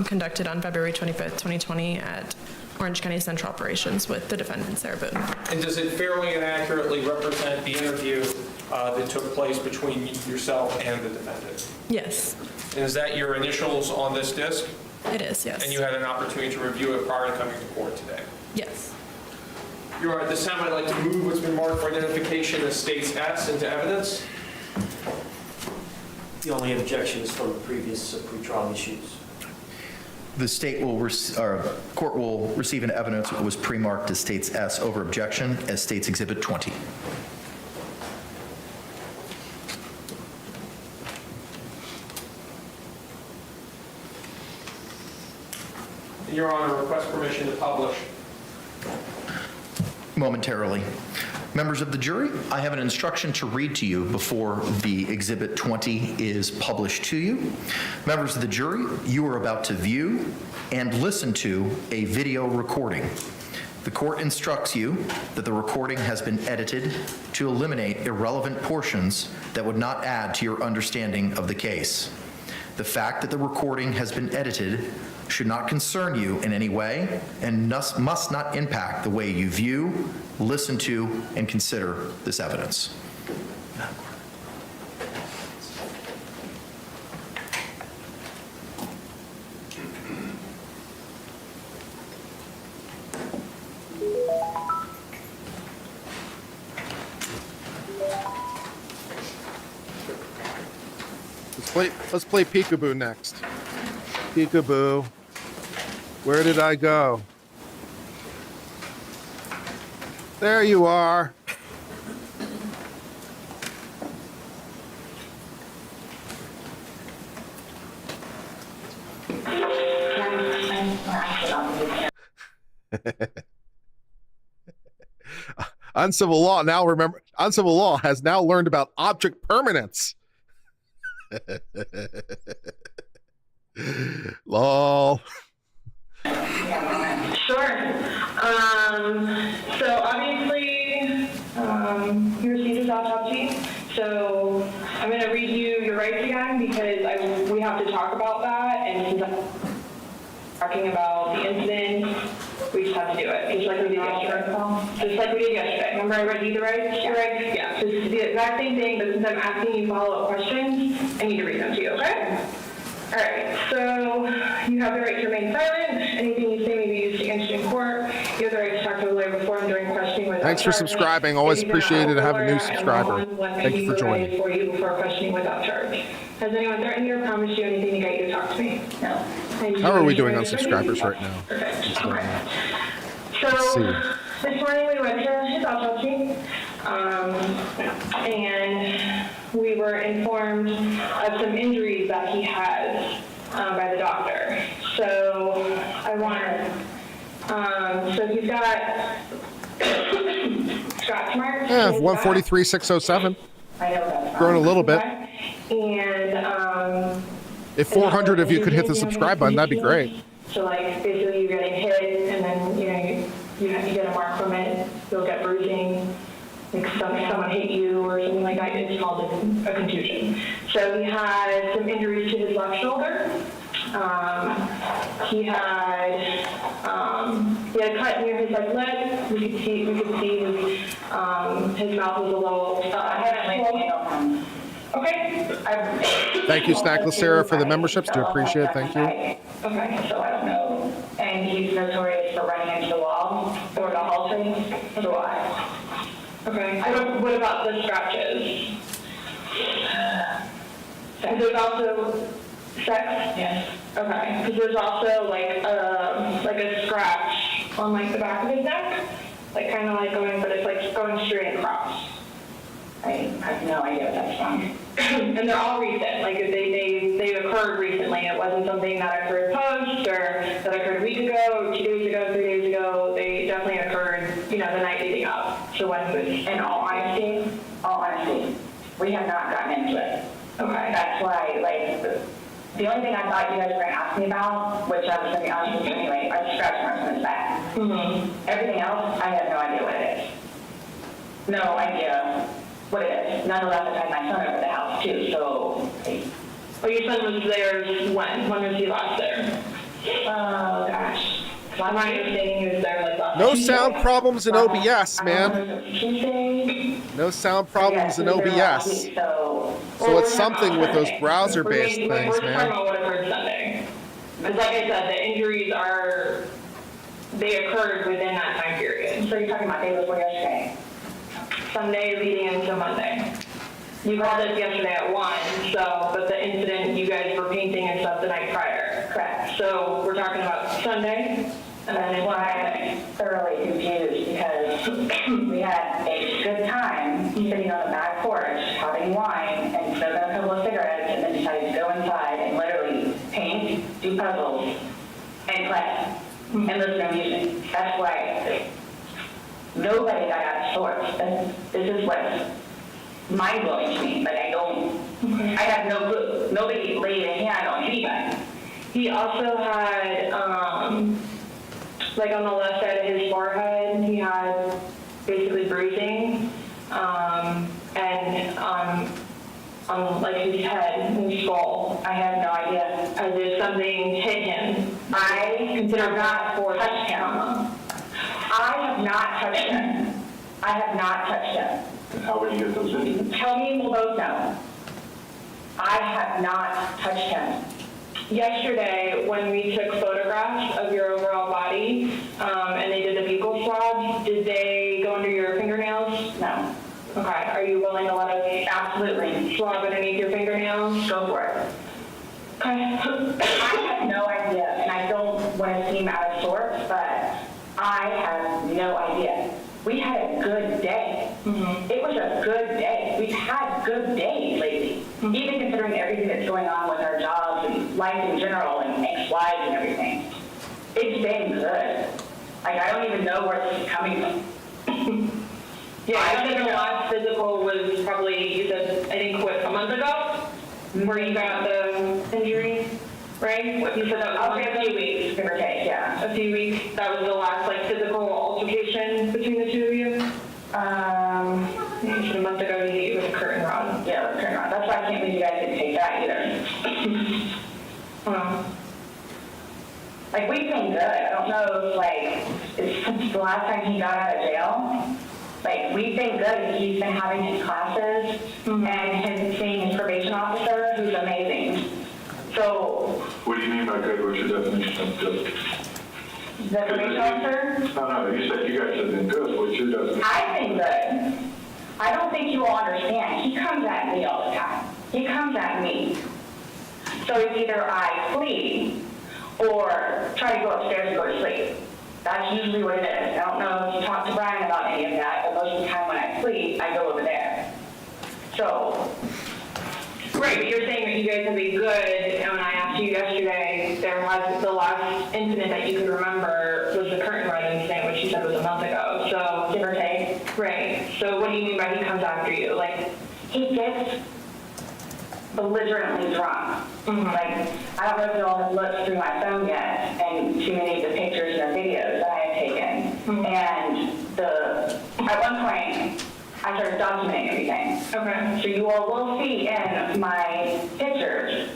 conducted on February 25th, 2020 at Orange County Central Operations with the defendant, Sarah Boone. And does it fairly and accurately represent the interview that took place between yourself and the defendant? Yes, And is that your initials on this disc? it is, yes. And you had an opportunity to review it prior to coming to court today? Yes. Your Honor, at this time I'd like to move what's been marked for identification as states S into evidence. The only objection is from the previous pretrial issues. The state will, court will receive an evidence that was pre-marked as states S over objection as states Exhibit 20. Your Honor, request permission to publish. Momentarily. Members of the jury, I have an instruction to read to you before the Exhibit 20 is published to you. Members of the jury, you are about to view and listen to a video recording. The court instructs you that the recording has been edited to eliminate irrelevant portions that would not add to your understanding of the case. The fact that the recording has been edited should not concern you in any way and must not impact the way you view, listen to, and consider this evidence. Let's play peekaboo next. Peekaboo. Where did I go? There you are. Uncivil law has now learned about object permanence. Lol. Sure. So obviously, you received his autopsy. So I'm going to read you your rights again because we have to talk about that. And since I'm talking about the incident, we just have to do it, just like we did yesterday. Remember I read you the rights? Your rights? Yeah. So it's the exact same thing, but since I'm asking you follow-up questions, I need to read them to you, okay? All right, so you have the right to remain silent. Anything you say may be used against you in court. You have the right to talk to a lawyer before and during questioning without Thanks for charge. subscribing. Always appreciated to have a new subscriber. Thank you for joining. For you before questioning without charge. Has anyone threatened you or promised you anything to get you to talk to me? No. How are we doing on subscribers right now? Perfect. Okay. So this morning we went to his autopsy, and we were informed of some injuries that he has by the doctor. So I want, so he's got scratch marks. Yeah, 143,607. I know that's grown a little bit. And if 400 of you could hit the subscribe button, that'd be great. so like basically you're getting hit, and then you get a mark from it. You'll get bruising. Like someone hit you or something like that. It's called a contusion. So he had some injuries to his left shoulder. He had a cut near his left lip. We could see his mouth was a little. I haven't laid hands on him. Okay. Thank you, Snackless Sarah, for the memberships. Do appreciate it. Thank you. Okay, so I don't know. And he's notorious for running into the wall or the halting. So why? Okay. What about the scratches? There's also sex. Yes. Okay. Because there's also like a scratch on like the back of his neck, like kind of like going, but it's like going straight across. I have no idea what that's from. And they're all recent. Like they occurred recently. It wasn't something that occurred post or that occurred a week ago, or 2 days ago, 3 days ago. They definitely occurred, the night leading up. So when he was, in all honesty, we have not gotten into it. Okay. That's why, the only thing I thought you guys were going to ask me about, which I was going to be honest with you anyway, are the scratch marks on his back. Mm-hmm. Everything else, I have no idea what it is. No idea what it is. Nonetheless, I've had my son over the house too, so. Well, your son was there when? When was he last there? Oh, gosh. My understanding he was there last No sound problems in OBS, man. No sound problems in OBS. So it's something with those browser-based things, man. We're talking about what occurred Sunday. Because like I said, the injuries they occurred within that time period. So you're talking about day before yesterday? Sunday leading into Monday. You called us yesterday at 1, but the incident, you guys were painting and stuff the night prior. Correct. So we're talking about Sunday. And that's why I'm thoroughly confused, because we had a good time sitting on the back porch, having wine, and smoking a couple of cigarettes, and then decided to go inside and literally paint, do puzzles, and play, and listen to music. That's why nobody got out of sorts. This is what's mind-blowing to me. I have no clue. Nobody laid a hand on anybody. He also had, on the left side of his forehead, he had basically bruising, and on his head and skull. I have no idea. As if something hit him. I consider not for touch him. I have not touched him. I have not touched him. How would you get those in? Tell me, we'll both know. I have not touched him. Yesterday, when we took photographs of your overall body, and they did the buccal swab, did they go under your fingernails? No. Okay. Are you willing to let us absolutely swab underneath your fingernails? Go for it. Okay. I have no idea, and I don't want to seem out of sorts, but I have no idea. We had a good day. Mm-hmm. It was a good day. We've had good days lately, even considering everything that's going on with our jobs and life in general and ex-wives and everything. It's been good. Like, I don't even know where this is coming from. Yeah, I think the last physical was probably, you said, I think, what, a month ago? Where you got the injury, right? What, you said that was I'll say a few weeks, give or take, yeah. a few weeks? That was the last, like, physical altercation between the two of you? You said a month ago, you think it was a curtain rod. Yeah, it was curtain rod. That's why I can't believe you guys didn't take that either. Like, we've been good. I don't know if, like, it's since the last time he got out of jail. Like, we've been good. He's been having his classes and seeing his probation officer, who's amazing. So. What do you mean by good? What's your definition of good? The probation officer? No, you said you guys have been good. What's your definition? I've been good. I don't think you all understand. He comes at me all the time. He comes at me. So it's either I flee or try to go upstairs and go to sleep. That's usually what it is. I don't know if you talked to Brian about any of that, but most of the time when I flee, I go over there. So. Right, but you're saying that you guys have been good, and when I asked you yesterday, there was the last incident that you could remember was the curtain rod incident, which you said was a month ago, so. Give or take. Right, so what do you mean by he comes after you? Like, he gets belligerently drunk. Like, I don't know if you all have looked through my phone yet and seen any of the pictures and the videos that I have taken. And at one point, I started documenting everything. okay. So you all will see in my pictures,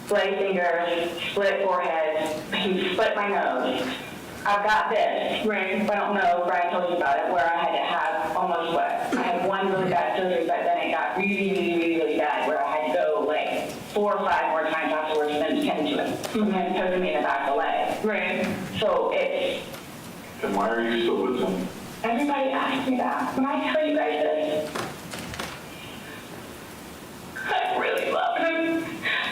bloody fingers, split forehead, he split my nose. I've got this. Right. I don't know if Brian told you about it, where I had to have almost I had one really bad surgery, but then it got really bad, where I had to go like 4 or 5 more times afterwards and then tend to it. And then posing me in the back of the leg. Right. So it's. And why are you still with them? Everybody asks me that. When I tell you guys this, I really love him.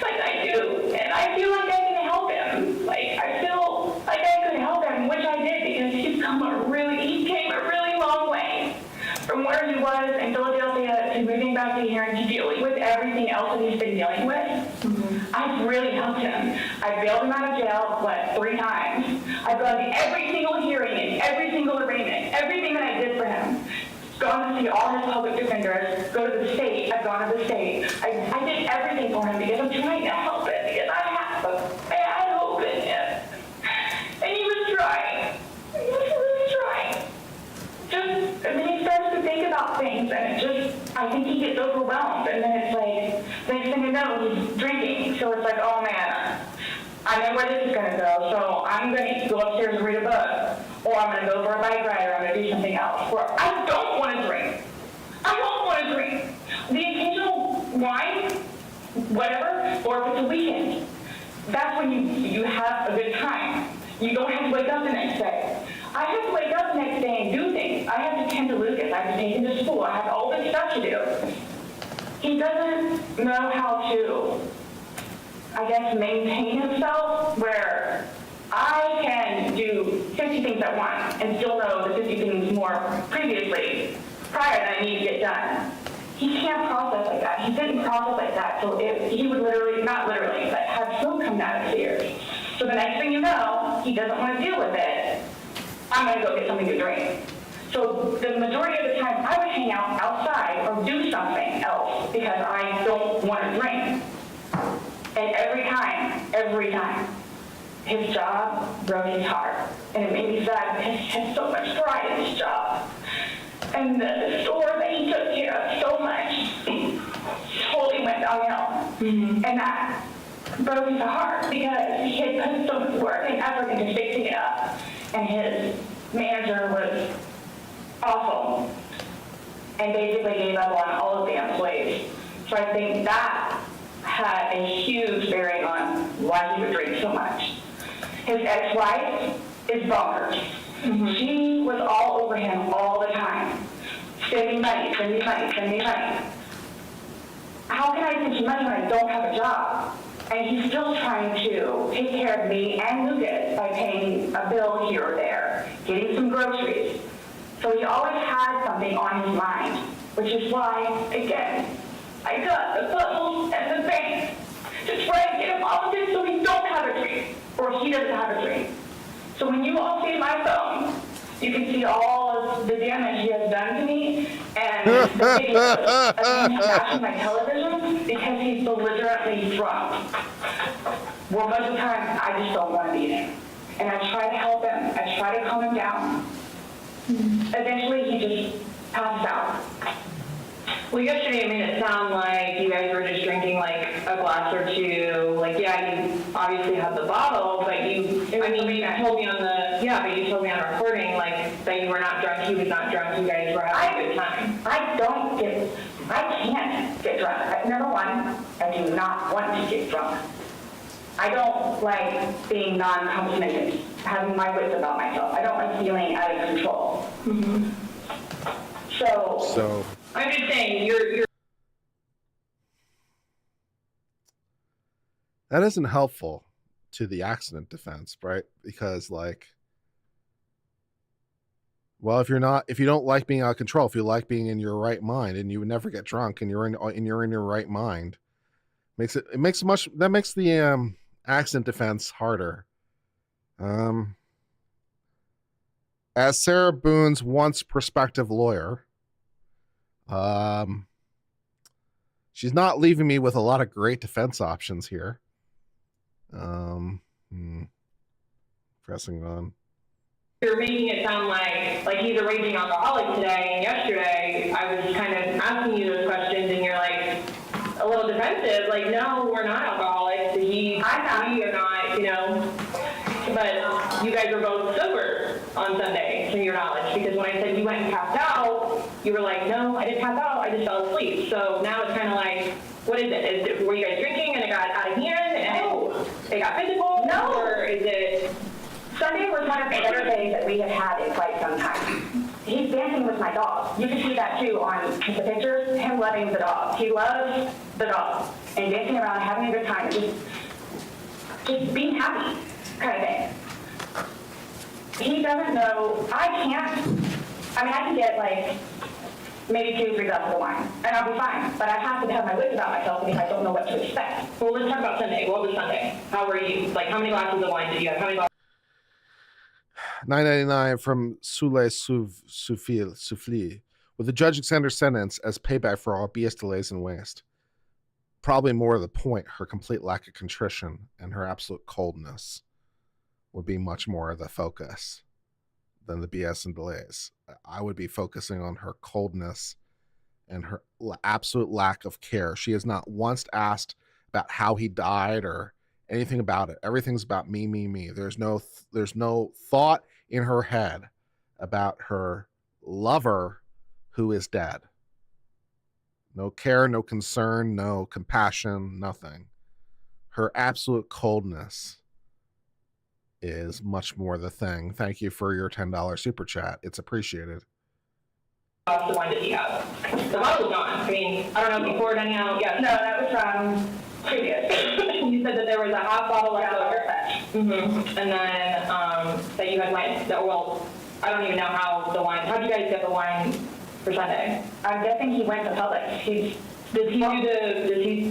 Like I do. And I feel like I can help him. Like I feel like I could help him, which I did, because he came a really long way from where he was in Philadelphia to moving back to here and to dealing with everything else that he's been dealing with. I've really helped him. I bailed him out of jail, 3 times. I've gone to every single hearing and every single arraignment, everything that I did for him. Gone to see all his public defenders, go to the state, I've gone to the state. I did everything for him because I'm trying to help him, because I have a bad hope in him. And he was trying. He was really trying. And then he starts to think about things, and I think he gets overwhelmed, and then it's like, next thing you know, he's drinking. So it's like, oh man, I know where this is going to go, so I'm going to go upstairs and read a book, or I'm going to go for a bike ride, or I'm going to do something else, or I don't want to drink. I don't want to drink. The occasional wine, whatever, or if it's a weekend, that's when you have a good time. You don't have to wake up the next day. I have to wake up the next day and do things. I have to tend to Lucas. I have to take him to school. I have all this stuff to do. He doesn't know how to, I guess, maintain himself, where I can do 50 things at once and still know the 50 things more prior that I need to get done. He can't process like that. He didn't process like that, so he would literally, not literally, but have smoke come out of his ears. So the next thing you know, he doesn't want to deal with it. I'm going to go get something to drink. So the majority of the time, I would hang out outside or do something else because I don't want to drink. And every time, his job broke his heart. And it made me sad because he had so much pride in his job. And the store that he took care of so much totally went downhill. And that broke his heart because he had put so much work and effort into fixing it up. And his manager was awful and basically gave up on all of the employees. So I think that had a huge bearing on why he would drink so much. His ex-wife is bonkers. She was all over him all the time. Send me money, send me money, send me money. How can I send you money when I don't have a job? And he's still trying to take care of me and Lucas by paying a bill here or there, getting some groceries. So he always had something on his mind, which is why, again, I got the puzzles and the bank to try and get him off of it so he don't have a drink, or he doesn't have a drink. So when you all see my phone, you can see all of the damage he has done to me and the videos of him smashing my television because he's belligerently drunk. Well, most of the time, I just don't want to be there. And I try to help him. I try to calm him down. Eventually, he just passes out. Well, yesterday it made it sound like you guys were just drinking like a glass or two. Like, yeah, you obviously had the bottle, but you told me on but you told me on recording, like, that you were not drunk, he was not drunk, you guys were having a good time. I can't get drunk. Number one, I do not want to get drunk. I don't like being non-complimented, having my wits about myself. I don't like feeling out of control. So I'm just saying, you're that isn't helpful to the accident defense, right? Because like, well, if you don't like being out of control, if you like being in your right mind and you would never get drunk and you're in your right mind, that makes the accident defense harder. As Sarah Boone's once prospective lawyer, she's not leaving me with a lot of great defense options here. Pressing on. You're making it sound like he's a raging alcoholic today, and yesterday I was kind of asking you those questions, and you're like a little defensive, like, no, we're not alcoholics. You're not, but you guys were both sober on Sunday, to your knowledge, because when I said you went and passed out, you were like, no, I didn't pass out, I just fell asleep. So now it's kind of like, what is it? Were you guys drinking and it got out of hand and it got physical? No. Or is it... Sunday was one of the better days that we have had in quite some time. He's dancing with my dog. You can see that too on the pictures, him loving the dog. He loves the dog and dancing around, having a good time, just being happy kind of thing. He doesn't know, I can get like maybe 2 or 3 glasses of wine and I'll be fine, but I have to have my wits about myself because I don't know what to expect. Well, let's talk about Sunday. What was Sunday? How were you? Like, how many glasses of wine did you have? How many glasses? $9.99 from Souffli. With the judge extend her sentence as payback for all BS delays and waste. Probably more to the point, her complete lack of contrition and her absolute coldness would be much more of the focus than the BS and delays. I would be focusing on her coldness and her absolute lack of care. She has not once asked about how he died or anything about it. Everything's about me. There's no thought in her head about her lover who is dead. No care, no concern, no compassion, nothing. Her absolute coldness is much more the thing. Thank you for your $10 super chat. It's appreciated. The wine that you have. The bottle was gone. I mean, I don't know if you poured any out. Yeah. No, that was from previous. You said that there was a half bottle left over. And then that you had went. Well, I don't even know how the wine. How did you guys get the wine for Sunday? I'm guessing he went to Publix. Does he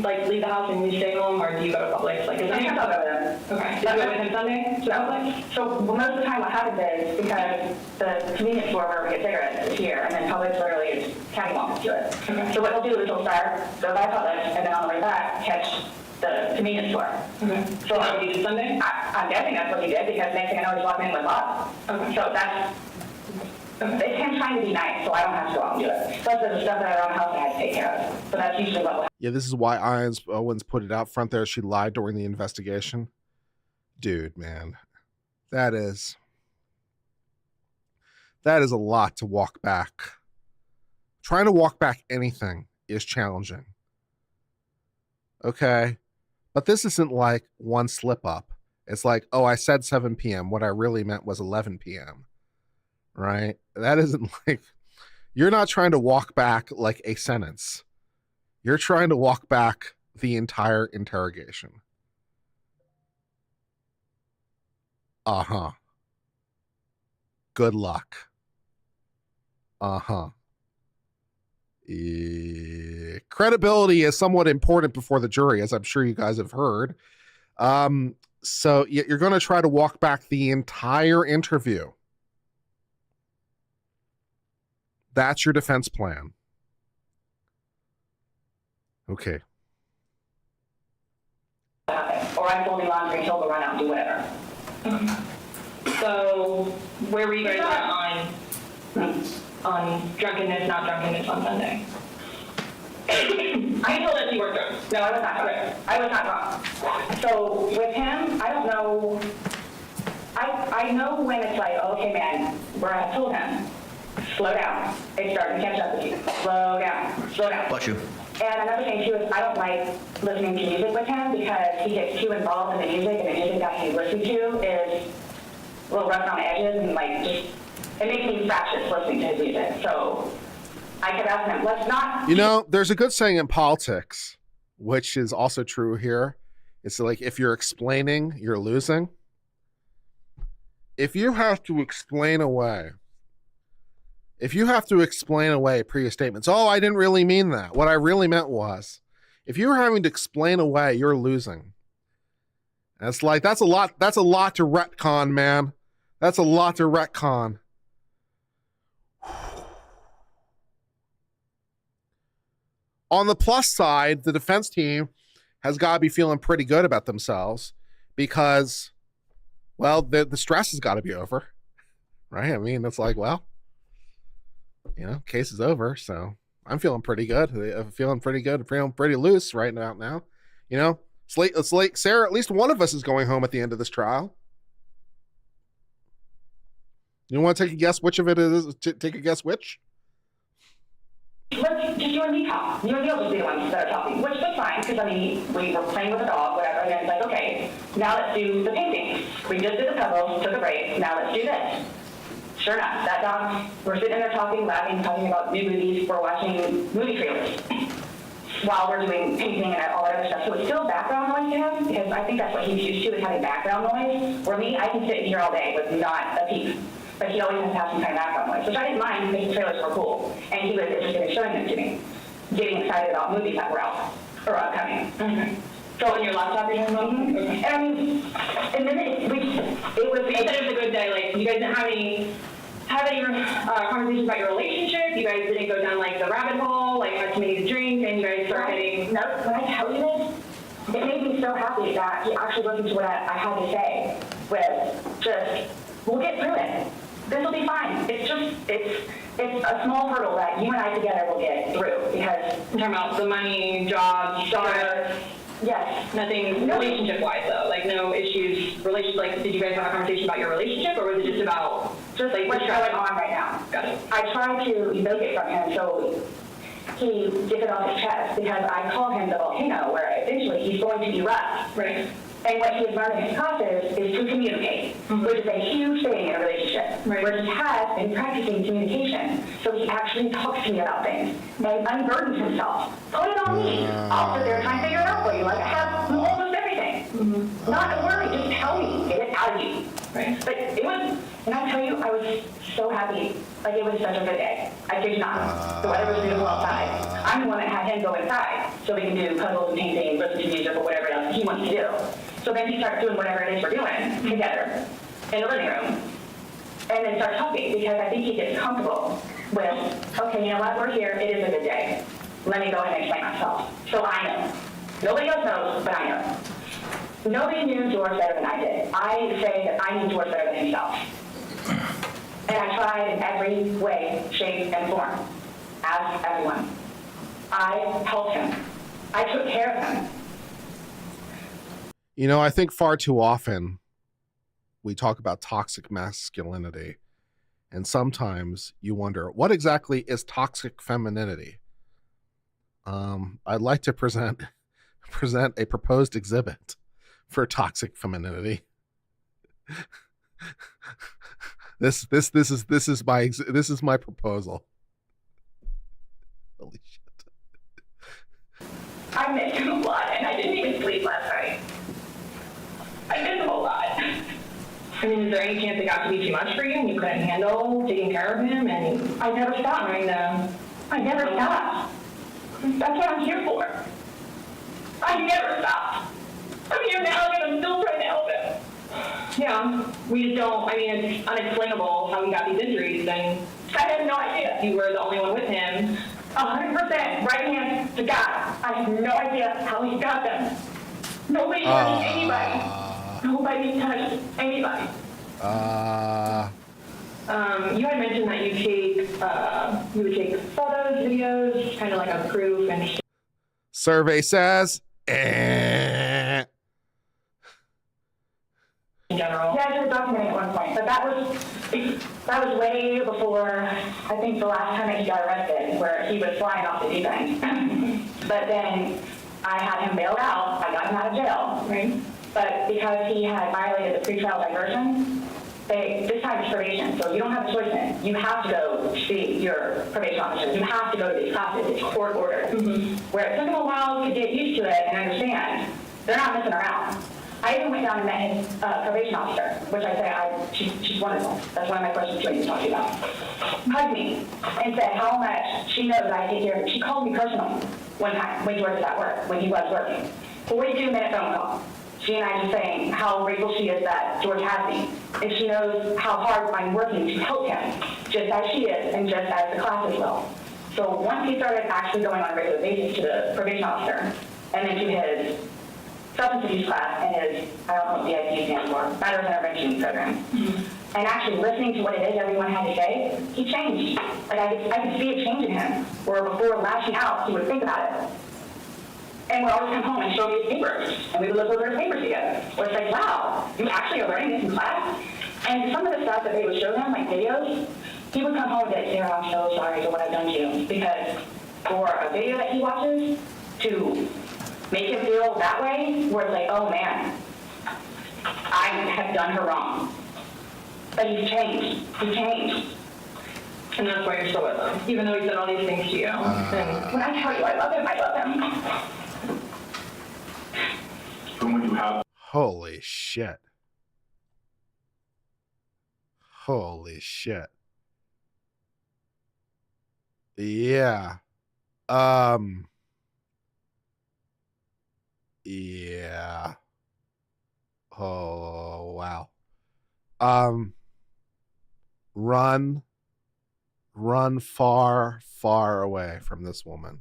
like leave the house and you stay home, or do you go to Publix? Like, I think I'll go with him. Okay. Did you go with him Sunday to Publix? So most of the time what happens is, because the convenience store where we get cigarettes is here, and then Publix literally is cattywampus to it. Okay. So what he'll do is he'll start, go by Publix, and then on the way back, catch the convenience store. Okay. So what did you do Sunday? I'm guessing that's what he did, because next thing I know, he's walking in with lots. Okay. So that's... It's him trying to be nice, so I don't have to go out and do it. Plus, there's stuff that around the house I had to take care of. So that's usually what will happen. Yeah, this is why Owens put it out front there. She lied during the investigation. Dude, man, that is a lot to walk back. Trying to walk back anything is challenging. Okay, but this isn't like one slip up. It's like, oh, I said 7 p.m. What I really meant was 11 p.m. Right? That isn't like, you're not trying to walk back like a sentence. You're trying to walk back the entire interrogation. Uh-huh. Good luck. Uh-huh. Credibility is somewhat important before the jury, as I'm sure you guys have heard. So you're going to try to walk back the entire interview. That's your defense plan. Okay. Or I'm folding laundry, he'll go run out and do whatever. So where were you guys at on drunkenness, not drunkenness on Sunday? I told us you were drunk. No, I was not drunk. I was not drunk. So with him, I don't know. I know when it's like, okay, man, where I told him, slow down. It's starting to catch up with you. Slow down. Slow down. Bless you. And another thing too is I don't like listening to music with him because he gets too involved in the music, and the music that he listens to is a little rough on the edges, and like just it makes me fractious listening to his music. So I kept asking him, let's not. You know, there's a good saying in politics, which is also true here. It's like if you're explaining, you're losing. If you have to explain away previous statements, oh, I didn't really mean that. What I really meant was, if you're having to explain away, you're losing. And it's like, that's a lot to retcon, man. That's a lot to retcon. On the plus side, the defense team has got to be feeling pretty good about themselves because, well, the stress has got to be over, right? I mean, it's like, well, you know, case is over, so I'm feeling pretty good. I'm feeling pretty good. I'm feeling pretty loose right now. You know, it's like Sarah, at least one of us is going home at the end of this trial. You want to take a guess which of it is? Take a guess which? Let's just you and me talk. You and me will just be the ones that are talking, which is fine, because I mean, we were playing with a dog, whatever, and then it's like, okay, now let's do the painting. We just did the puzzles, took a break, now let's do this. Sure enough, that dog, we're sitting there talking, laughing, talking about new movies, we're watching movie trailers while we're doing painting and all that other stuff. So it's still background noise to him, because I think that's what he's used to, is having background noise. Where me, I can sit here all day with not a peep. But he always has to have some kind of background noise, which I didn't mind because the trailers were cool. And he was interested in showing them to me, getting excited about movies that were out, or upcoming. Mm-hmm. So on your laptop, you're talking about? Mm-hmm. And then it was... You said it was a good day, like, you guys didn't have any conversations about your relationship? You guys didn't go down, like, the rabbit hole, like, had too many to drink, and you guys started getting... No, when I tell you this, it made me so happy that he actually listened to what I had to say with just, we'll get through it. This will be fine. It's a small hurdle that you and I together will get through, because... I'm talking about the money, job, daughter... Yes. Nothing relationship-wise, though? Like, no issues, like, did you guys have a conversation about your relationship, or was it just about... Just like what's going on right now. Got it. I tried to evoke it from him so he gets it off his chest, because I call him the volcano, where eventually he's going to erupt. Right. And what he has learned in his classes is to communicate, which is a huge thing in a relationship, where he has been practicing communication. So he actually talks to me about things and unburdens himself. Put it on me. I'll sit there and try and figure it out for you. Like, I have almost everything. Not a worry, just tell me. Get it out of you. Right. But it was, and I tell you, I was so happy. Like, it was such a good day. I did not. The weather was beautiful outside. I'm the one that had him go inside so we can do puzzles and painting, listen to music, or whatever else he wants to do. So then he starts doing whatever it is we're doing together in the living room. And then start talking, because I think he gets comfortable with, okay, you know what, we're here, it is a good day. Let me go ahead and explain myself. So I know. Nobody else knows, but I know. Nobody knew George better than I did. I say that I knew George better than himself. And I tried in every way, shape, and form. As everyone. I helped him. I took care of him. You know, I think far too often we talk about toxic masculinity, and sometimes you wonder, what exactly is toxic femininity? I'd like to present a proposed exhibit for toxic femininity. This is my proposal. Holy shit. I missed him a lot, and I didn't even sleep last night. I miss him a lot. I mean, is there any chance it got to be too much for you and you couldn't handle taking care of him? And I never stopped. I never stopped. That's what I'm here for. I never stopped. I'm here now, and I'm still trying to help him. Yeah, we just don't, I mean, it's unexplainable how he got these injuries, and I have no idea. You were the only one with him. 100% right hand to God. I have no idea how he got them. Nobody touched anybody. Nobody touched anybody. You had mentioned that you would take photos, videos, kind of like a proof and Survey says, in general. Yeah, I was documenting at one point, but that was way before, I think, the last time that he got arrested, where he was flying off the deep end. But then I had him bailed out. I got him out of jail, right? But because he had violated the pretrial diversion, this time it's probation, so you don't have a choice in. You have to go see your probation officer. You have to go to these classes. It's court ordered. Where it took him a while to get used to it and understand, they're not messing around. I even went down and met his probation officer, which I say, she's wonderful. That's one of my first opportunities to talk to you about. Hugged me and said how much she knows that I take care of it. She called me personally one time when George was at work, when he was working. 42-minute phone call. She and I just saying how grateful she is that George has me. And she knows how hard I'm working to help him, just as she is and just as the classes will. So once he started actually going on a regular basis to the probation officer and then to his substance abuse class and his, I don't know what BIP stands for, battered intervention program, and actually listening to what it is everyone had to say, he changed. Like I could see it change in him, where before lashing out, he would think about it. And would always come home and show me his papers, and we would look over his papers together. Where it's like, wow, you actually are learning this in class? And some of the stuff that they would show him, like videos, he would come home and say, Sarah, I'm so sorry for what I've done to you. Because for a video that he watches, to make him feel that way, where it's like, oh man, I have done her wrong. But he's changed. He changed. And that's why you're still with him, even though he said all these things to you. And when I tell you I love him, I love him. Whom would you have? holy shit. Holy shit. Yeah. Yeah. Oh, wow. Run far, far away from this woman.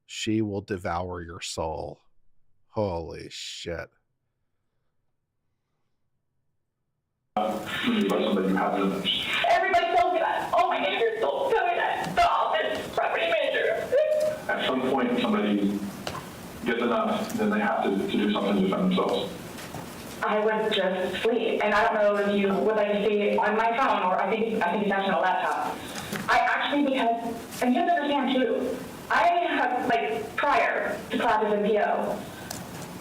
She will devour your soul. Holy shit. Somebody you have Everybody told me that. All my neighbors told me that. The office, property manager. at some point, somebody gets enough, then they have to do something to defend themselves. I would just flee. And I don't know if you would like to see on my phone, or I think it's actually on a laptop. I actually, because, and you have to understand too, I have, like, prior to classes in PO,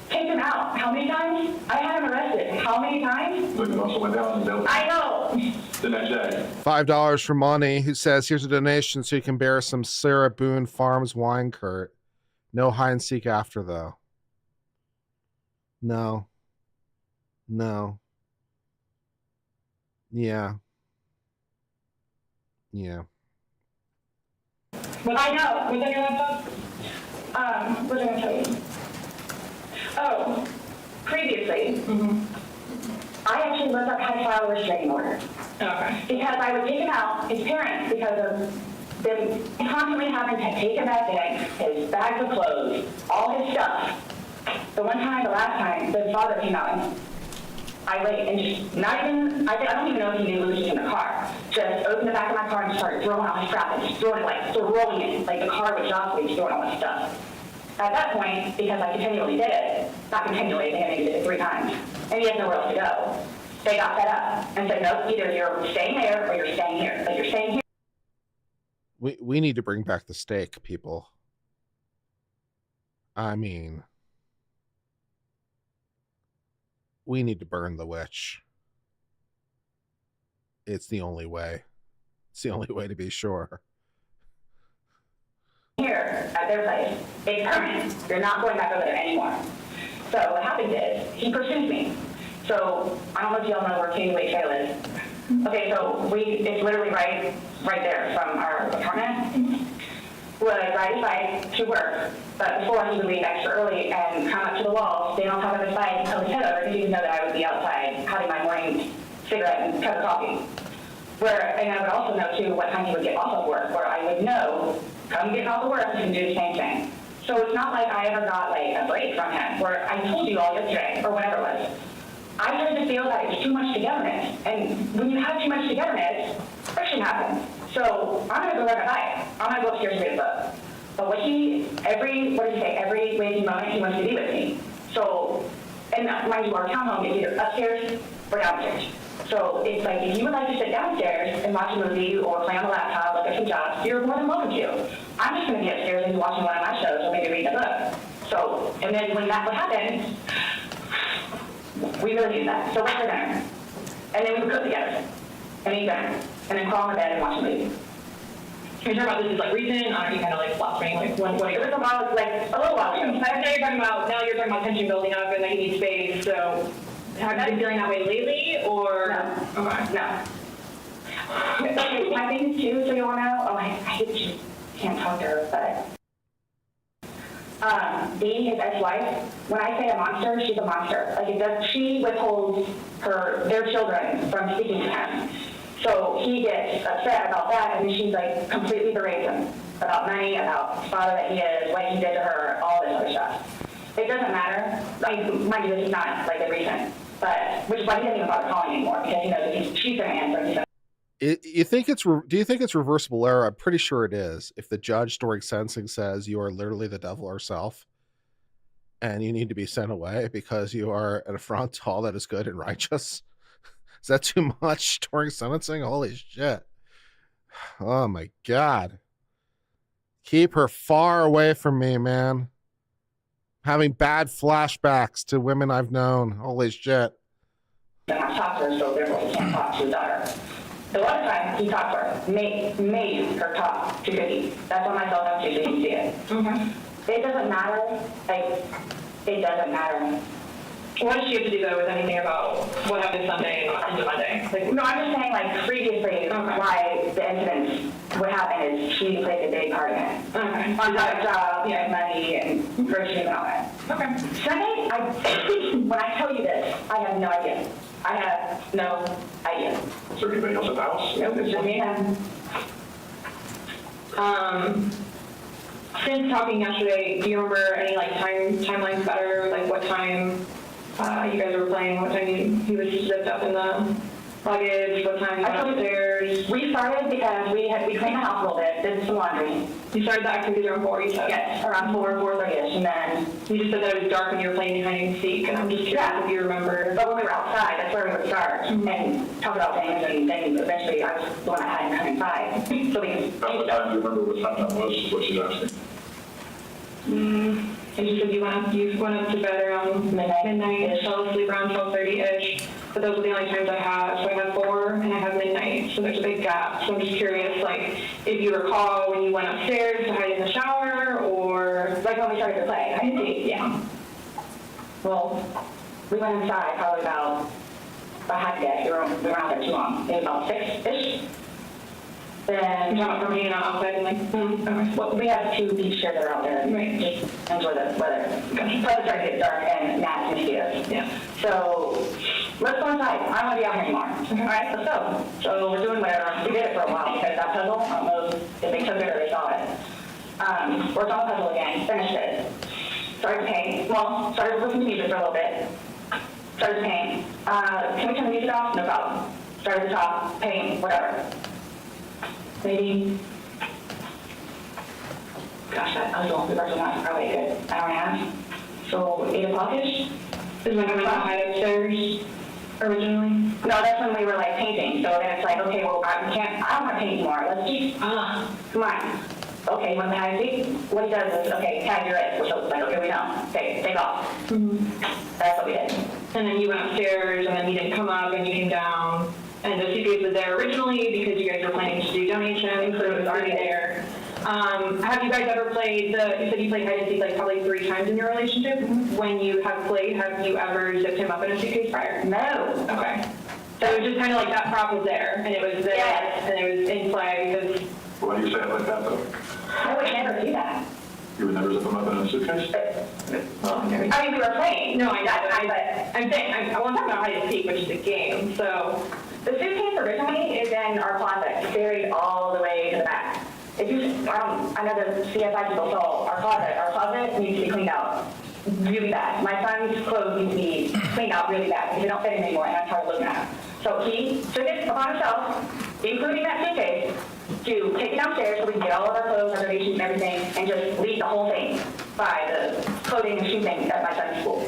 take him out. How many times? I had him arrested. How many times? Look, it also went down and down I know. the next day. $5 from Monty, who says, here's a donation so you can bear some Sarah Boone Farms wine curt. No hide and seek after, though. No. No. Yeah. Yeah. Well, I know. Was that your laptop? What was I going to tell you? Oh, previously, I actually looked up how to file a restraining order. Okay. Because I would take him out, his parents, because of them constantly having to take him back in, his bags of clothes, all his stuff. The one time, the last time, the father came out and I wait and just not even, I don't even know if he knew Lucas was in the car. Just opened the back of my car and started throwing out his crap and just throwing it, like the car would jostle me, just throwing all my stuff. At that point, because I continually did it, not continually, I think I did it 3 times, and he had nowhere else to go, they got fed up and said, nope, either you're staying there or you're staying here. Like, you're staying here. We need to bring back the steak, people. I mean, we need to burn the witch. It's the only way. It's the only way to be sure. Here at their place. It's permanent. You're not going back over there anymore. So what happens is he pursues me. So I don't know if y'all know where Katie Lake Trail is. Okay, so it's literally right there from our apartment. would ride his bike to work, but before he would leave extra early and come up to the wall, stand on top of his bike, tilt his head over, because he didn't know that I would be outside having my morning cigarette and cup of coffee. And I would also know too what time he would get off of work, where I would know, come get off of work, you can do the same thing. So it's not like I ever got like a break from him, where I told you all yesterday, or whatever it was. I started to feel that it was too much togetherness. And when you have too much togetherness, friction happens. So I'm gonna go ride my bike. I'm gonna go upstairs and read a book. But every waking moment he wants to be with me. So, and mind you, our townhome is either upstairs or downstairs. So it's like, if you would like to sit downstairs and watch a movie or play on the laptop, look at some jobs, you're more than welcome to. I'm just gonna be upstairs and be watching one of my shows or maybe reading a book. So, and then when that would happen, we really do that. So what's for dinner? And then we would cook together and eat dinner and then crawl in bed and watch a movie. You're talking about this is like recent, or you kind of like flopping, like what It was about like a little while ago. Now you're talking about tension building up and like you need space, so have you been feeling that way lately, or? No. Okay. No. Okay, my thing is too, so you all know, I hate that you can't talk to her, but being his ex-wife, when I say a monster, she's a monster. Like she withholds their children from speaking to him. So he gets upset about that, and she's like completely berates him about money, about the father that he is, what he did to her, all this other stuff. It doesn't matter. Mind you, this is not like the recent, but which is why he doesn't even bother calling anymore, because he knows that she's going to answer. Do you think it's reversible error? I'm pretty sure it is. If the judge during sentencing says you are literally the devil herself, and you need to be sent away because you are an affront to all that is good and righteous. Is that too much during sentencing? Holy shit. Oh my God. Keep her far away from me, man. Having bad flashbacks to women I've known. Holy shit. And I've talked to her, so therefore he can't talk to his daughter. The one time he talked to her, made her talk to Cookie. That's on my cell phone too, so you can see it. Mm-hmm. It doesn't matter. Like, it doesn't matter. What does she have to do though with anything about what happened Sunday into Monday? Like, no, I'm just saying, like, previously, why the incidents would happen is she played a big part in it. Okay. On top of job, and money, and groceries and all that. Okay. Sunday, when I tell you this, I have no idea. I have no idea. Is there anybody else at the house? Nope, it's just me and him. Since talking yesterday, do you remember any like timelines better? Like what time you guys were playing? What time he was zipped up in the luggage? What time you went upstairs? We started because we cleaned the house a little bit, did some laundry. You started the activities around 4, you said? Yes, around 4:30ish, and then you just said that it was dark when you were playing hide and seek, and I'm just curious if you remember. But when we were outside, that's where we would start and talk about things, and then eventually I was the one that had him come inside. So we could. How much time do you remember what time that was, is what she's asking? And you said you went up to bed around midnight, fell asleep around 12:30ish. But those are the only times I have. So I have 4 and I have midnight. So there's a big gap. So I'm just curious, like, if you recall when you went upstairs to hide in the shower, or like when we started to play. I think, yeah. Well, we went inside probably about, I had to guess, we were out there too long. Maybe about 6-ish. Then, you're talking about from being outside and like, okay. Well, we have 2 beach chairs that are out there. Right. Just enjoy the weather. Probably starting to get dark and gnats and mosquitoes. Yeah. So, let's go inside. I don't want to be out here anymore. Okay. All right, let's go. So we're doing whatever. We did it for a while because that puzzle, I don't know if they took it or they saw it. Worked on the puzzle again, finished it. Started to paint. Well, started listening to music for a little bit. Started to paint. Can we turn the music off? No problem. Started to talk, paint, whatever. Maybe, gosh, I was the only person that was probably a good hour and a half. So 8 o'clock-ish is when we went to hide upstairs originally. No, that's when we were like painting. So then it's like, okay, well, I don't want to paint anymore. Let's just, come on. Okay, you want to hide and seek? What he does is, okay, tag your it. So it's like, okay, we don't. Okay, take off. Mm-hmm. That's what we did. And then you went upstairs, and then he didn't come up, and you came down. And the Suitcase was there originally because you guys were planning to do donations, so it was already there. Have you guys ever played, you said you played hide and seek like probably 3 times in your relationship. Mm-hmm. When you have played, have you ever zipped him up in a suitcase prior? No. Okay. So it was just kind of like that prop was there, and it was there, and it was in play because... Why do you say it like that, though? I would never do that. You would never zip them up in a suitcase? I mean, we were playing. No, I'm saying, I want to talk about hide and seek, which is a game. So the suitcase originally is in our closet, buried all the way to the back. If you, I know the CSI people saw our closet needs to be cleaned out really bad. My son's clothes need to be cleaned out really bad because they don't fit him anymore, and I'm tired of looking at them. So he took it upon himself, including that suitcase, to take it downstairs so we can get all of our clothes, reservations, and everything, and just leave the whole thing by the clothing and shoe thing at my son's school.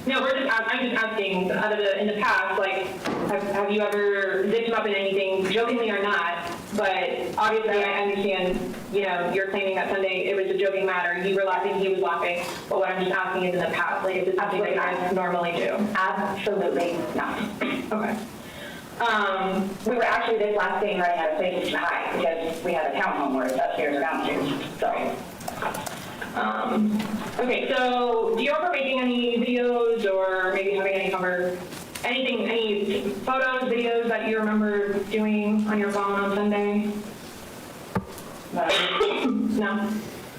No, I'm just asking, in the past, like, have you ever zipped him up in anything, jokingly or not? But obviously, I understand, you're claiming that Sunday it was a joking matter. You were laughing, he was laughing. But what I'm just asking is in the past, like, is it something that you guys normally do? Absolutely not. Okay. We were actually this last thing running out of places to hide because we had a townhome where it's upstairs or downstairs. So. Okay, so do you remember making any videos or maybe having any photos, videos that you remember doing on your phone on Sunday? No?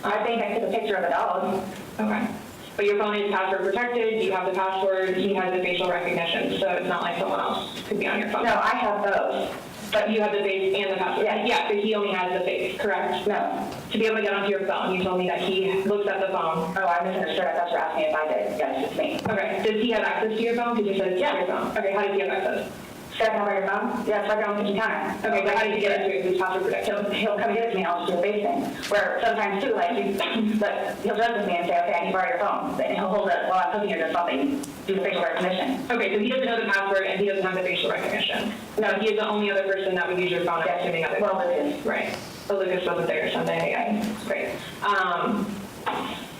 I think I took a picture of a dog. Okay. But your phone is password protected, you have the password, he has the facial recognition, so it's not like someone else could be on your phone. No, I have both. But you have the face and the password? Yeah, but he only has the face, correct? No. To be able to get onto your phone, you told me that he looks at the phone. Oh, I misunderstood. I thought you were asking if I did. Yes, it's me. Okay, does he have access to your phone? Because you said it's your phone. Okay, how does he have access? Strike on your phone? Yeah, strike on the kitchen counter. Okay, but how did you get into it? Who's password protected? He'll come and get it to me and I'll just do a face thing. Where sometimes too, like, he'll judge with me and say, okay, I need to borrow your phone. And he'll hold it while I'm cooking or doing something, do the facial recognition. Okay, so he doesn't know the password and he doesn't have the facial recognition. No, he is the only other person that would use your phone. I'm assuming other. Well, Lucas. Right. So Lucas wasn't there Sunday. Yeah, great.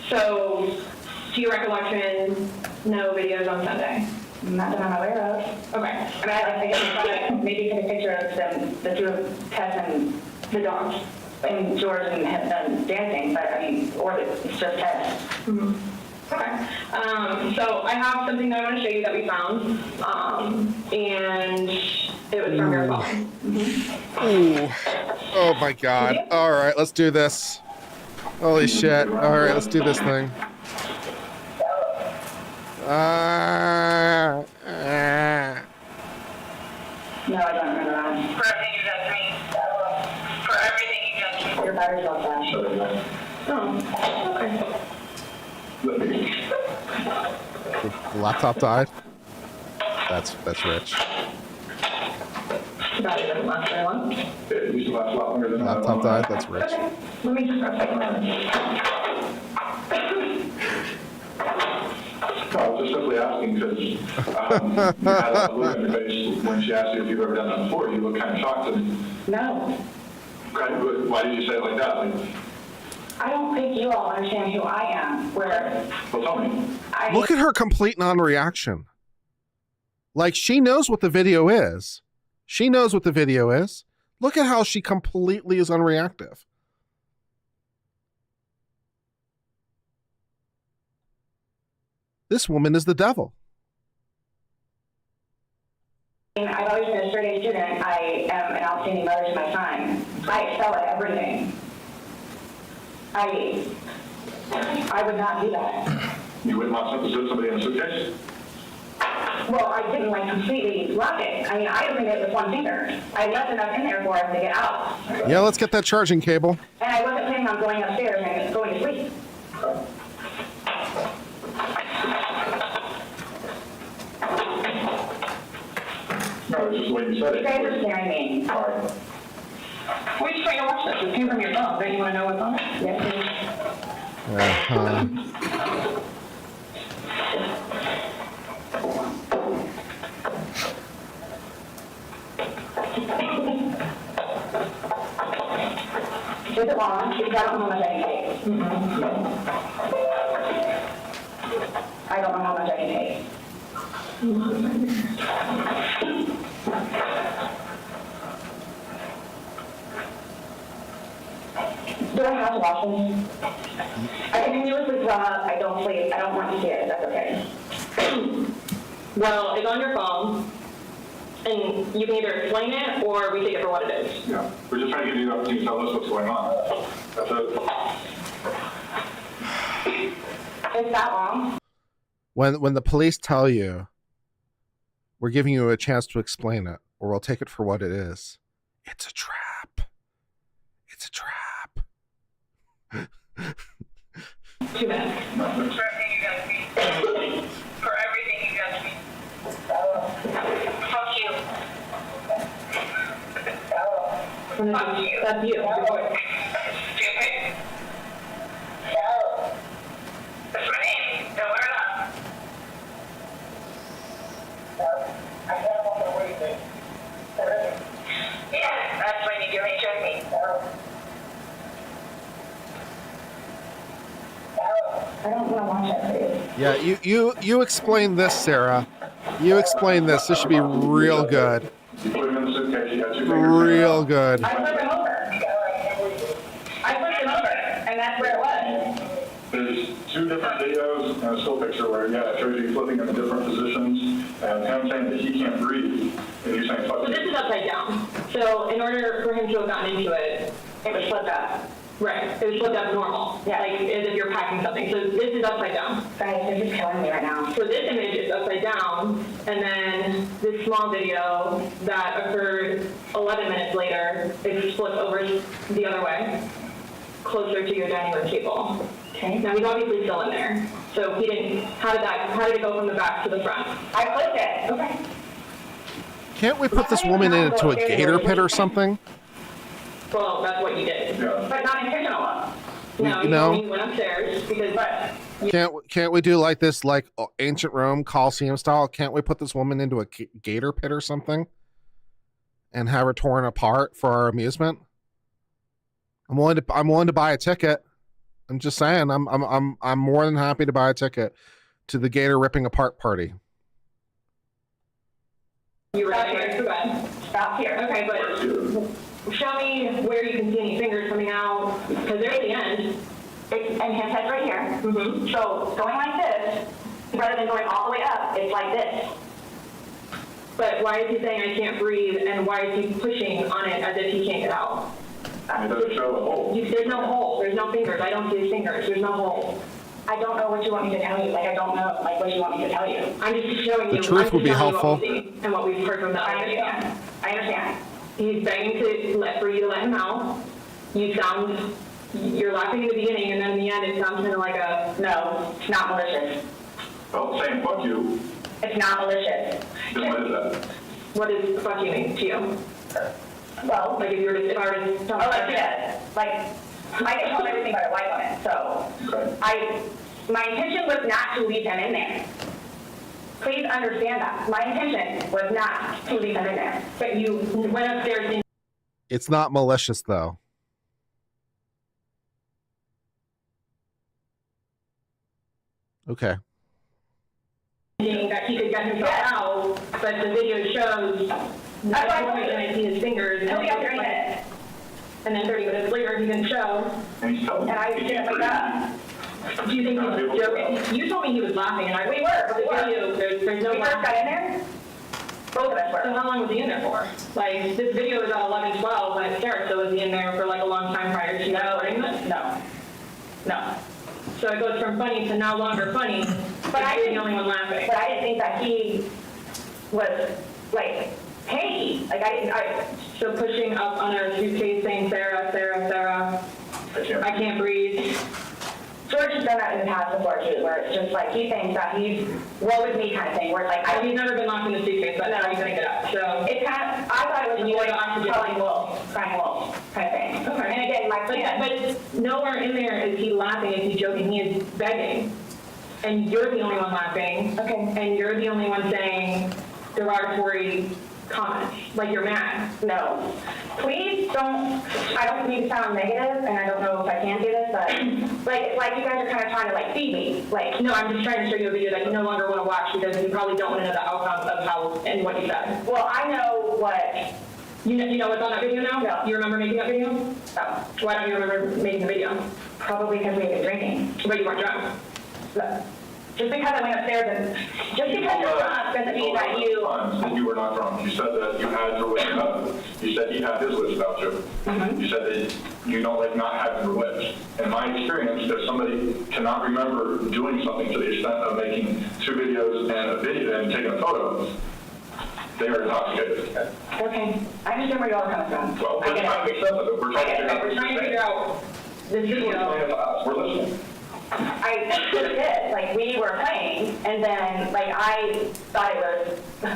So, to your recollection, no videos on Sunday? Not that I'm aware of. Okay. I mean, I guess maybe take a picture of them, the two of Tess and the dogs, and George and dancing, but I mean, or it's just Tess. Mm-hmm. Okay. So I have something that I want to show you that we found, and it was from your phone. Mm-hmm. Ooh. Oh my God. All right, let's do this. Holy shit. All right, let's do this thing. No, I don't remember that. For everything you've done to me. For everything you've done to me. Your battery's all flash. Oh, okay. The laptop died. That's rich. Battery doesn't last very long. It used to last a lot longer than Laptop died. That's rich. Okay. Let me just grab that. No, I was just simply asking because you had a look on your face when she asked you if you've ever done that before. You look kind of shocked. And No. why did you say it like that? Like, I don't think you all understand who I am. Where well, tell me. Look at her complete non-reaction. Like, she knows what the video is. She knows what the video is. Look at how she completely is unreactive. This woman is the devil. I've always been a straight-A student. I am an outstanding mother to my son. I excel at everything. I would not do that. You wouldn't want to put somebody in a suitcase? Well, I didn't like completely lock it. I mean, I opened it with one finger. I left enough in there for us to get out. Yeah, let's get that charging cable. And I wasn't planning on going upstairs and going to sleep. No, it's just the way you said it. You guys are scaring me. All right. We're just trying to watch this. It came from your phone. Don't you want to know what's on it? Yes, Is it long? Because I don't know how much I can take. I don't know how much I can take. Do I have to wash them? I continuously throw up. I don't sleep. I don't want to see it. That's okay. Well, it's on your phone. And you can either explain it or we take it for what it is. Yeah, we're just trying to give you the opportunity to tell us what's going on. That's it. Is that long? When the police tell you, we're giving you a chance to explain it, or we'll take it for what it is. It's a trap. It's a trap. 2 minutes. For everything you guys mean. For everything you guys mean. Fuck you. Fuck you. That's you. Stupid. That's my name. Don't wear it up. Yeah, that's when you give me checking. I don't want to watch that video. Yeah, you explain this, Sarah. You explain this. This should be real good. You put him in the suitcase, you got 2 fingers. Real good. I flipped him over. I flipped him over, and that's where it was. There's 2 different videos and a still picture where, yeah, it shows you flipping in different positions and him saying that he can't breathe and you saying, fuck So you. this is upside down. So in order for him to have gotten into it, it was flipped up. Right. It was flipped up normal. Yeah. Like as if you're packing something. So this is upside down. Guys, they're just killing me right now. So this image is upside down, and then this small video that occurred 11 minutes later is flipped over the other way, closer to your dining room table. Okay. Now he's obviously still in there. So he didn't. How did it go from the back to the front? I flipped it. Okay. Can't we put this woman into a gator pit or something? Well, that's what you did. Yeah. But not intentional. No, You know? you went upstairs because Can't we do like this, like ancient Rome Colosseum style? Can't we put this woman into a gator pit or something, and have her torn apart for our amusement? I'm willing to buy a ticket. I'm just saying, I'm more than happy to buy a ticket to the gator ripping apart party. You were here. Stop here. Okay, but show me where you can see any fingers coming out, because they're at the end. And his head's right here. Mm-hmm. So going like this, rather than going all the way up, it's like this. But why is he saying I can't breathe, and why is he pushing on it as if he can't get out? It doesn't show a hole. There's no hole. There's no fingers. I don't see his fingers. There's no hole. I don't know what you want me to tell you. Like, I don't know, like, what you want me to tell you. I'm just showing you. The truth would be helpful. What we see and what we've heard from the I other video. understand. I understand. He's begging for you to let him out. You're laughing in the beginning, and then in the end, it sounds kind of like a No, it's not malicious. Well, saying fuck you, It's not malicious. then what is that? what is fucking mean to you? Well, Like if I were to tell oh, let's do that. Like, I can tell everything about a wife on it, so. Okay. My intention was not to leave him in there. Please understand that. My intention was not to leave him in there. But you went upstairs It's not malicious though. Okay. thinking that he could get himself out, but the video shows That's why I the told point you. and I see his fingers. He'll be out 30 minutes. And then 30 minutes later, he didn't show. And he's telling And I me didn't wake up. Do you think he's joking? You told me he was laughing, and I We were, the video, there's no We first got in there, both of us So were. how long was he in there for? Like, this video is at 11:12 when it starts, so was he in there for like a long time prior to you recording this? No. No. So it goes from funny to no longer funny, but I you're didn't- the only one laughing. But I didn't think that he was, like, panicky. Like, So pushing up on a suitcase saying, Sarah, Sarah, Sarah, I can't breathe. George has done that in the past before too, where it's just like, he thinks that he's, woe is me kind of thing, where it's like, He's never been locked in the suitcase, but now he's gonna get up, so. It's kind of, I thought it was You more want oxygen. crying wolf kind of thing. Okay. And again, my plan, But nowhere in there is he laughing, is he joking, he is begging. And you're the only one laughing. Okay. And you're the only one saying derogatory comments, like you're mad. no. Please don't, I don't mean to sound negative, and I don't know if I can do this, but like, it's like you guys are kind of trying to like feed me. Like, No, I'm just trying to show you a video that you no longer want to watch because you probably don't want to know the outcome of how and what you said. well, I know what, You know what's on that video now? No. You remember making that video? Why don't you remember making the video? probably because we've been drinking. But you weren't drunk. Look, Just because I went upstairs and, just because you're drunk doesn't mean that you. That you were not drunk. You said that you had your wits about you. You said he had his wits about you. You said that you don't like not having your wits. In my experience, if somebody cannot remember doing something to the extent of making 2 videos and a video and taking a photo, they are intoxicated. Okay, I understand where y'all are coming from. Well, we're trying to make sense of it. We're trying to figure out this video. We're listening. I just did, like, we were playing, and then, like, I thought it was,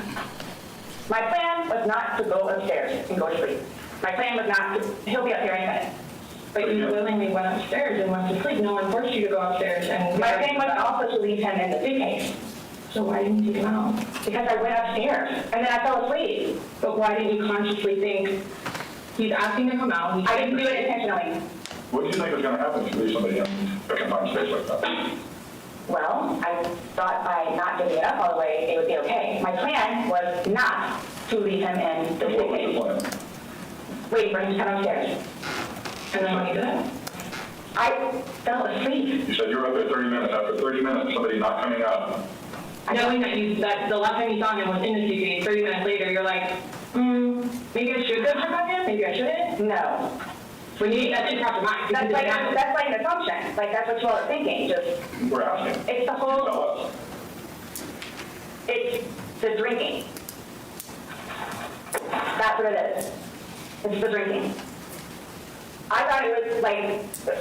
my plan was not to go upstairs and go to sleep. My plan was not to, he'll be up here any minute. But you willingly went upstairs and went to sleep. No one forced you to go upstairs and... My plan was also to leave him in the suitcase. So why didn't you take him out? Because I went upstairs, and then I fell asleep. But why didn't you consciously think, he's asking to come out? I didn't do it intentionally. What do you think is going to happen if you leave somebody in a confined space like that? Well, I thought by not giving it up all the way, it would be okay. My plan was not to leave him in the And what was suitcase. your plan? Waiting for him to come upstairs. And then when he did, I fell asleep. You said you were up there 30 minutes. After 30 minutes, somebody not coming out. knowing that the last time you saw him was in the suitcase, 30 minutes later, you're like, maybe I should go check on him? Maybe I shouldn't? No. When you, that didn't cross your mind. That's like an assumption. Like, that's what you all are thinking. Just, We're asking. it's the whole, Tell us. it's the drinking. That's what it is. It's the drinking. I thought it was like,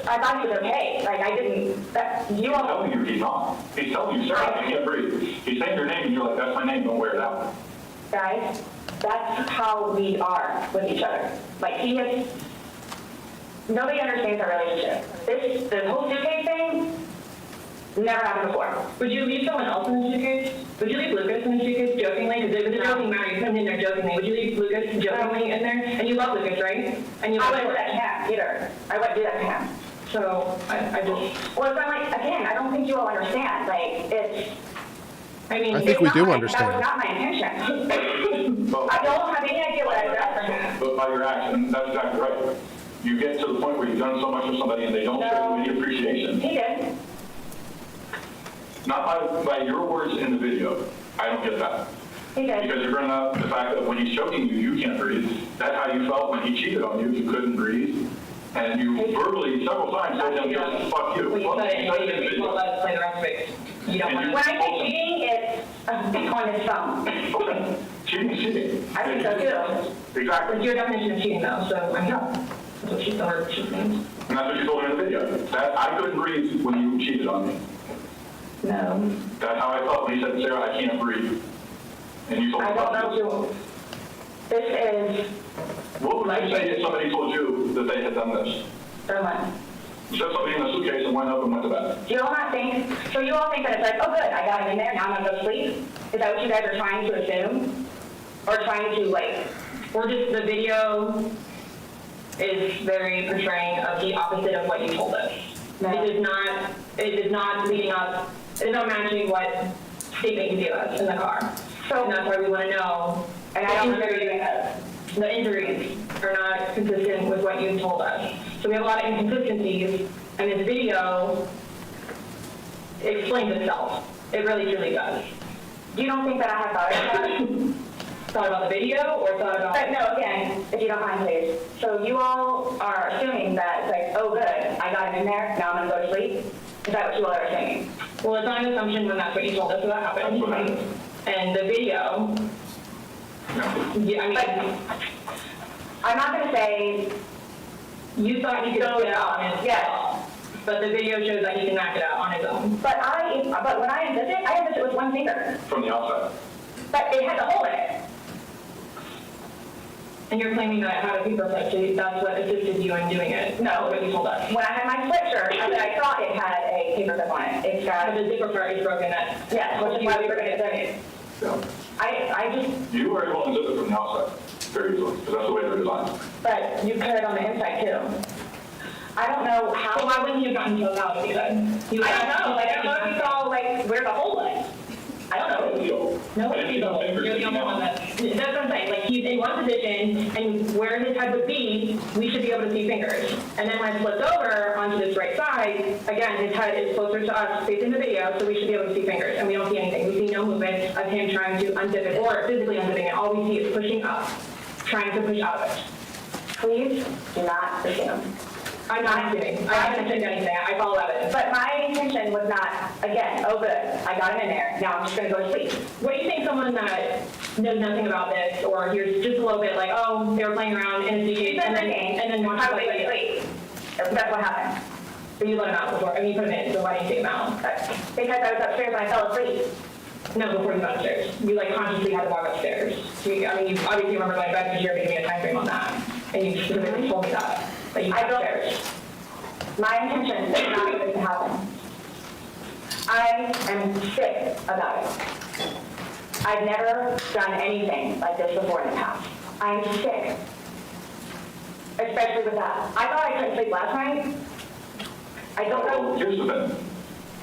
I thought he was okay. Like, I didn't, that, you all. He's telling you he's not. He's telling you, Sarah, I can't breathe. He's saying your name and you're like, that's my name, don't wear it out. Guys, that's how we are with each other. Like, he is, nobody understands our relationship. The whole suitcase thing never happened before. Would you leave someone else in the suitcase? Would you leave Lucas in the suitcase jokingly? Because it was a joking matter. You put him in there jokingly. Would you leave Lucas jokingly in there? And you love Lucas, right? And you I love wouldn't do that to him either. I wouldn't do that to him. So I just, Well, it's not like, again, I don't think you all understand. Like, it's, I mean, I think we do that understand. was not my intention. I don't have any idea what I done for him. But by your action, that's exactly right. You get to the point where you've done so much for somebody and they don't show you any appreciation. He did. Not by your words in the video. I don't get that. He did. Because you're bringing up the fact that when he's choking you, you can't breathe. That's how you felt when he cheated on you. You couldn't breathe. And you verbally, several times, told him, just fuck you. well, you said it You said anyway, in the you video. won't let us play the rest of it. You don't want When to. I say cheating, it's on his phone. Okay. Cheating is cheating. I think so too. Exactly. It's your definition of cheating though, so I mean, that's what she thought she means. And that's what you told me in the video. That I couldn't breathe when you cheated on me. No. That's how I felt when he said, Sarah, I can't breathe. And you told me, I don't fuck know you. who. This is, What would you say if somebody told you that they had done this? the one. You said somebody in a suitcase and went up and went to bed. Do you all not think, so you all think that it's like, oh good, I got him in there, now I'm gonna go to sleep? Is that what you guys are trying to assume? Or trying to like, We're just, the video is very portraying of the opposite of what you told us. No. It is not leading up, it is not matching what statement you gave us in the car. So- And that's why we want to know. and I don't remember doing that. The injuries are not consistent with what you told us. So we have a lot of inconsistencies, and this video explains itself. It really, truly does. You don't think that I have thought about it? Thought about the video or thought about... But no, again, if you don't mind, please. So you all are assuming that it's like, oh good, I got him in there, now I'm gonna go to sleep? Is that what you all are assuming? Well, it's not an assumption when that's what you told us that happened. That's what happened. And the video, yeah, I mean, I'm not gonna say, you thought he could knock it out on his yes, but the video shows that he can knock it out on his own. but when I assisted with one finger. From the outside. But it had a hole in it. And you're claiming that it had a paper clip, so that's what assisted you in doing it. No. What you told us. When I had my split shirt, I thought it had a paper clip on it. It's got, But the zipper part is broken, that. yes, which is why we were gonna do it. Yeah. I just, You were able to zip it from the outside very easily, because that's the way they're designed. but you could on the inside too. I don't know So how. why wouldn't you have gotten so out if you could? I don't know, like, I don't know if you saw, like, where the hole was. I don't know. No, you're the only one that's what I'm saying, like, he's in one position and where his head would be, we should be able to see fingers. And then when I flipped over onto this right side, again, his head is closer to us facing the video, so we should be able to see fingers. And we don't see anything. We see no movement of him trying to unzip it or physically unzipping it. All we see is pushing up, trying to push out of it. Please do not assume. I'm not assuming. I haven't assumed anything. I follow evidence. But my intention was not, again, oh good, I got him in there, now I'm just gonna go to sleep. What do you think someone that knows nothing about this or hears just a little bit like, oh, they were playing around in a suitcase and then watch How the did they video? sleep? That's what happened. But you let him out before. I mean, you put him in, so why didn't you take him out? Because I was upstairs and I fell asleep. No, before you got upstairs. You like consciously had to walk upstairs. You obviously remember going to bed because you're giving me a time frame on that. And you specifically told me that you went upstairs. My intention is not for this to happen. I am sick about it. I've never done anything like this before in the past. I'm sick. Especially with that. I thought I couldn't sleep last night. I don't know. Here's the thing.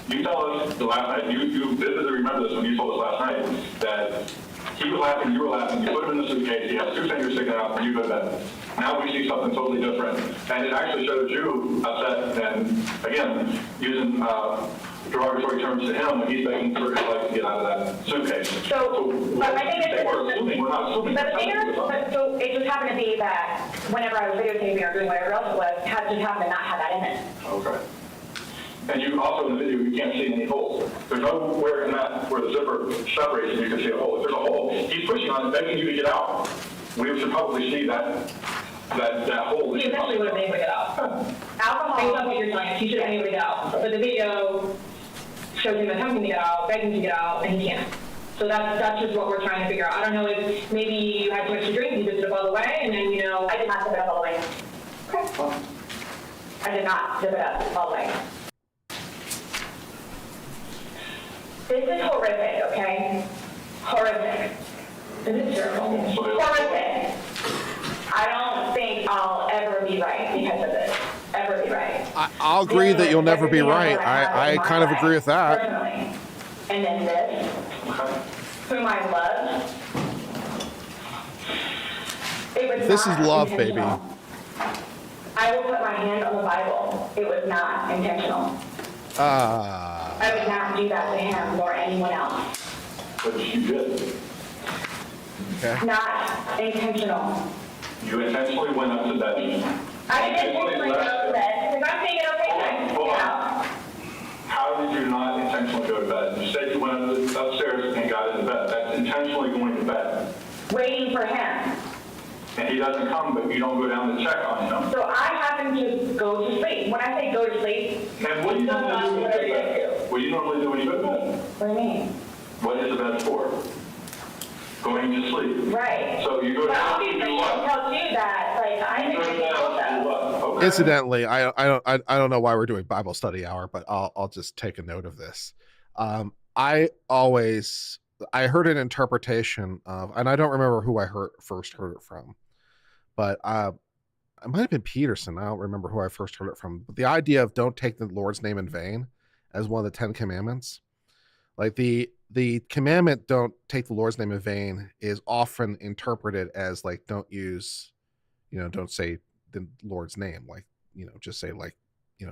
You tell us the last night, you vividly remember this when you told us last night, that he was laughing, you were laughing, you put him in the suitcase, he has two fingers sticking out, and you go to bed. Now we see something totally different. And it actually shows you upset, and again, using derogatory terms to him when he's begging for his life to get out of that suitcase. So but my thing is, we're assuming, we're not assuming. but the thing is, so it just happened to be that whenever I was videotaping or doing whatever else it was, had just happened to not have that in it. Okay. And you also, in the video, you can't see any holes. There's nowhere in that where the zipper separates and you can see a hole. If there's a hole, he's pushing on it, begging you to get out. We should probably see that hole. He eventually would have been able to get out. Alcohol. Based on what you're telling us, he should have been able to get out. But the video shows him attempting to get out, begging to get out, and he can't. So that's just what we're trying to figure out. I don't know if maybe you had too much to drink, you zipped it up all the way, and then, I did not zip it up all the way. Okay, well, I did not zip it up all the way. This is horrific, okay? Horrific. This is terrible. Horrific. I don't think I'll ever be right because of this. Ever be right. I'll agree that you'll never be right. I kind of agree with that. Personally. And then this, whom I loved. It was This is not love, baby. intentional. I will put my hand on the Bible. It was not intentional. I would not do that to him nor anyone else. But you did. Okay. Not intentional. You intentionally went up to bed. I didn't intentionally go to bed because I'm thinking, okay, Hold on. now. How did you not intentionally go to bed? You said you went upstairs and got into bed. That's intentionally going to bed. Waiting for him. And he doesn't come, but you don't go down to check on him. So I happen to go to sleep. When I say go to sleep, And what do you normally do when you go to bed? What do you normally do when you go to bed? what do you mean? What is the bed for? Going to sleep. Right. So you go But down obviously to do it what? tells you that, like, I You think go it's down to do also. what? Okay. Incidentally, I don't know why we're doing Bible study hour, but I'll just take a note of this. I heard an interpretation of, and I don't remember who I first heard it from, but it might have been Peterson. I don't remember who I first heard it from. But the idea of don't take the Lord's name in vain as one of the 10 commandments, like the commandment don't take the Lord's name in vain is often interpreted as like don't use, don't say the Lord's name, like, just say like,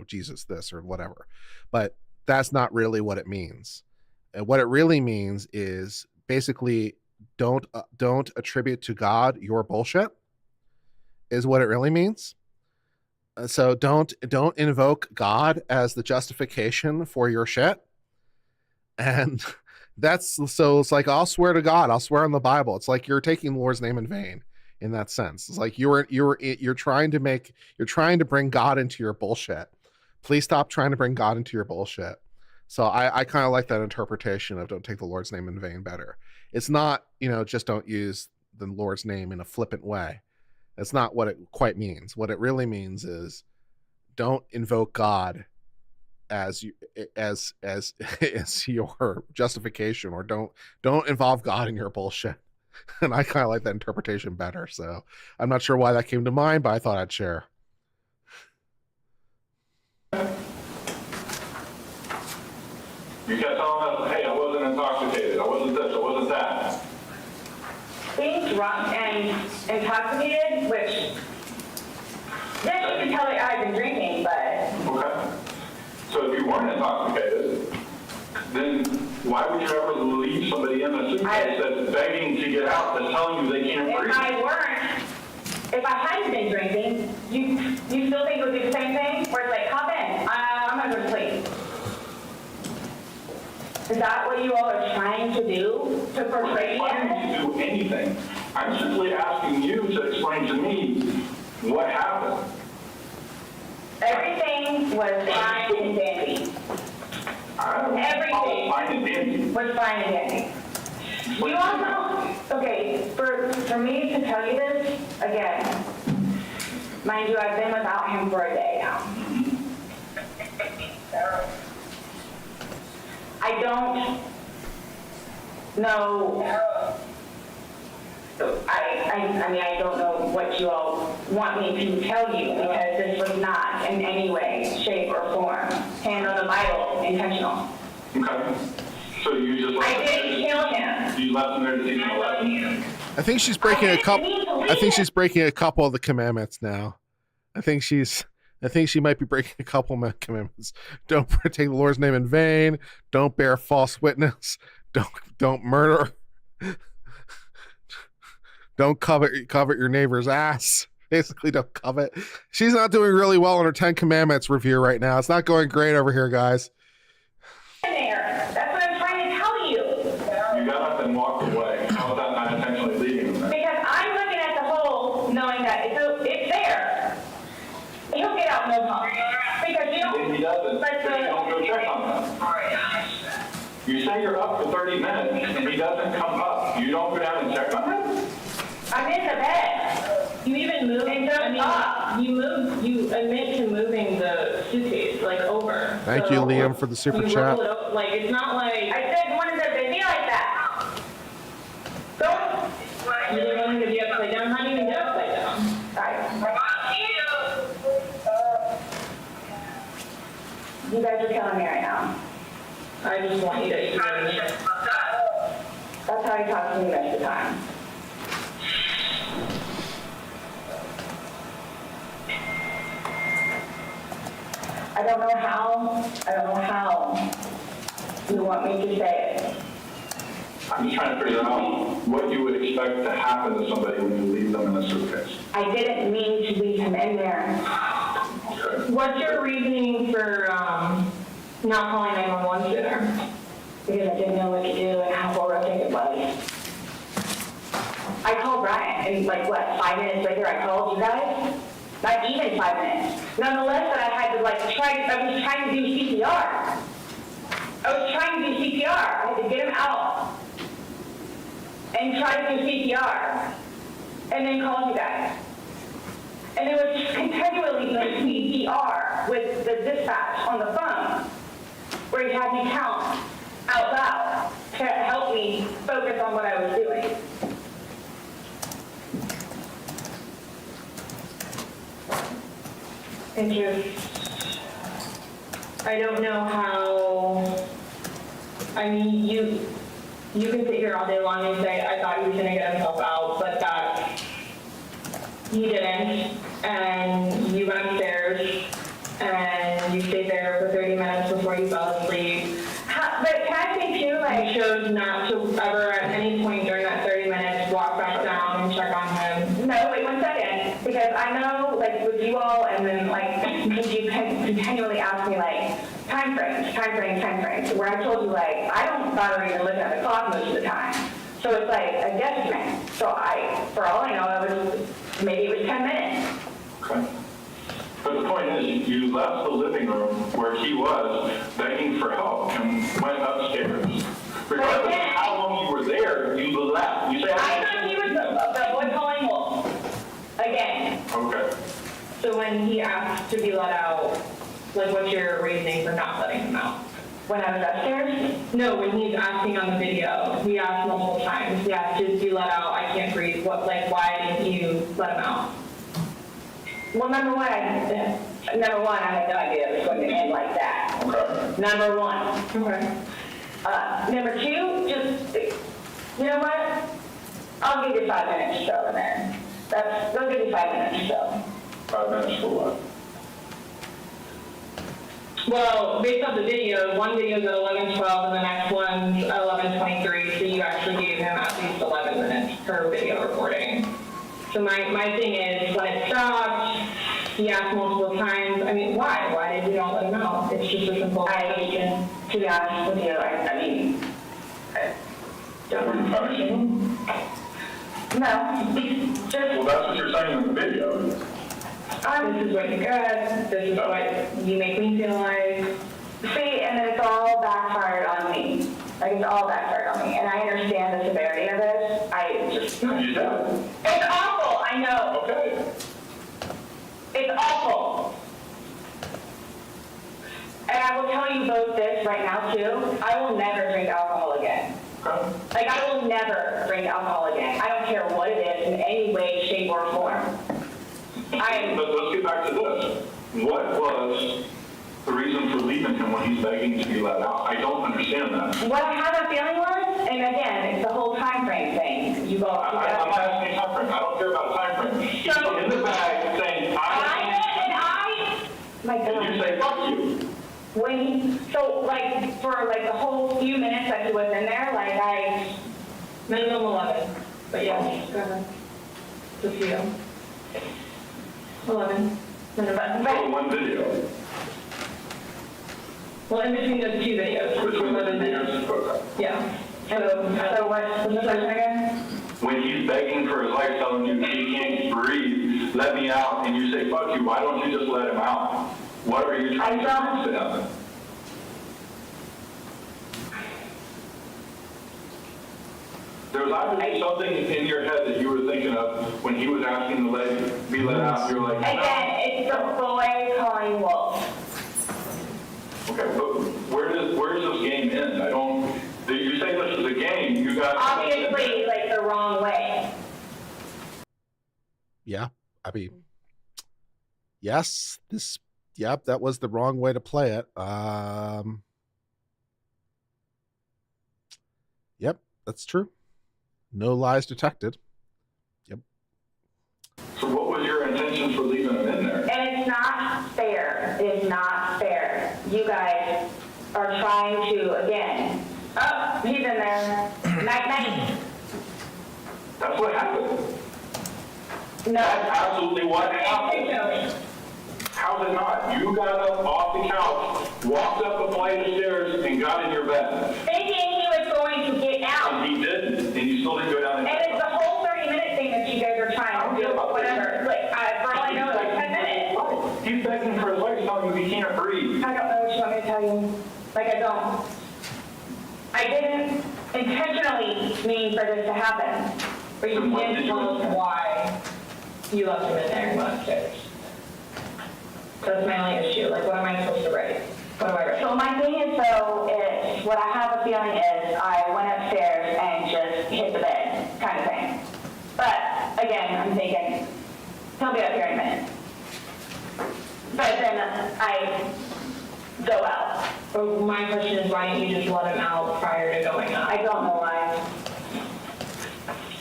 Jesus this or whatever. But that's not really what it means. And what it really means is basically don't attribute to God your bullshit is what it really means. So don't invoke God as the justification for your shit. And so it's like, I'll swear to God, I'll swear on the Bible. It's like you're taking the Lord's name in vain in that sense. It's like you're trying to bring God into your bullshit. Please stop trying to bring God into your bullshit. So I kind of like that interpretation of don't take the Lord's name in vain better. It's not, just don't use the Lord's name in a flippant way. That's not what it quite means. What it really means is don't invoke God as your justification, or don't involve God in your bullshit. And I kind of like that interpretation better. So I'm not sure why that came to mind, but I thought I'd share. You kept telling us, hey, I wasn't intoxicated, I wasn't this, I wasn't that. being drunk and intoxicated, which, yes, you can tell that I've been drinking, but. Okay. So if you weren't intoxicated, then why would you ever leave somebody in a suitcase that's begging to get out, that's telling you they can't breathe? If I hadn't been drinking, you still think it would be the same thing? Where it's like, hop in, I'm gonna go to sleep. Is that what you all are trying to do? To portray I'm not trying to do anything. I'm simply asking you to explain to me what happened. Everything was fine and dandy. Everything Fine and dandy. was fine and dandy. You all know, okay, for me to tell you this, again, mind you, I've been without him for a day now. I don't know, I don't know what you all want me to tell you, because this was not in any way, shape, or form handled or vital intentional. Okay. So you just left I didn't kill him. You left him there to teach him a lesson? I think she's breaking a couple of the commandments now. I think she might be breaking a couple of commandments. Don't take the Lord's name in vain. Don't bear false witness. Don't murder. Don't covet your neighbor's ass. Basically, don't covet. She's not doing really well on her 10 Commandments review right now. It's not going great over here, guys. That's what I'm trying to tell you. You got up and walked away. How was that not intentionally leaving him there? Because I'm looking at the hole, knowing that it's there. He'll get out no problem. Because you don't. If he doesn't, you don't go check on him. You say you're up for 30 minutes and he doesn't come up. You don't go down and check on him? I'm in the bed. You even moved, you admit to moving the suitcase, like, over. Thank you, Liam, for the super chat. Like, it's not like. I said one of them to be like that. Don't. You didn't want him to be upside down, not even get upside down. You guys are killing me right now. I just want you to ignore me. That's how he talks to me most of the time. I don't know how you want me to say it. I'm just trying to figure out what you would expect to happen to somebody when you leave them in a suitcase. I didn't mean to leave him in there. Okay. What's your reasoning for not calling 911 sooner? Because I didn't know what to do and how horrific it was. I called Brian, and 5 minutes later I called you guys? Not even 5 minutes. Nonetheless, that I had to I was trying to do CPR. I had to get him out and try to do CPR, and then call you guys. And it was just continually doing CPR with the dispatch on the phone, where he had me count out loud to help me focus on what I was doing. And I don't know how, you can sit here all day long and say, I thought he was gonna get himself out, but that he didn't, and you went upstairs, and you stayed there for 30 minutes before you fell asleep. But can I say too, You chose not to ever at any point during that 30 minutes walk back down and check on him. No, wait 1 second, because I know, with you all, and then, because you continually ask me, time frames, where I told you, I don't bother even looking at the clock most of the time. So it's a guesstimate. So for all I know, maybe it was 10 minutes. Okay. But the point is, you left the living room where he was begging for help and went upstairs. Regardless of how long you were there, you left. You say, I thought he was the calling wolf. Again. Okay. So when he asked to be let out, what's your reasoning for not letting him out? When I was upstairs? No, when he's asking on the video, we asked multiple times. We asked to be let out. I can't breathe. Why didn't you let him out? Well, number one, I had no idea it was going to end like that. Okay. Number one. Okay. Number two, just, you know what? I'll give you 5 minutes or so in there. They'll give you 5 minutes or so. 5 minutes for what? Well, based off the video, one video is at 11:12 and the next one's at 11:23, so you actually gave him at least 11 minutes per video recording. So my thing is, when it stopped, he asked multiple times, I mean, why? Why did you not let him out? It's just a simple question. To be honest with you, I mean, I don't Were you punishing him? No, just... Well, that's what you're saying in the video. This is what you got, this is what you make me feel like. See, and then it's all backfired on me. Like, it's all backfired on me. And I understand the severity of this. I just... You don't. It's awful, I know. Okay. It's awful. And I will tell you both this right now, too. I will never drink alcohol again. Okay. Like, I will never drink alcohol again. I don't care what it is in any way, shape, or form. Let's get back to this. What was the reason for leaving him when he's begging to be let out? I don't understand that. What I have a feeling was, and again, it's the whole time frame thing. You go. I'm not asking time frame. I don't care about time frame. He's So, in the bag saying, my God. And you say, fuck you. For the whole few minutes that he was in there, minimum 11. But yeah, go ahead. Just you. 11. For one video. Well, in between those two videos. Between the 11 minutes. videos. Okay. Yeah. So what's the question again? When he's begging for his life, telling you he can't breathe, let me out, and you say, fuck you, why don't you just let him out? What are you trying to do to him? There was obviously something in your head that you were thinking of when he was asking to be let out. You were like, no. Again, it's the boy calling wolf. Okay, but where does this game end? You say this is a game, you got... Obviously, the wrong way. Yeah, I mean, yes, that was the wrong way to play it. Yep, that's true. No lies detected. Yep. So what was your intention for leaving him in there? And it's not fair. It is not fair. You guys are trying to, again, oh, he's in there. Night, night. That's what happened. No. That's absolutely what happened. How's it not? You got up off the couch, walked up a flight of stairs, and got in your bed. Thinking he was going to get out. And he didn't, and you still didn't go down. And it's the whole 30-minute thing that you guys are trying to do, whatever. For all I know, 10 minutes. He's begging for his life, telling you he can't breathe. I don't know what you want me to tell you. I don't. I didn't intentionally mean for this to happen. But you didn't tell us why you left him in there and went upstairs. That's my only issue. What am I supposed to write? What do I write? So my thing is, what I have a feeling is I went upstairs and just hit the bed, kind of thing. But again, I'm thinking, he'll be up here in a minute. But then I go out. But my question is, why didn't you just let him out prior to going out? I don't know why.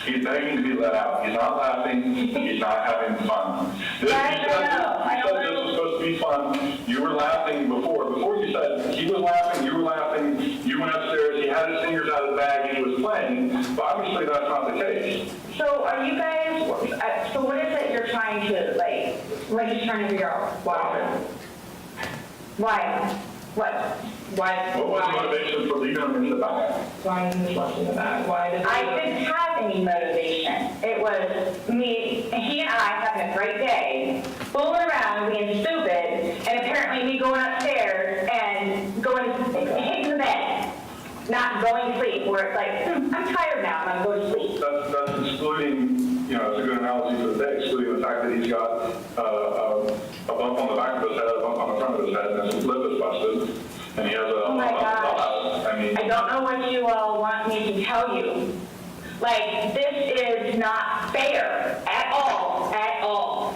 He's begging to be let out. He's not laughing. He's not having fun. You said this was supposed to be fun. You were laughing before. Before you said he was laughing, you were laughing. You went upstairs. He had his fingers out of the bag and he was playing. But obviously that's not the case. So are you guys? So what is it you're trying to What are you trying to figure out? Why? Why? What? Why? What was the motivation for leaving him in the bag? Why is he left in the bag? Why did I didn't have any motivation. It was me, he and I having a great day, fooling around, being stupid, and apparently me going upstairs and hitting the bed, not going to sleep, where it's I'm tired now, I'm going to go to sleep. That's excluding, it's a good analogy for the day, excluding the fact that he's got a bump on the back of his head, a bump on the front of his head, and his lip is busted, and he has a oh my gosh. I don't know what you all want me to tell you. This is not fair at all,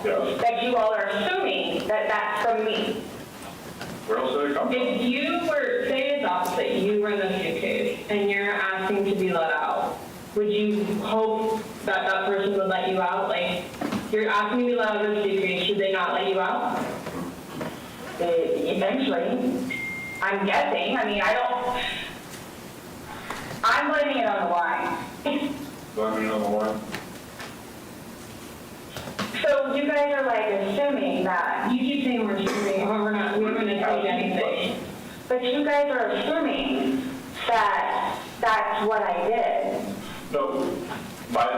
yes. that you all are assuming that that's from me. Where else did it come from? If you were, say it's opposite, you were in the suitcase, and you're asking to be let out, would you hope that that person would let you out? Like, you're asking me to let out of the suitcase, should they not let you out? Eventually, I'm guessing. I mean, I'm blaming it on the line. Blaming it on the line? So you guys are like assuming that, you keep saying we're assuming, we're going to take anything. But you guys are assuming that that's what I did. No, the facts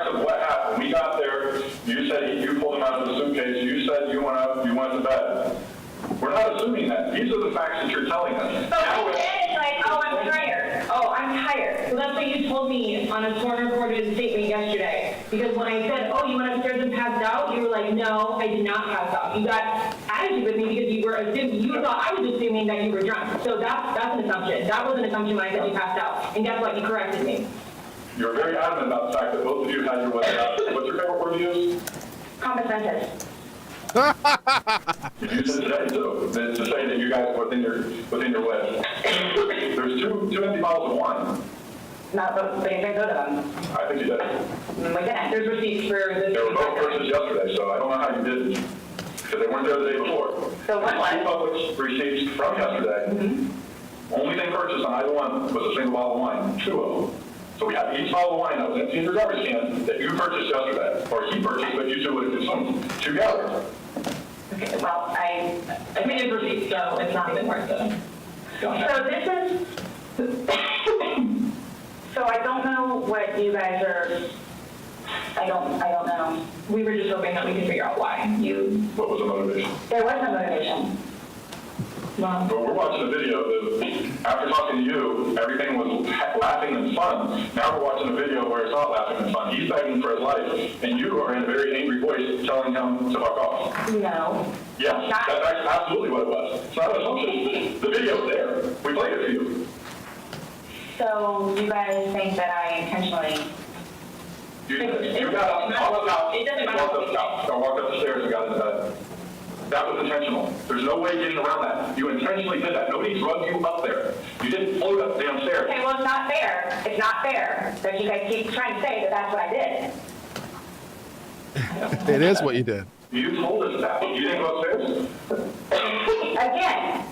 of what happened. We got there, you said you pulled him out of the suitcase, you said you went up, you went to bed. We're not assuming that. These are the facts that you're telling us. So it's like, oh, I'm tired. Oh, I'm tired. So that's what you told me on a sworn recorded statement yesterday. Because when I said, oh, you went upstairs and passed out, you were like, no, I did not pass out. You got attitude with me because you were assuming, you thought I was assuming that you were drunk. So that's an assumption. That was an assumption when I said you passed out. And guess what? You corrected me. You're very adamant about the fact that both of you had your weapon out. What's your favorite word to use? Competent. You used it today, too, to say that you guys were within your wedge. There's two empty bottles of wine. Not both, but you drank both of them. I think you did. We didn't. There's receipts for the... They were both purchased yesterday, so I don't know how you did it, because they weren't there the day before. So one was? Two public receipts from yesterday. Only thing purchased on either one was a single bottle of wine, 2 of them. So we have each bottle of wine that was empty in your garbage can that you purchased yesterday, or he purchased, but you two would have consumed together. Okay, well, I made a receipt, so it's not even worth it. So this is... So I don't know what you guys are... I don't know. We were just hoping that we could figure out why you... What was the motivation? There was no motivation. But we're watching a video that, after talking to you, everything was laughing and fun. Now we're watching a video where it's not laughing and fun. He's begging for his life, and you are in a very angry voice telling him to fuck off. No. Yes, that's absolutely what it was. It's not an assumption. The video's there. We played it for you. So you guys think that I intentionally... You got up, walked up the stairs and got into bed. That was intentional. There's no way getting around that. You intentionally did that. Nobody drugged you up there. You didn't float up the damn stairs. Okay, well, it's not fair. It's not fair that you guys keep trying to say that that's what I did. It is what you did. You told us that. You didn't go upstairs? Again,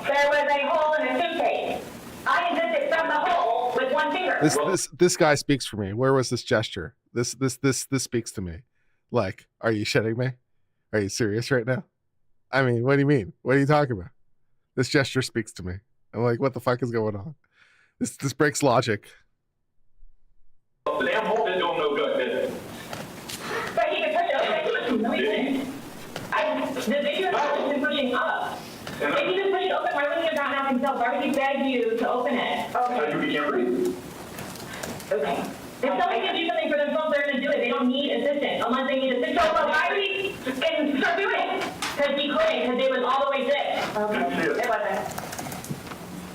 there was a hole in the suitcase. I insisted from the hole with one finger. This guy speaks for me. Where was this gesture? This speaks to me. Like, are you shitting me? Are you serious right now? I mean, what do you mean? What are you talking about? This gesture speaks to me. I'm like, what the fuck is going on? This breaks logic. The damn hole didn't do him no good, did it? But he could push it open. No, he didn't. The video has been pushing up. If he just pushed it open, why wouldn't he have gotten out himself? Why would he beg you to open it? Okay. You can't breathe. Okay. If somebody can do something for themselves, they're going to do it. They don't need assistance unless they need assistance. So why would he start doing it? Because he couldn't, because it was all the way zipped. Okay. It wasn't.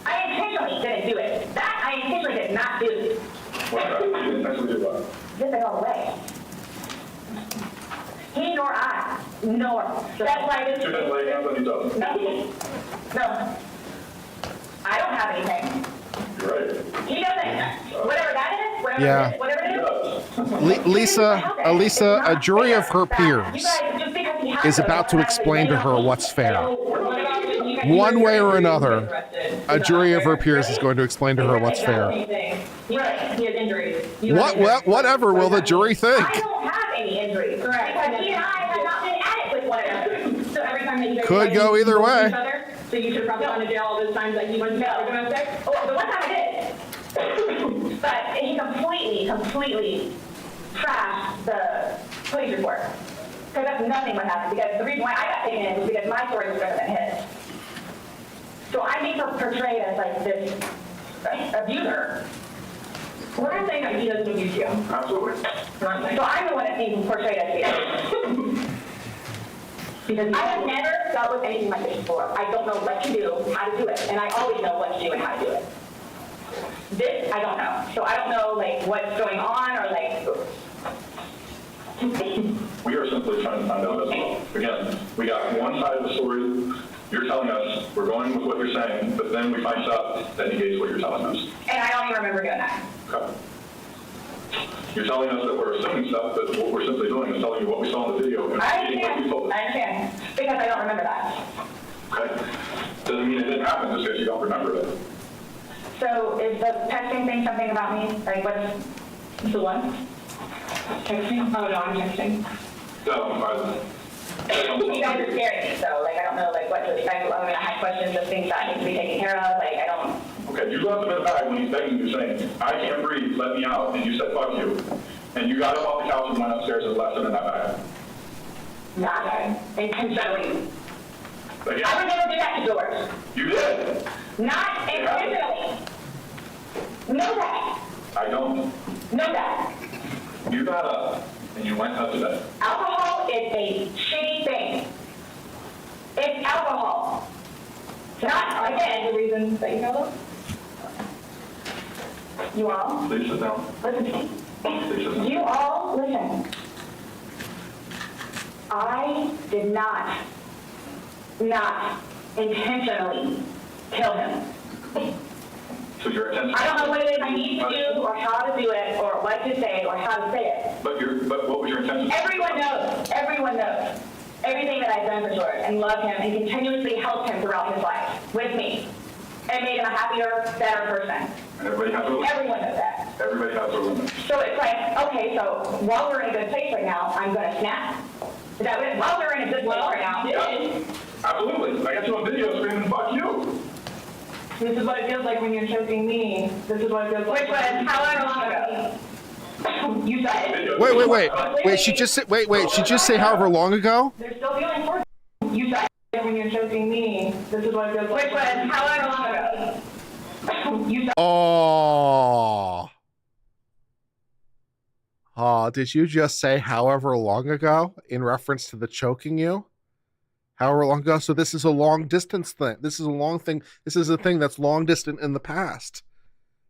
I intentionally didn't do it. That I intentionally did not do. What? You intentionally did what? Zip it all the way. He nor I. Nor. That's why this is... You didn't lay hands on each other? No. I don't have anything. You're right. He doesn't. Whatever that is, whatever it is. Lisa, a jury of her peers is about to explain to her what's fair. One way or another, a jury of her peers is going to explain to her what's fair. He has injuries. Whatever will the jury think? I don't have any injuries. Correct. Because he and I have not been at it with one another. So every time that you guys could go either way. So you should have probably gone to jail all those times that you went to jail domestic. Oh, the one time I did. But he completely trashed the police report. Because that's nothing what happened. Because the reason why I got taken in was because my story was better than his. So I'm being portrayed as like this abuser. We're not saying that he doesn't abuse you. Absolutely. So I'm the one that's being portrayed as the because I have never dealt with anything like this before. I don't know what to do, how to do it, and I always know what to do and how to do it. This, I don't know. So I don't know, like, what's going on, or, like... We are simply trying to find out as well. Again, we got one side of the story. You're telling us, we're going with what you're saying, but then we find out that negates what you're telling us. And I don't even remember doing that. Okay. You're telling us that we're assuming stuff, but what we're simply doing is telling you what we saw in the video. And I repeating what you told us. understand, because I don't remember that. Okay? Doesn't mean it didn't happen just because you don't remember it. So is the texting thing something about me? Like, what's the one? Texting? Oh, no, I'm texting. So, You guys are scaring me, so, like, I don't know, like, what to expect. I'm gonna have questions of things that need to be taken care of, like, I don't. okay, you left him in the bag when he's begging you, saying, I can't breathe, let me out, and you said, fuck you. And you got up off the couch and went upstairs and left him in that bag. Not intentionally. Again, I would never do that to George. you did. Not intentionally. Know that. I don't. Know that. You got up and you went up to bed. Alcohol is a shitty thing. It's alcohol. Not, again, the reason that you know them. You all, Please sit down. listen to me. Please sit down. You all, listen. I did not intentionally kill him. So your intention. I don't know what it is I need to do, or how to do it, or what to say, or how to say it. But what was your intention? Everyone knows everything that I've done for George, and love him, and continuously helped him throughout his life with me, and made him a happier, better person. And everybody has a limit. Everyone knows that. Everybody has a limit. So it's like, okay, so while we're in a good place right now, I'm gonna snap. Is that what? While we're in a good place right now. Yeah, absolutely. I got you on video screaming, fuck you. This is what it feels like when you're choking me. This is what it feels like. Which was however long ago. You said it. Wait, she just say however long ago? They're still feeling for you said it when you're choking me. This is what it feels like. Which was however long ago. You said Oh, did you just say however long ago in reference to the choking you? However long ago? So this is a long distance thing. This is a long thing. This is a thing that's long distant in the past.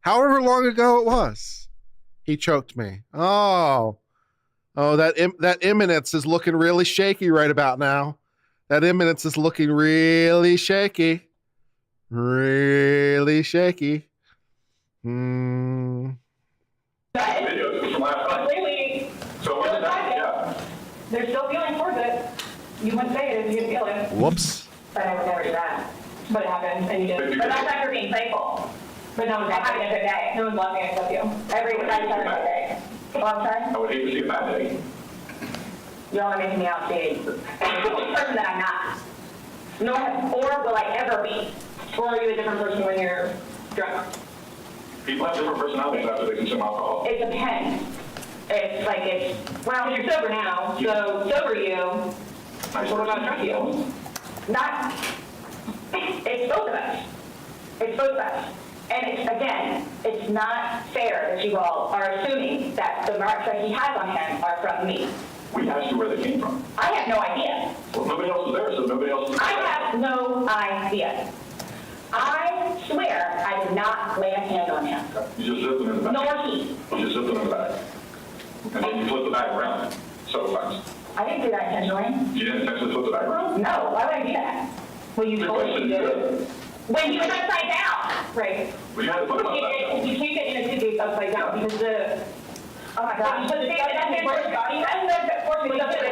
However long ago it was, he choked me. Oh, that imminence is looking really shaky right about now. That imminence is looking really shaky. Really shaky. Videos from last night. completely. So when did that? Yeah. They're still feeling towards it. You wouldn't say it if you didn't feel it. Whoops. But I would never do that. But it happened, and you did. But that's after being playful. But no one's having a good day. No one's laughing except you. Everyone's having a good day. Well, I'm sorry? I would hate to see a bad day. Y'all are making me out to be a person that I'm not. Nor will I ever be. Or are you a different person when you're drunk? People have different personalities after they consume alcohol. It depends. It's like well, you're sober now, so sober you. Nice What about drunk you? Not, it's both of us. It's both of us. And it's not fair that you all are assuming that the marks that he has on him are from me. We asked you where they came from. I have no idea. Well, nobody else was there, so nobody else was there. I have no idea. I swear I did not lay a hand on him. You just zipped them in the bag. Nor he. You just zipped them in the bag. And then you flipped the bag around so fast. I didn't do that intentionally. You didn't intentionally flip the bag around? No, why would I do that? Well, you told me you did. When he was upside down. Right. Well, you had to put it upside down. You can't get in a suitcase upside down because oh my God.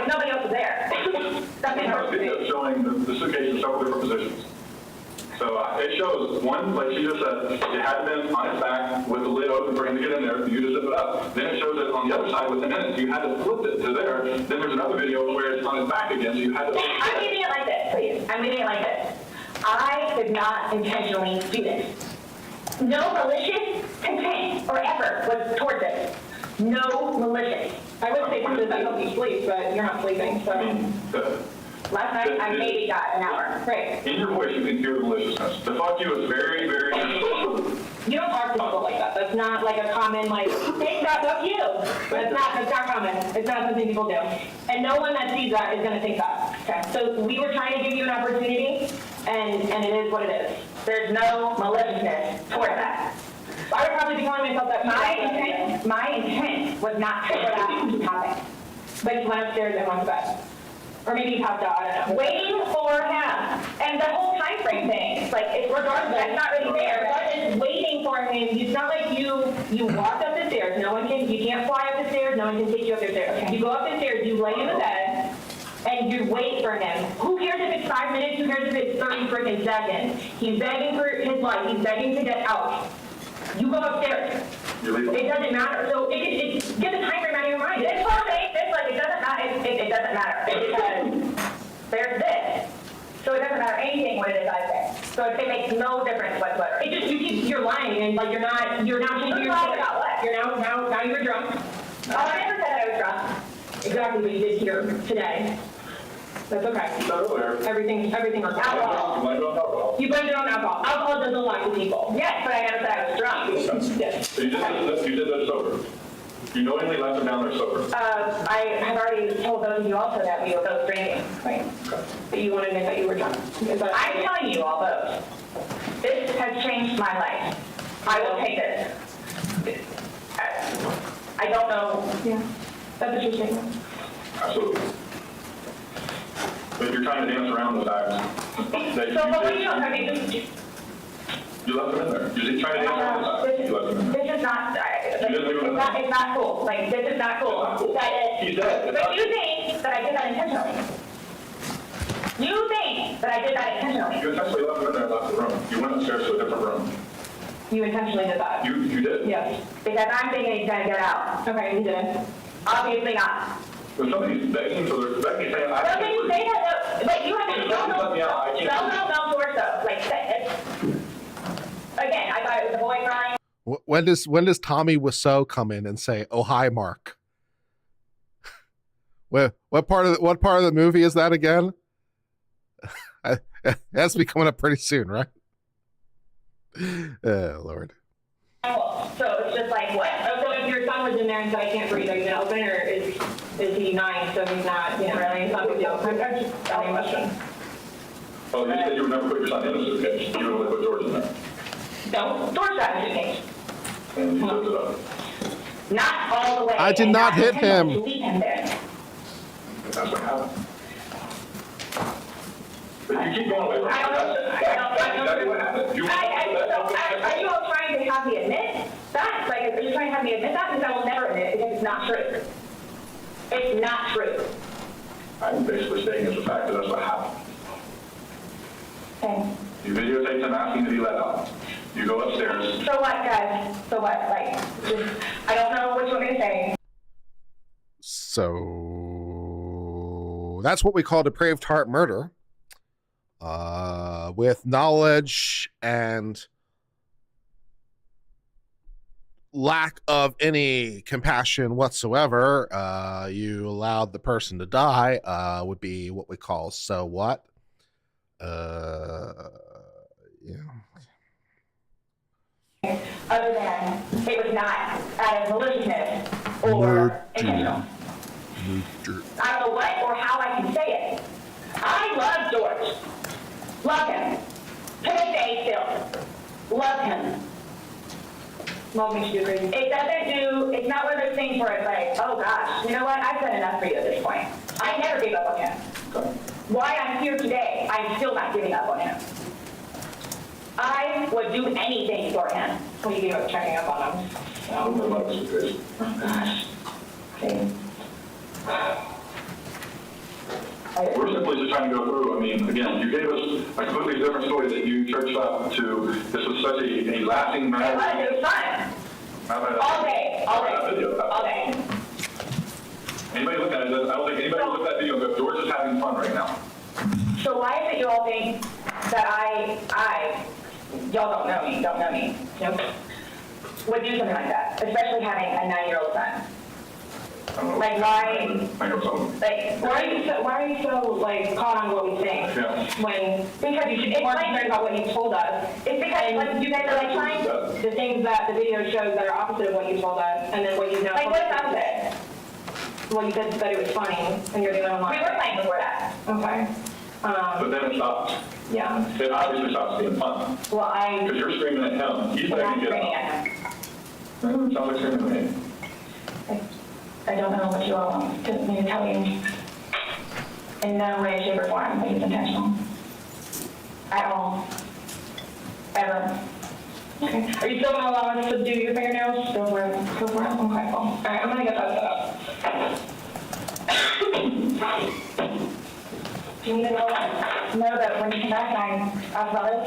Nobody else was there. We have a video showing the suitcase in several different positions. So it shows one, like she just said, it had been on its back with the lid open for him to get in there, you to zip it up. Then it shows it on the other side within minutes. You had to flip it to there. Then there's another video where it's on its back again, so you had to. I'm reading it like this, please. I'm reading it like this. I did not intentionally do this. No malicious intent or effort was towards it. No malicious. I would say something that helps you sleep, but you're not sleeping, so. I mean, Last night, I maybe got an hour. Right. in your voice, you can hear the maliciousness. The fuck you is very, very. You don't talk to people like that. That's not like a common, like, hey, fuck you. That's not common. It's not something people do. And no one that sees that is going to think that. Okay. So we were trying to give you an opportunity, and it is what it is. There's no maliciousness toward that. I would probably be calling myself that. My intent was not for that to happen. But he went upstairs and went to bed. Or maybe he popped out, I don't know. Waiting for him. And the whole time frame thing, it's like, it's regardless, that's not really there. What is waiting for him? It's not like you walked up the stairs. You can't fly up the stairs. No one can take you up the stairs. You go up the stairs, you lay in the bed, and you wait for him. Who cares if it's 5 minutes? Who cares if it's 30 freaking seconds? He's begging for his life. He's begging to get out. You go upstairs. It doesn't matter. So get the time frame out of your mind. It's perfect. It's like, it doesn't matter. It doesn't matter. Because there's this. So it doesn't matter anything what it is I say. So it makes no difference whatsoever. It just, you're lying, and like you're not changing your story. About what? Now you're drunk. I never said I was drunk. Exactly what you did here today. That's okay. Everything was alcohol. You blamed it on alcohol. Alcohol doesn't lie to people. Yes, but I never said I was drunk. Yes. So you did that sober. You knowingly left them down there sober. I have already told those of you also that we were both drinking. Right. Okay. But you want to admit that you were drunk. I'm telling you all those. This has changed my life. I will take this. I don't know. Yeah. That's what you're saying. Absolutely. But you're trying to dance around the fact that but what do you know? I mean, you left them in there. You're trying to dance around the fact you left them in there. This is not, it's not cool. Like, this is not cool. He's dead. But you think that I did that intentionally. You think that I did that intentionally. You intentionally left them in there and left the room. You went upstairs to a different room. You intentionally did that? You did? Yes. Because I'm thinking he's going to get out. Okay, you didn't. Obviously not. But somebody's begging for their, saying, I can't breathe. Say that, but you have to no torso. Like, again, I thought it was a boy crying. When does Tommy Wiseau come in and say, "Oh hi, Mark"? What part of the movie is that again? That's be coming up pretty soon, right? Oh Lord. So it's just like, what? So if your son was in there and said, "I can't breathe," are you gonna open it, or is he 9, so he's not, really? It's not a big deal. I'm just asking a question. Oh, you said you would never put your son in a suitcase. You would only put George in there. No, George got in a suitcase. And you lifted it up. Not all the way. I did not hit him. Leave him there. That's what happened. But you keep going away from it. That's what happened. Are you all trying to have me admit that? Like, are you trying to have me admit that? Because I will never admit it, because it's not true. It's not true. I'm basically stating as a fact that that's what happened. Okay. You videotape him asking to be let out. You go upstairs. So what, guys? So what? Like, I don't know what you want me to say. So that's what we call depraved heart murder. With knowledge and lack of any compassion whatsoever, you allowed the person to die, would be what we call so what. Yeah. Other than it was not out of maliciousness or intentional. I don't know what or how I can say it. I love George. Love him. To this day still. Love him. Love makes you crazy. It's not one of those things where it's like, oh gosh, you know what? I've done enough for you at this point. I never gave up on him. Why I'm here today, I'm still not giving up on him. I would do anything for him. Well, you gave up checking up on him. Oh gosh. Okay. We're simply just trying to go through. I mean, again, you gave us a completely different story that you churched up to. This was such a lasting matter. It was fun. All day. All day. Anybody look at it? I don't think anybody look at that video and go, George is having fun right now. So why is it you all think that y'all don't know me, nope, would do something like that, especially having a 9-year-old son? Like why? Like why are you so like caught on what we think? Yeah. Because you should more concerned about what you told us. It's because like you guys are like trying the things that the video shows that are opposite of what you told us, and then what you know. Like what's opposite? Well, you said that it was funny, and you're the only one. We were playing before that. Okay. But then it stopped. Yeah. It obviously stops being fun. Well, because you're screaming at him. He's begging to get out. Sounds like screaming at me. I don't know what you all want me to tell you. In no way, shape, or form, it was intentional. At all. Ever. Okay. Are you still gonna allow us to do your fingernails? Go for it. Go for it. Okay, cool. All right, I'm gonna get that set up. Do you need to know that when you come back, I ask about it?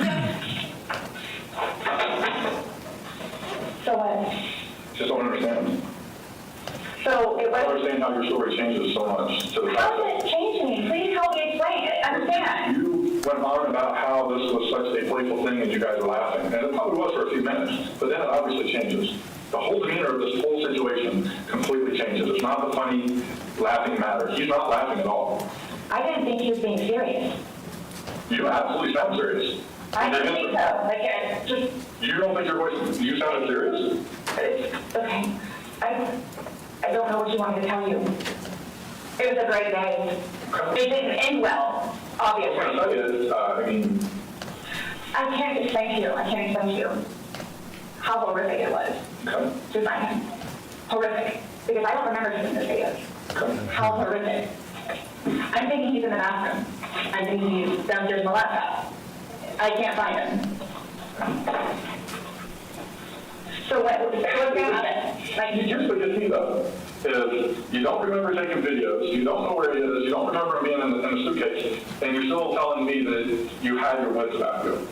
Yeah. So what? Just don't understand. So it I was. don't understand how your story changes so much to the fact How did it change me? Please help me explain it. Understand. you went on about how this was such a playful thing and you guys were laughing. And it probably was for a few minutes, but then it obviously changes. The whole demeanor of this whole situation completely changes. It's not the funny, laughing matter. He's not laughing at all. I didn't think he was being serious. You absolutely sound serious. I didn't think so. Like, just. You don't think your voice, you sounded serious? Okay. I don't know what you want me to tell you. It was a great day. It didn't end well, obviously. What I'm trying to tell you is, I mean, I can't explain to you. I can't explain to you how horrific it was to find him. Horrific. Because I don't remember seeing this video. How horrific. I'm thinking he's in the bathroom. I'm thinking he's downstairs in the laptop. I can't find him. So what's going to happen? Like, here's what gets me though, is you don't remember taking videos, you don't know where he is, you don't remember him being in the suitcase, and you're still telling me that you had your wits about you.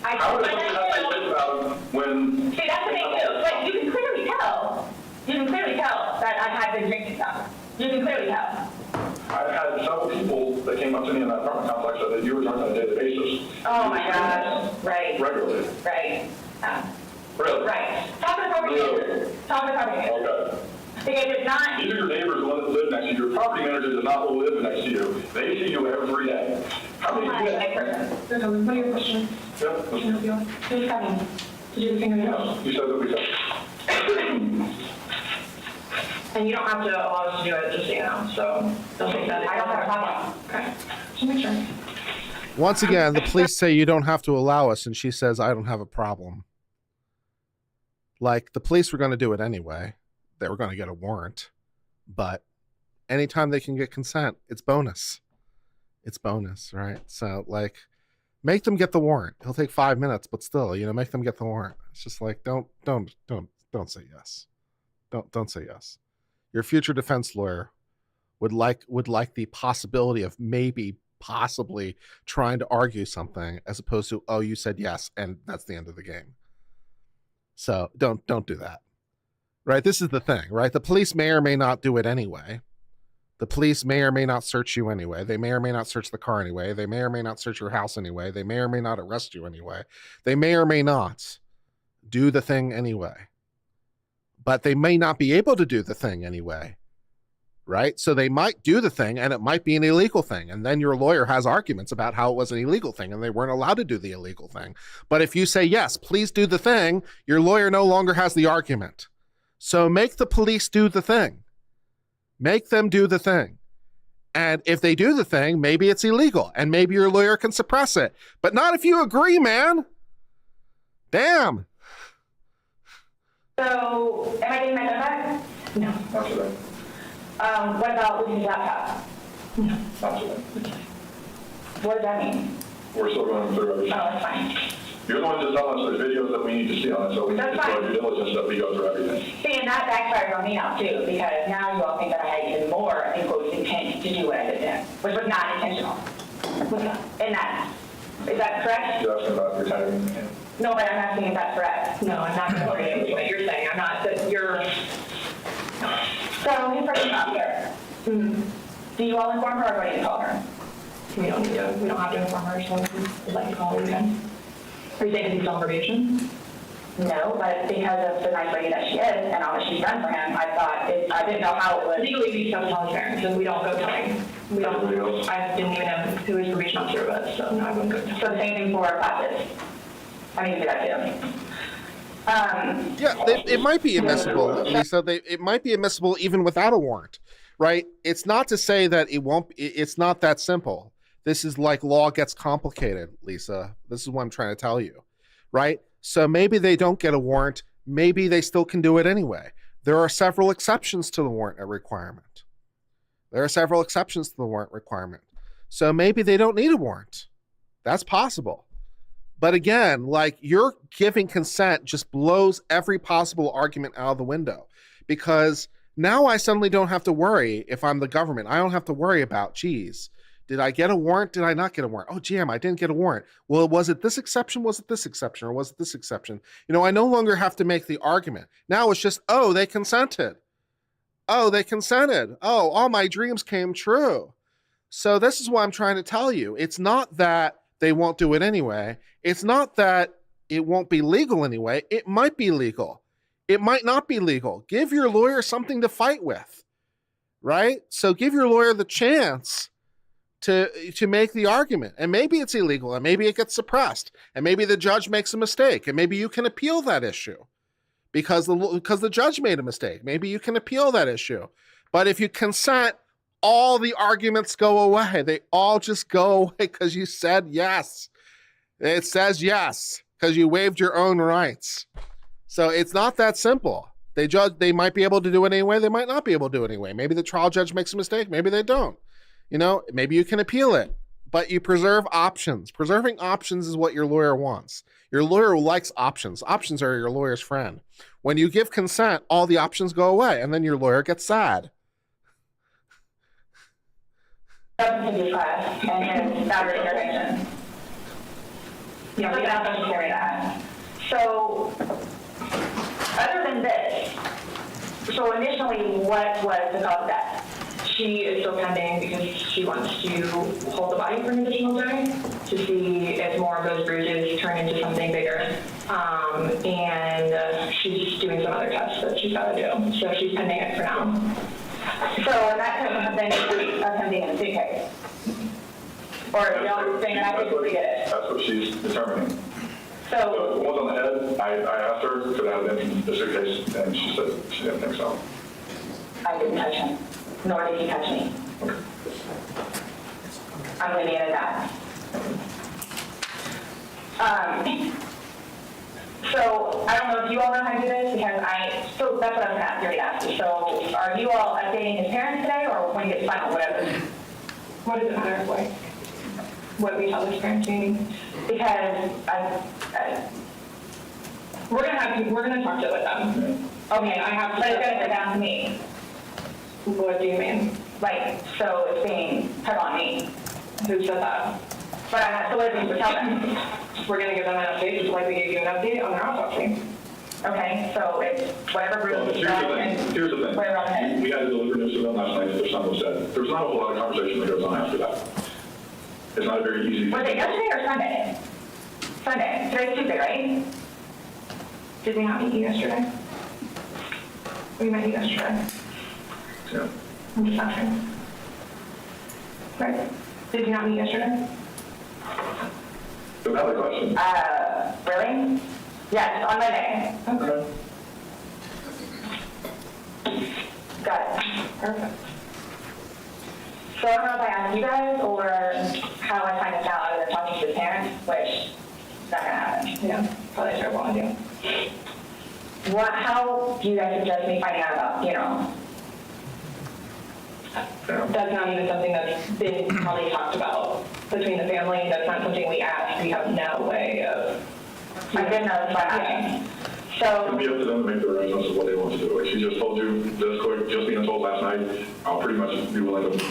How would you have your wits about him when... See, that's the thing too. Like, you can clearly tell. You can clearly tell that I had been drinking stuff. You can clearly tell. I've had several people that came up to me in that apartment complex that you were drunk on a daily basis. Oh my gosh. Right. Regularly. Right. Really? Right. Talk to the property manager. Talk to the property manager. Okay. Because it's not. These are your neighbors, the ones that live next to you. Your property manager does not live next to you. They see you every day. How many What are your questions? Yep. Who's coming? To do the fingernails? You said that we said. And you don't have to allow us to do it, just so you know. So don't take that. I don't have a problem. Okay. Just make sure. Once again, the police say you don't have to allow us, and she says, I don't have a problem. Like, the police were going to do it anyway. They were going to get a warrant. But anytime they can get consent, it's bonus. It's bonus, right? So, like, make them get the warrant. It'll take 5 minutes, but still, make them get the warrant. It's just like, don't say yes. Don't say yes. Your future defense lawyer would like the possibility of possibly trying to argue something, as opposed to, oh, you said yes, and that's the end of the game. So don't do that, right? This is the thing, right? The police may or may not do it anyway. The police may or may not search you anyway. They may or may not search the car anyway. They may or may not search your house anyway. They may or may not arrest you anyway. They may or may not do the thing anyway. But they may not be able to do the thing anyway, right? So they might do the thing, and it might be an illegal thing. And then your lawyer has arguments about how it was an illegal thing, and they weren't allowed to do the illegal thing. But if you say, yes, please do the thing, your lawyer no longer has the argument. So make the police do the thing. Make them do the thing. And if they do the thing, maybe it's illegal, and maybe your lawyer can suppress it. But not if you agree, man. Damn. So, am I getting my phone back? No. Not today. What about losing his laptop? No. Not today. What does that mean? We're still going through everything. Oh, that's fine. You're the one just telling us there's videos that we need to see on it, so we need to do our due diligence that we go through everything. See, and that backfires on me now too, because now you all think that I had even more, in quotes, intent to do what I did then, which was not intentional. And that, is that correct? You're asking about retiring. No, but I'm asking if that's correct. No, I'm not agreeing with what you're saying. I'm not, that you're. So, his person up there. Do you all inform her or do I need to call her? We don't have to inform her, so we'd like to call her again. Are you saying because he's on probation? No, but because of the nice lady that she is and all that she's done for him, I thought, I didn't know how it would. Legally, we don't tell his parents, and we don't go telling. We don't, I didn't even know who his probation officer was, so no, I wouldn't go tell. So the same thing for classes. I need to do that too. Yeah, it might be admissible, Lisa. It might be admissible even without a warrant, right? It's not to say that it won't. It's not that simple. This is like law gets complicated, Lisa. This is what I'm trying to tell you, right? So maybe they don't get a warrant. Maybe they still can do it anyway. There are several exceptions to the warrant requirement. So maybe they don't need a warrant. That's possible. But again, like, your giving consent just blows every possible argument out of the window, because now I suddenly don't have to worry. If I'm the government, I don't have to worry about, geez, did I get a warrant? Did I not get a warrant? Oh, damn, I didn't get a warrant. Well, was it this exception? Was it this exception? Or was it this exception? You know, I no longer have to make the argument. Now it's just, oh, they consented. Oh, they consented. Oh, all my dreams came true. So this is what I'm trying to tell you. It's not that they won't do it anyway. It's not that it won't be legal anyway. It might be legal. It might not be legal. Give your lawyer something to fight with, right? So give your lawyer the chance to make the argument. And maybe it's illegal, and maybe it gets suppressed, and maybe the judge makes a mistake, and maybe you can appeal that issue because the judge made a mistake. Maybe you can appeal that issue. But if you consent, all the arguments go away. They all just go away because you said yes. It says yes because you waived your own rights. So it's not that simple. They might be able to do it anyway. They might not be able to do it anyway. Maybe the trial judge makes a mistake. Maybe they don't. You know, maybe you can appeal it, but you preserve options. Preserving options is what your lawyer wants. Your lawyer likes options. Options are your lawyer's friend. When you give consent, all the options go away, and then your lawyer gets sad. Class and his battered intervention. You know, we don't have to carry that. So, other than this, so initially, what was the cause of death? She is still pending because she wants to hold the body for an additional day to see if more of those bruises turn into something bigger. And she's doing some other tests that she's got to do. So she's pending it for now. So in that case, something pending in the suitcase. Or the only thing that I think we get it. That's what she's determining. So the ones on the head, I asked her could I have been in the suitcase, and she said she didn't think so. I didn't touch him, nor did he touch me. Okay. I'm leaving it at that. So I don't know if you all know how to do this, because so that's what I was going to ask you. So are you all updating his parents today, or when you get final, whatever? What does it matter, like, what we tell his parents meeting? Because we're gonna talk to it with them. Okay, I have to. But it's gonna sit down to me. What do you mean? Like, so it's being put on me. Who said that? But I have to let them tell them. We're going to give them an update, just like we gave you an update on their autopsy. Okay, so it's whatever bruises you got. Here's the thing. We had to deliver news to them last night, there's something said. There's not a whole lot of conversation that goes on after that. It's not a very easy. Was it yesterday or Sunday? Sunday. Today's Tuesday, right? Did we not meet you yesterday? We met you yesterday. Yeah. I'm just asking. Right. Did you not meet yesterday? Another question. Really? Yes, on Monday. Okay. Got it. Perfect. So I don't know if I asked you guys or how I find this out other than talking to his parents, which is not gonna happen. Yeah, probably a terrible idea. How do you guys suggest me finding out about, you know? That's not even something that's been probably talked about between the family. That's not something we asked. We have no way of. I didn't know that's what happened. So It'll be up to them to make the arrangements of what they want to do. Like she just told you this quick, just being told last night, I'll pretty much be willing to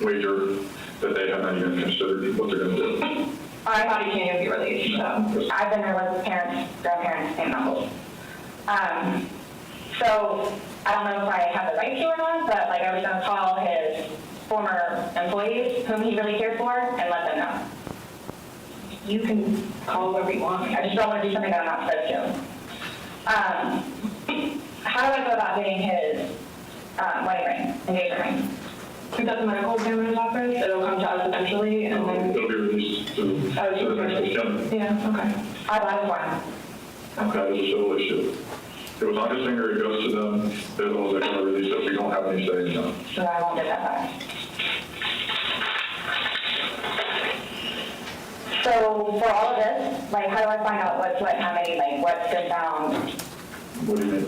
wager that they have not even considered what they're going to do. I thought he can't even be released. So I've been there with parents, grandparents, and uncles. So I don't know if I have the right to or not, but like I was going to call his former employees, whom he really cared for, and let them know. You can call whoever you want. I just don't want to do something that I'm not supposed to. How do I go about getting his wedding ring, engagement ring? If that's a medical examiner's office, it'll come to us eventually, and then It'll be released to the next weekend. yeah, okay. I bought it for him. Okay. That is a civil issue. It was on his finger, it goes to them, they're the ones that can release it. We don't have any say in that. So I won't get that back. So for all of this, like, how do I find out what's what, how many, like, what's been found? What do you mean?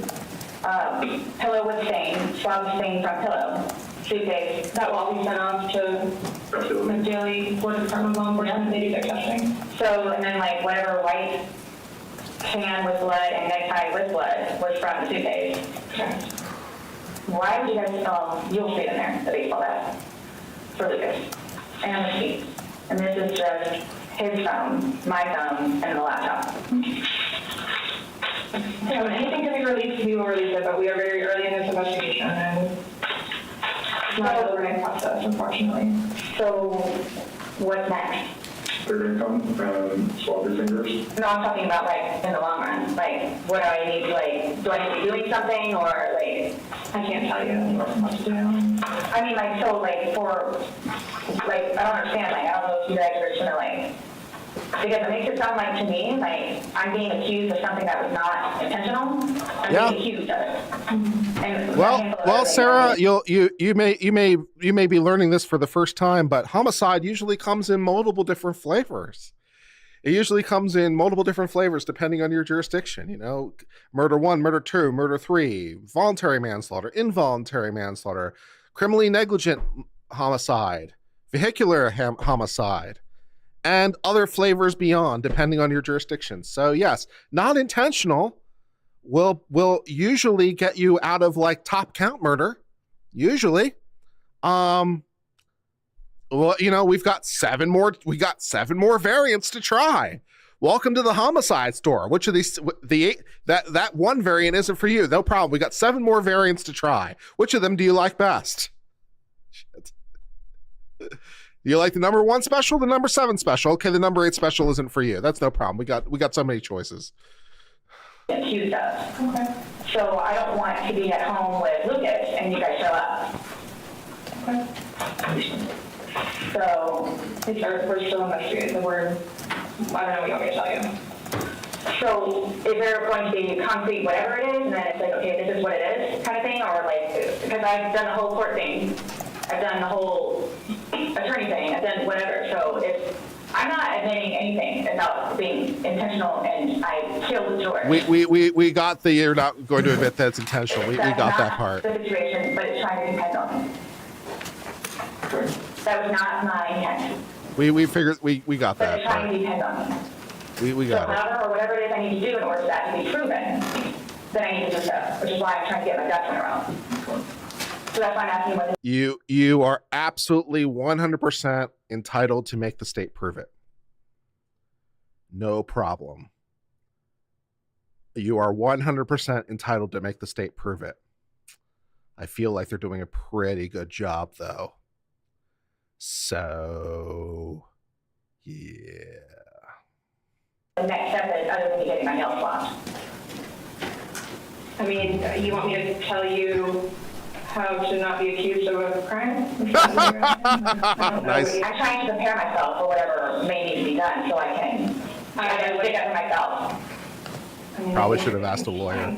Pillow with stain, swab stain from pillow. Suitcase. That will all be sent off to McDaily Board of Department of Law Enforcement. They do their testing. So, and then like whatever white can with blood and necktie with blood was from the suitcase. Okay. Why would you guys, you'll see it in there, the baseball bat for Lucas and the sheet. And this is just his phone, my phone, and the laptop. Yeah, when anything can be released, we will release it, but we are very early in this investigation, and it's not a learning process, unfortunately. So, what's next? They're going to come and swab your fingers. No, I'm talking about, like, in the long run. Like, what do I need to, like, do I need to be doing something, or, like, I can't tell you what to do. I mean, like, so, like, for, like, I don't understand, like, I don't know if you guys are just gonna, like, because it makes it sound like, to me, like, I'm being accused of something that was not intentional. I'm being accused of it. And Well, Sarah, you may be learning this for the first time, but homicide usually comes in multiple different flavors. It usually comes in multiple different flavors depending on your jurisdiction. You know, murder 1, murder 2, murder 3, voluntary manslaughter, involuntary manslaughter, criminally negligent homicide, vehicular homicide, and other flavors beyond, depending on your jurisdiction. So yes, not intentional will usually get you out of like top count murder. Usually. Well, you know, we got 7 more variants to try. Welcome to the homicide store. Which of these, that one variant isn't for you. No problem. We got 7 more variants to try. Which of them do you like best? Shit. Do you like the number 1 special, the number 7 special? Okay, the number 8 special isn't for you. That's no problem. We got so many choices. Accused of. Okay. So I don't want to be at home with Lucas and you guys show up. Okay. So we're still investigating. I don't know what you want me to tell you. So is there going to be concrete whatever it is, and then it's like, okay, this is what it is kind of thing, or like, because I've done the whole court thing, I've done the whole attorney thing, I've done whatever. So if I'm not admitting anything about being intentional and I killed George. We got the, you're not going to admit that's intentional. We got that part. The situation, but it's trying to depend on me. That was not my intent. We figured we got but that. But it's trying to depend on me. We got it. However, or whatever it is I need to do in order for that to be proven, then I need to do so, which is why I'm trying to get my ducks in a row. So that's why I'm asking what you are absolutely 100% entitled to make the state prove it. No problem. You are 100% entitled to make the state prove it. I feel like they're doing a pretty good job, though. So, yeah. The next step is other than getting my nails swabbed. I mean, you want me to tell you how to not be accused of a crime? Nice. I'm trying to prepare myself for whatever may need to be done so I can stick up for myself. Probably should have asked a lawyer.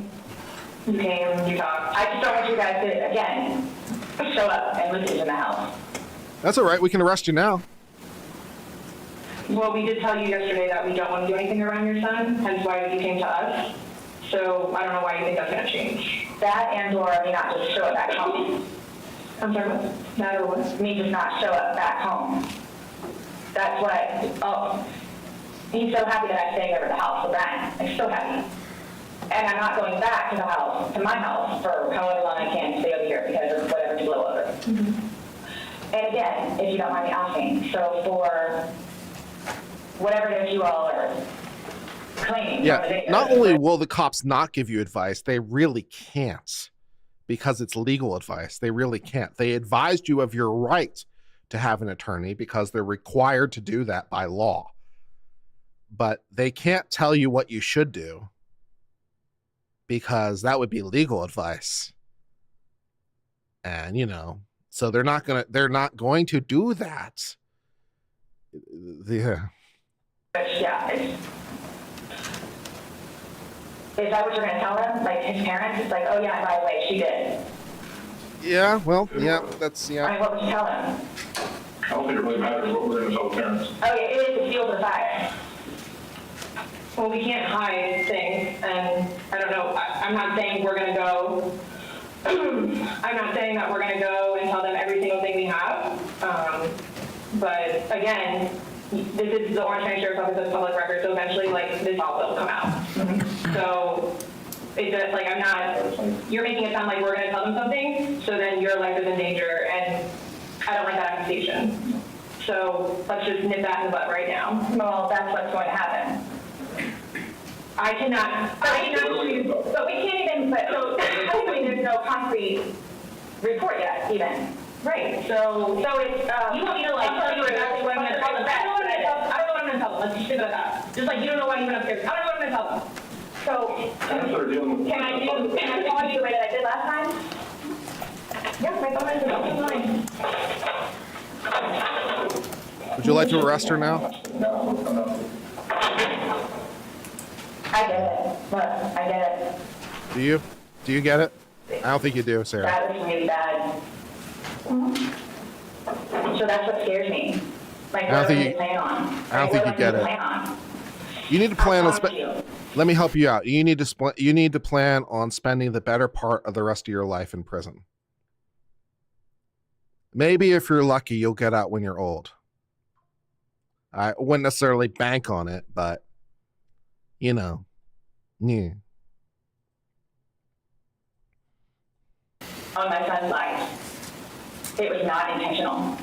You came, you talked. I just don't want you guys to, again, show up and Lucas in the house. That's all right. We can arrest you now. Well, we did tell you yesterday that we don't want to do anything around your son, hence why you came to us. So I don't know why you think that's going to change. That and or me not just show up back home. I'm sorry, what? That or what? Me just not show up back home. That's what, he's so happy that I'm staying over at the house with Brian. I'm so happy. And I'm not going back to the house, to my house, for however long I can stay over here because of whatever to blow over. Mm-hmm. And again, if you don't mind me asking, so for whatever it is you all are claiming. Yeah, not only will the cops not give you advice, they really can't because it's legal advice. They really can't. They advised you of your right to have an attorney because they're required to do that by law. But they can't tell you what you should do because that would be legal advice. And, you know, so they're not going to do that. Yeah. Yeah. Is that what you're going to tell them? Like his parents? It's like, oh yeah, by the way, she did. Yeah, well, yeah, that's, yeah. I mean, what would you tell them? I don't think it really matters what we're going to tell the parents. Oh yeah, it is the field of fire. Well, we can't hide things, and I don't know, I'm not saying we're going to go, I'm not saying that we're going to go and tell them every single thing we have. But again, this is the Orange County Sheriff's Office of Public Records, so eventually, like, this all will come out. So it's just, like, I'm not, you're making it sound like we're gonna tell them something, so then your life is in danger, and I don't like that accusation. So let's just nip that in the bud right now. Well, that's what's going to happen. I cannot choose. But we can't even, so technically there's no concrete report yet, even. Right, so it's, you want me to like tell you exactly what I'm gonna tell them? I don't know what I'm gonna tell them, let's just leave it at that. Just like you don't know why you went upstairs, I don't know what I'm gonna tell them. So, can I call you the way that I did last time? Yeah, my phone is fine. Would you like to arrest her now? I get it, look, I get it. Do you? Do you get it? I don't think you do, Sarah. That was really bad. So that's what scares me. Like, I don't what think do you- we plan on? I don't think you get it. You need to plan on let me help you out. You need to plan on spending the better part of the rest of your life in prison. Maybe if you're lucky, you'll get out when you're old. I wouldn't necessarily bank on it, but you know, yeah. On my son's life. It was not intentional.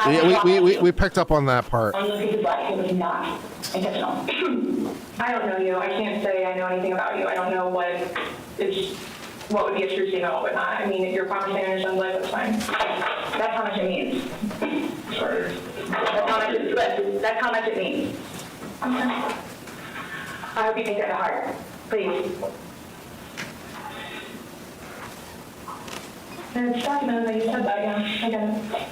Yeah, we picked up on that part. On Lucas's life, it was not intentional. I don't know you, I can't say I know anything about you, I don't know what would be a true statement, what would not. I mean, if you're promising on your son's life, that's fine. That's how much it means. Sorry. That's how much it means. Okay. I hope you take that to heart, please. And it's documented that you said that, yeah, I get it.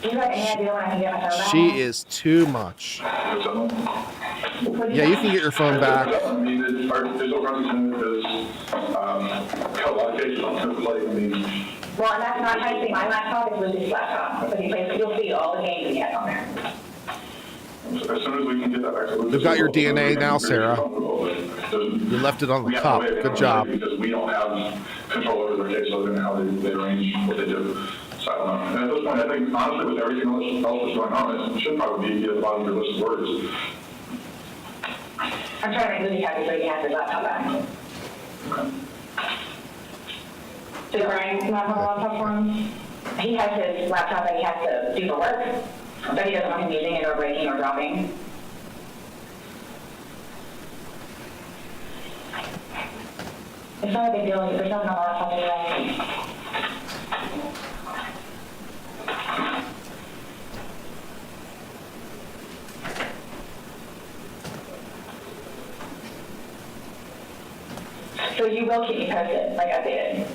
Do you have any idea when I can get my phone back? She is too much. Yeah, you can get your phone back. I mean, there's no consequence because got a lot of cases on it. Like, I mean, Well, and that's not typing. My laptop is Lucas's laptop. But you'll see all the games he has on there. as soon as we can get that back to Lucas. We've got your DNA now, Sarah. You left it on the cup. Good job. Because we don't have control over their case other than how they arrange what they do. So I don't know. And at this point, I think, honestly, with everything else that's going on, it should probably be at the bottom of your list of words. I'm trying to make Lucas happy so he has his laptop back. Did Brian not have a laptop for him? He has his laptop that he has to do for work, but he doesn't want him using it or breaking or dropping. It's not a big deal. There's nothing on the laptop anyway. So you will keep me posted, like I did.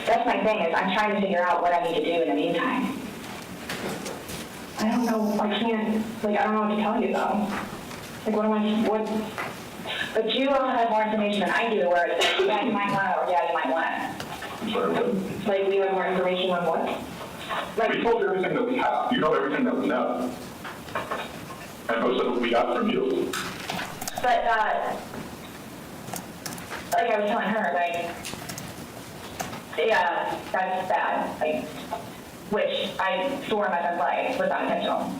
That's my thing, is I'm trying to figure out what I need to do in the meantime. I don't know, I can't, like, I don't know what to tell you though. Like, what? But you all have more information than I do, where it's like, yeah, you might want it, or yeah, you might want it. I'm sorry, what? Like, we have more information on what? Like, We told you everything that we have. You know everything that we know. And most of it we got from you. but, like I was telling her, like, yeah, that's bad, like, which I swore my son's life was not intentional.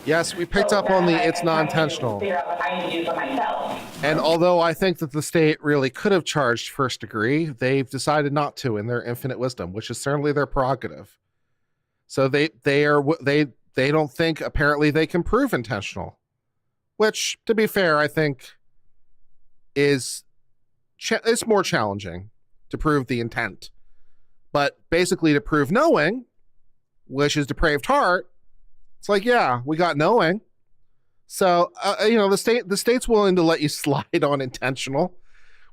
Yes, we picked up on the it's not intentional. Figure out what I need to do for myself. And although I think that the state really could have charged first degree, they've decided not to in their infinite wisdom, which is certainly their prerogative. So they don't think apparently they can prove intentional, which, to be fair, I think is it's more challenging to prove the intent. But basically to prove knowing, which is depraved heart, it's like, yeah, we got knowing. So, the state's willing to let you slide on intentional.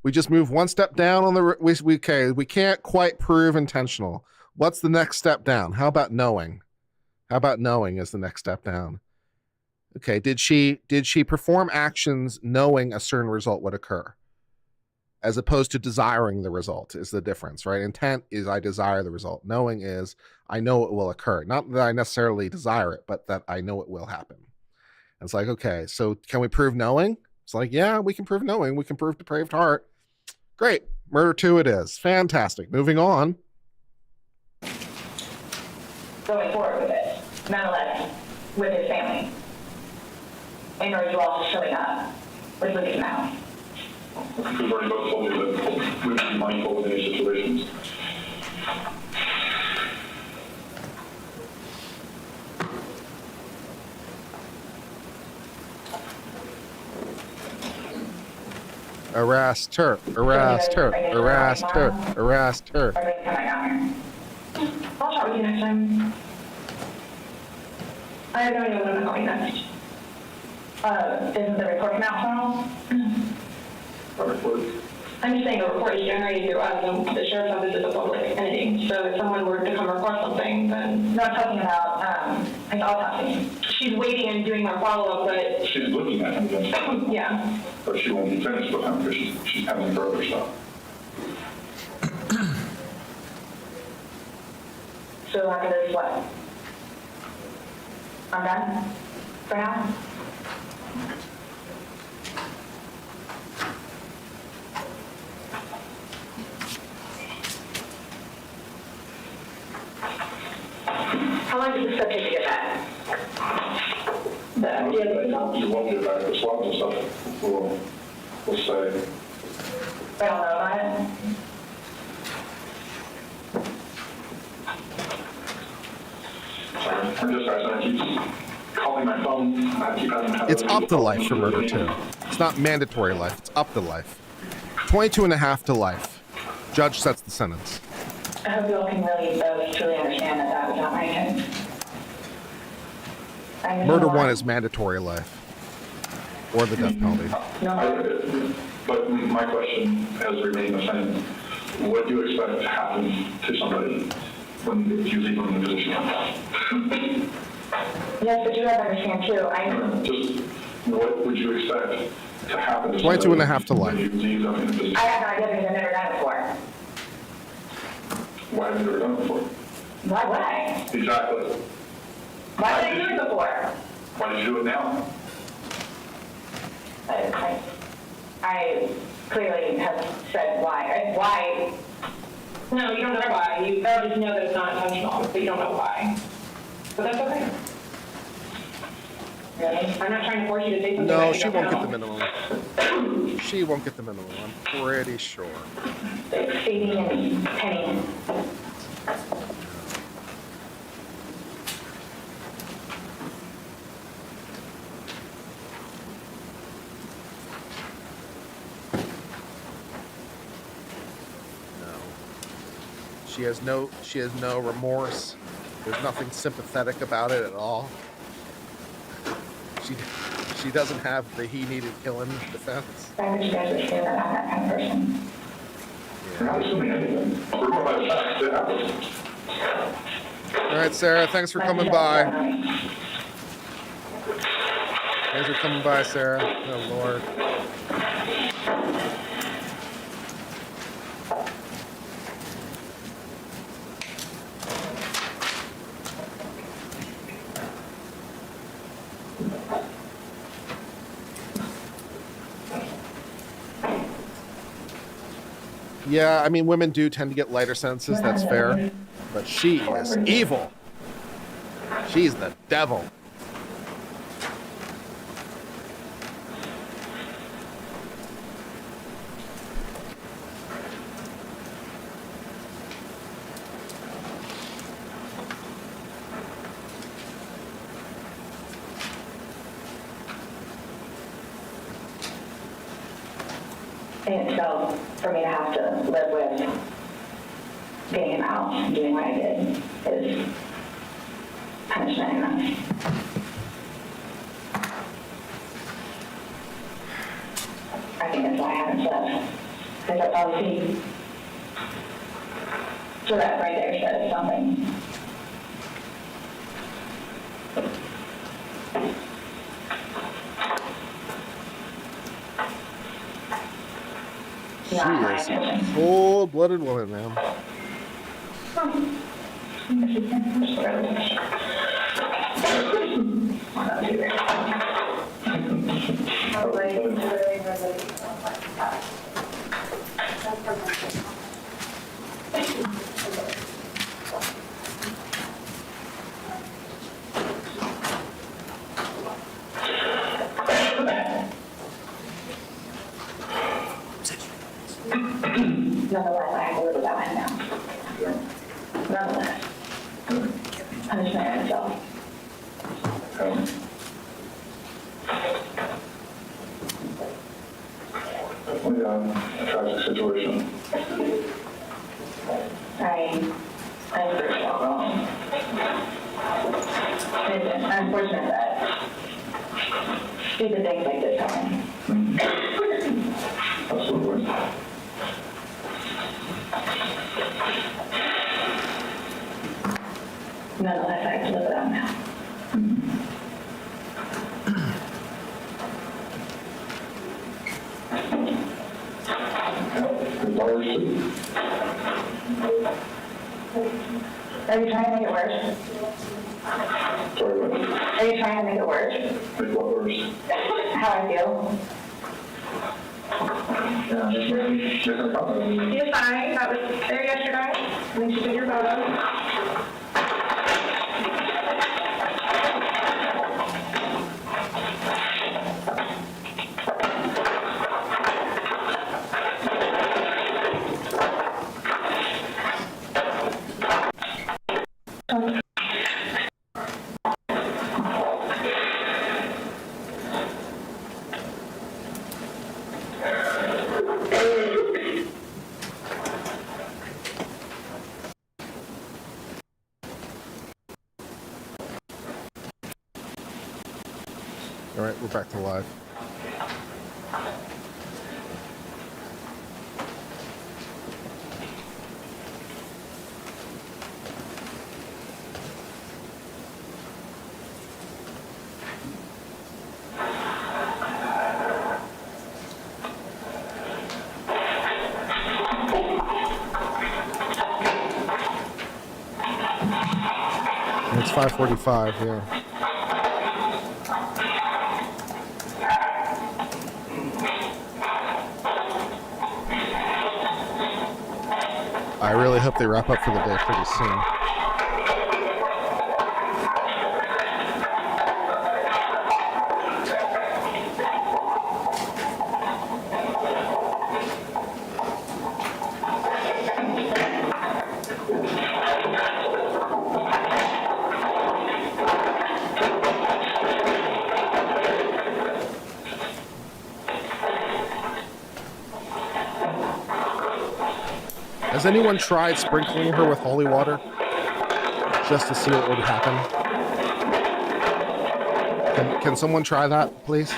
We just move one step down on the, we can't quite prove intentional. What's the next step down? How about knowing? How about knowing is the next step down? Okay, did she perform actions knowing a certain result would occur? As opposed to desiring the result is the difference, right? Intent is I desire the result. Knowing is I know it will occur. Not that I necessarily desire it, but that I know it will happen. And it's like, okay, so can we prove knowing? It's like, yeah, we can prove knowing, we can prove depraved heart. Great. Murder 2 it is. Fantastic. Moving on. Going forward with it, nonetheless, with his family? And are you also showing up with Lucas now? We've already both told you that we would be mindful in any situations. Arrest her. Arrest her. Arrest her. Arrest her. Or are you coming out here? I'll talk with you next time. I have no idea what I'm going next. Isn't the report come out tomorrow? A report? I'm just saying the report is generated through us, and the sheriff's office is a public entity. So if someone were to come report something, then... No, I'm talking about, like autopsy. She's waiting and doing her follow-up, but... She's looking at him, yes. Yeah. But she won't be finished with him because she's having further stuff. So after this, what? I'm done? For now? How long does this stuff take to get back? You won't get back the swabs and stuff. We'll say. They don't know about it? I'm just asking, I keep calling my phone. I keep having to have It's up to life for murder 2. It's not mandatory life. It's up to life. 22 and a half to life. Judge sets the sentence. I hope you all can really both truly understand that that was not my intent. Murder 1 is mandatory life. Or the death penalty. But my question has remained the same. What do you expect to happen to somebody when you leave them in the position? Yes, but you have to understand too. Just what would you expect to happen to 22 and a half to life. when you leave them in the position? I have no idea because I've never done it before. Why have you never done it before? Why would I? Exactly. Why did I do it before? Why did you do it now? I clearly have said why. Why? No, you don't know why. You just know that it's not intentional, but you don't know why. But that's okay. Really? I'm not trying to force you to say something. No, that you she don't won't know. get the minimum. She won't get the minimum. I'm pretty sure. Sadie and Penny. She has no remorse. There's nothing sympathetic about it at all. She doesn't have the he needed killing defense. I wish you guys would say that I'm that kind of person. We're not assuming anything. We're going by the facts that happened. All right, Sarah, thanks for coming by. Thanks for coming by, Sarah. Oh, Lord. Yeah, I mean, women do tend to get lighter sentences, that's fair. But she is evil. She's the devil. And so, for me to have to live with getting him out and doing what I did is punishment enough. I think that's why I haven't slept. Because that's all we see. So that right there says something. She is a cold-blooded woman, man. Nonetheless, I have to live without him now. Nonetheless, punishment in itself. Definitely a tragic situation. I first felt wrong. It's unfortunate that stupid things like this happen. Absolutely. Nonetheless, I have to live without him now. His daughters too. Are you trying to make it worse? Sorry, but Are you trying to make it worse? make what worse? How I feel? Yeah, just making a comment. He was fine. That was there yesterday. And then she took your photo. All right, we're back to live. It's 5:45, yeah. I really hope they wrap up for the day pretty soon. Has anyone tried sprinkling her with holy water just to see what would happen? Can someone try that, please?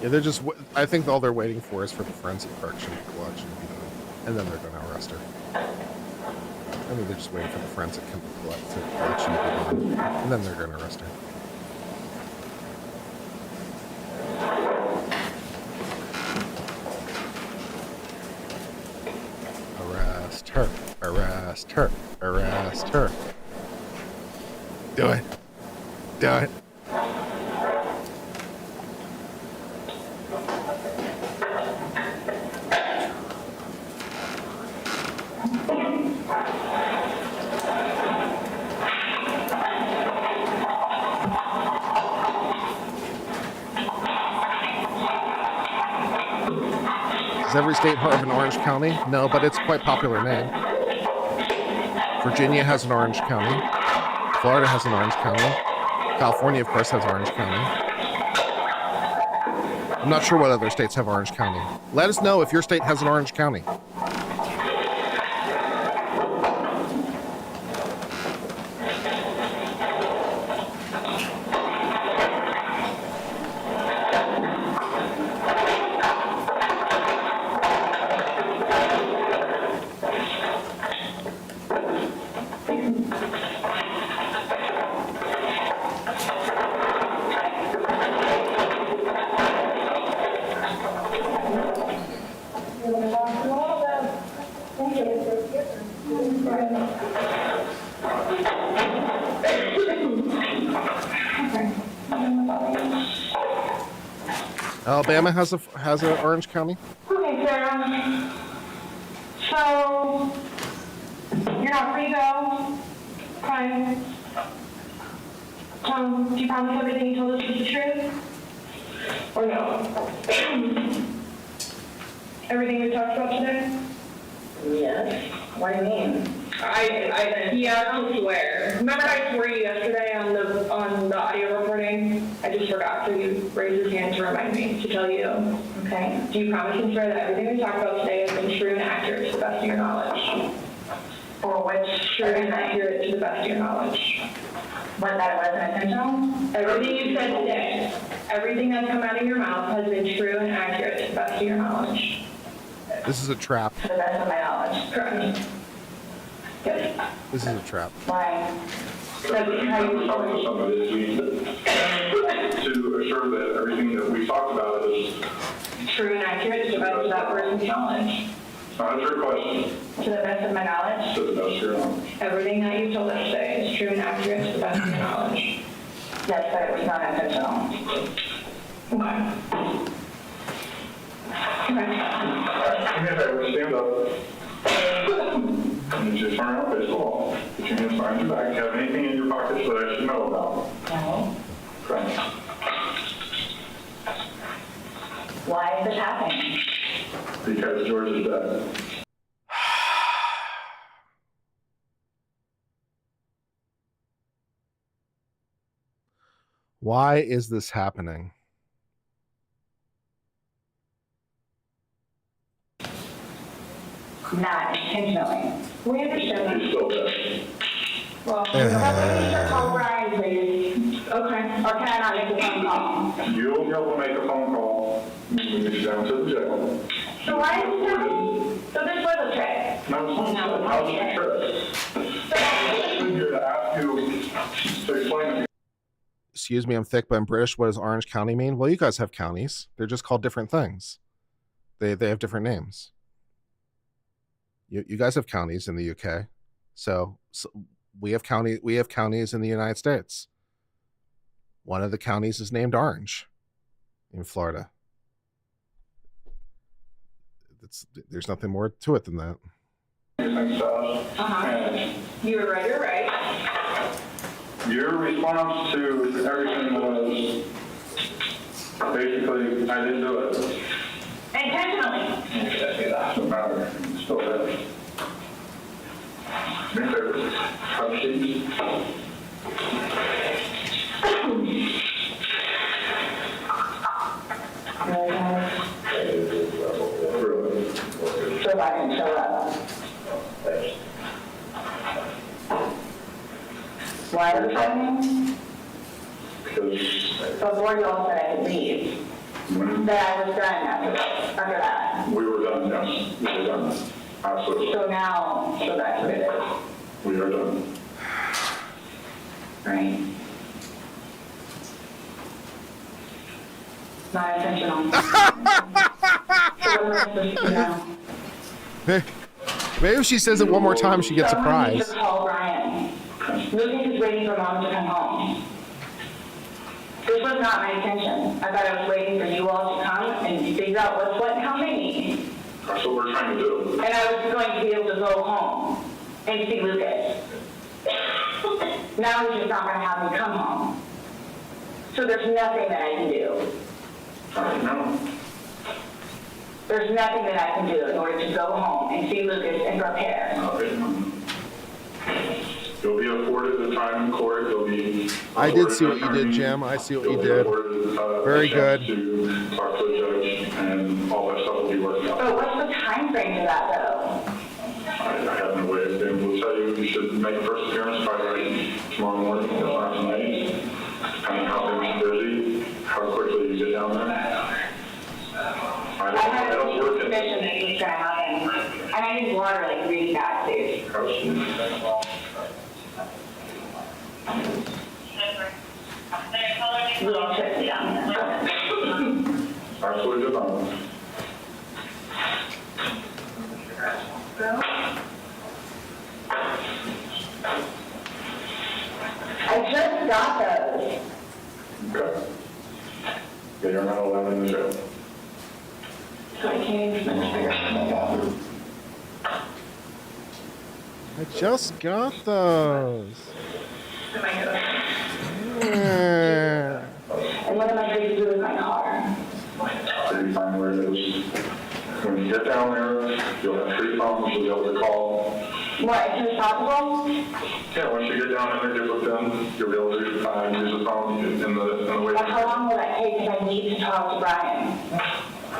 Yeah, they're just. I think all they're waiting for is for the forensic correction collection to be done, and then they're going to arrest her. I mean, they're just waiting for the forensic collection to be done, and then they're going to arrest her. Arrest her! Arrest her! Arrest her! Do it! Do it! Does every state have an Orange County? No, but it's quite a popular name. Virginia has an Orange County. Florida has an Orange County. California, of course, has Orange County. I'm not sure what other states have Orange County. Let us know if your state has an Orange County. Alabama has an Orange County. Okay, Sarah. So you're not free to go. Fine. Do you promise everything you told us is the truth? Or no? Everything we talked about today? Yes. What do you mean? He asked to swear. Remember I swore you yesterday on the audio recording? I just forgot, so you raised his hand to remind me to tell you. Okay. Do you promise and swear that everything we talked about today has been true and accurate to the best of your knowledge? Or which true and accurate to the best of your knowledge? What, that it wasn't intentional? Everything you said today, everything that's come out of your mouth has been true and accurate to the best of your knowledge. This is a trap. To the best of my knowledge. Correct. Yes. This is a trap. Why? Because we have to talk to somebody this week to assure that everything that we talked about is true and accurate to the best of that person's knowledge. not a trick question. To the best of my knowledge. To the best of your knowledge. Everything that you told us today is true and accurate to the best of your knowledge. Yes, but it was not intentional. Okay. Give me a favor, stand up. And just turn around, face the wall. Put your hands behind your back. Do you have anything in your pockets that I should know about? No. Correct. Why is this happening? Because George is dead. Why is this happening? Not intentionally. We understand He's still dead. Well, please call Brian, please. Okay. Or can I not make a phone call? You'll be able to make a phone call when you get down to the jail. So why is this happening? So this was a trick? No, it's not. How's it a trick? I'm here to ask you to explain to me. Excuse me, I'm thick, but I'm British. What does Orange County mean? Well, you guys have counties. They're just called different things. They have different names. You guys have counties in the UK. So we have counties in the United States. One of the counties is named Orange in Florida. There's nothing more to it than that. You were right, you're right. Your response to everything was basically, I didn't do it. Intentionally. It doesn't matter. It's still there. Me too. Have a seat. So if I can show up. Why is it happening? Before you all said I could leave, that I was done after that. We were done, yes. We were done. Absolutely. So now, so that's what it is. We are done. Right? Not intentional. So what am I supposed to do now? Maybe if she says it one more time, she gets Someone needs surprised. to call Brian. Lucas is waiting for Mom to come home. This was not my intention. I thought I was waiting for you all to come and figure out what's what and how many. That's what we're trying to do. And I was going to be able to go home and see Lucas. Now he's just not going to have me come home. So there's nothing that I can do. No. There's There's nothing that I can do in order to go home and see Lucas and prepare. You'll be afforded the time in court. You'll be. I did see what you did, Jim. I see what you did. Very good. To talk to a judge and all that stuff will be worked out. But what's the time frame for that though? I have no way of being able to tell you. You should make a first appearance probably tomorrow morning, if not tonight. Depending on how things are busy, how quickly you get down there. I don't work in. Suspicion that this is gonna happen. And I need water like really bad, please. We all should be down there. Absolutely good on. I just got those. Okay. Yeah, you're not allowed in the jail. So I can't even figure out. I just got those. And what am I going to do with my car? So you find where it is. When you get down there, you'll have 3 phones you'll be able to call. What, as soon as possible? Yeah, once you get down there, get hooked in, you'll be able to use the phone in the waiting But how long will that take? Because I need to talk to Brian.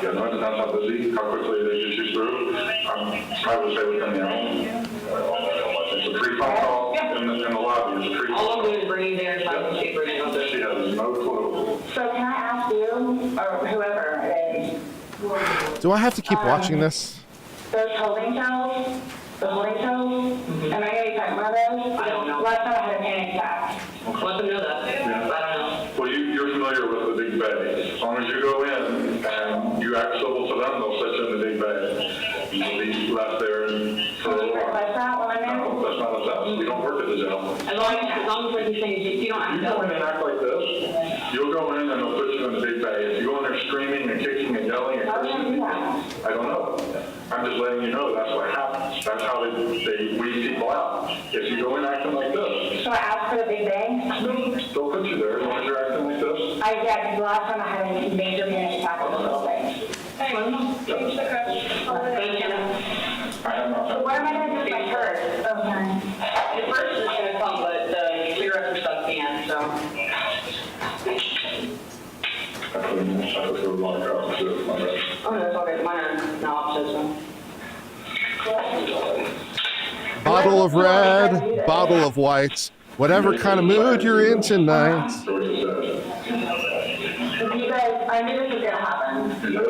Yeah, no, it depends how busy, how quickly they get you through. I would say within the hour. It's a free phone call in the lobby. It's a free phone call. All I'm doing is bringing there and letting she bring it up there. She has no clue. So can I ask you, or whoever it is, Do I have to keep watching this? those holding cells, the holding cells, am I going to be talking about those? I don't know. Last time I had a panic attack. Let them know that. Yeah. I don't know. Well, you're familiar with the big bay. As long as you go in and you act civil to them, they'll set you in the big bay. You'll be left there for a little while. Request that when I'm in? No, that's not us. We don't work at the jail. As long as what you're saying is you don't have You to go in and act like this, you'll go in and they'll put you in the big bay. If you go in there screaming and kicking and yelling and How do I cursing, do that? I don't know. I'm just letting you know that's what happens. That's how they weed people out. If you go in acting like this, So I asked for the big bang? they'll put you there as long as you're acting like this. Yeah, because the last time I had a major panic attack with the little thing. Thank you. I have not. So what am I going to do with my purse? Okay. The first is gonna come, but the cigarettes are stuck in, so. I put a lot of out too. My bad. Oh, that's all good, mine are now upstairs, so. Bottle of red, bottle of white, whatever kind of mood you're in tonight. Georgia says. You guys, I knew this was going to happen. You did?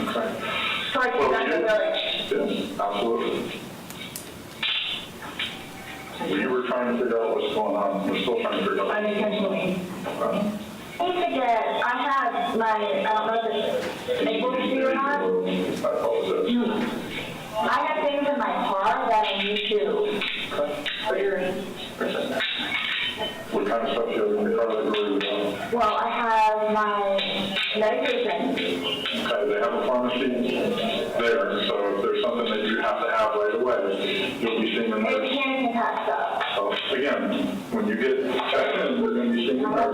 Okay. So I came back to the village. Yes, absolutely. We were trying to figure out what's going on. We're still trying to figure out. Unintentionally. Don't forget, I had my, I don't know if it's able to see or not. I apologize. I have things in my car that I need to. What kind of stuff do you have in your car that you're worried about? Well, I have my medication. Okay, they have a pharmacy there, so if there's something that you have to have right away, you'll be seeing them It's there. candy and pack stuff. So again, when you get checked in, we're going to be seeing them there.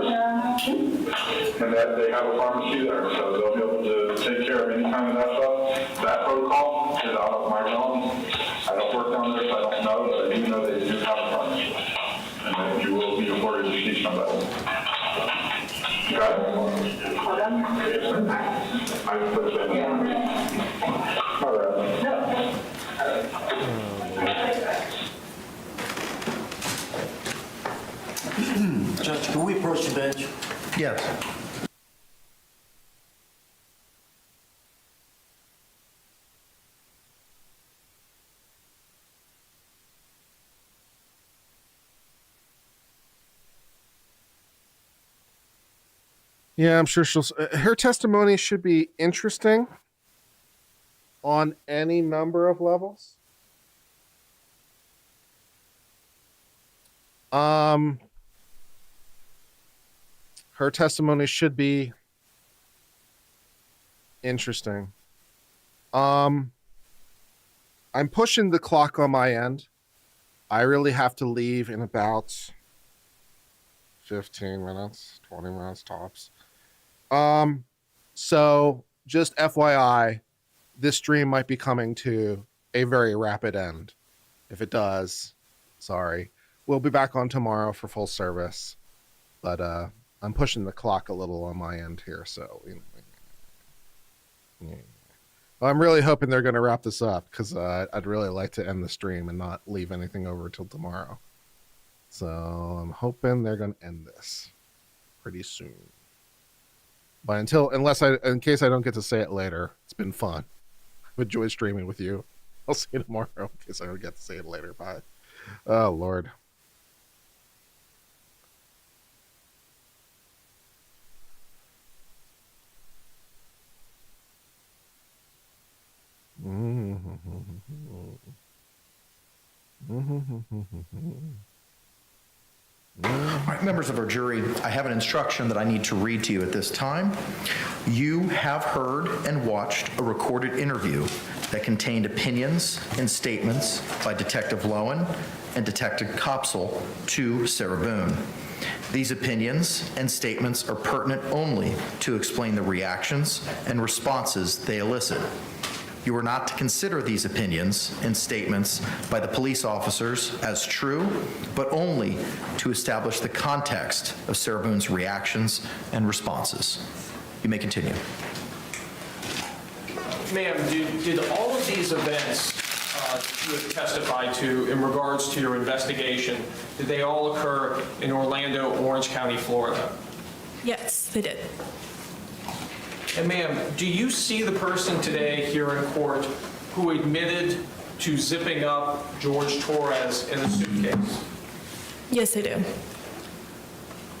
And that they have a pharmacy there, so they'll be able to take care of any kind of that stuff. That protocol is out of my realm. I don't work down there, so I don't know, but I do know they do have a pharmacy. And that you will be afforded to see somebody. Got it? I put it in. All right. Judge, can we approach the bench? Yes. Yeah, I'm sure her testimony should be interesting on any number of levels. Her testimony should be interesting. I'm pushing the clock on my end. I really have to leave in about 15 minutes, 20 minutes tops. So just FYI, this stream might be coming to a very rapid end. If it does, sorry. We'll be back on tomorrow for full service, but I'm pushing the clock a little on my end here, so well, I'm really hoping they're going to wrap this up, because I'd really like to end the stream and not leave anything over till tomorrow. So I'm hoping they're going to end this pretty soon. But in case I don't get to say it later, it's been fun. I've enjoyed streaming with you. I'll see you tomorrow in case I don't get to say it later. Bye. Oh, Lord. All right, members of our jury, I have an instruction that I need to read to you at this time. You have heard and watched a recorded interview that contained opinions and statements by Detective Lowen and Detective Copsel to Sarah Boone. These opinions and statements are pertinent only to explain the reactions and responses they elicit. You are not to consider these opinions and statements by the police officers as true, but only to establish the context of Sarah Boone's reactions and responses. You may continue. Ma'am, did all of these events you have testified to in regards to your investigation, did they all occur in Orlando, Orange County, Florida? Yes, they did. And ma'am, do you see the person today here in court who admitted to zipping up George Torres in a suitcase? Yes, I do.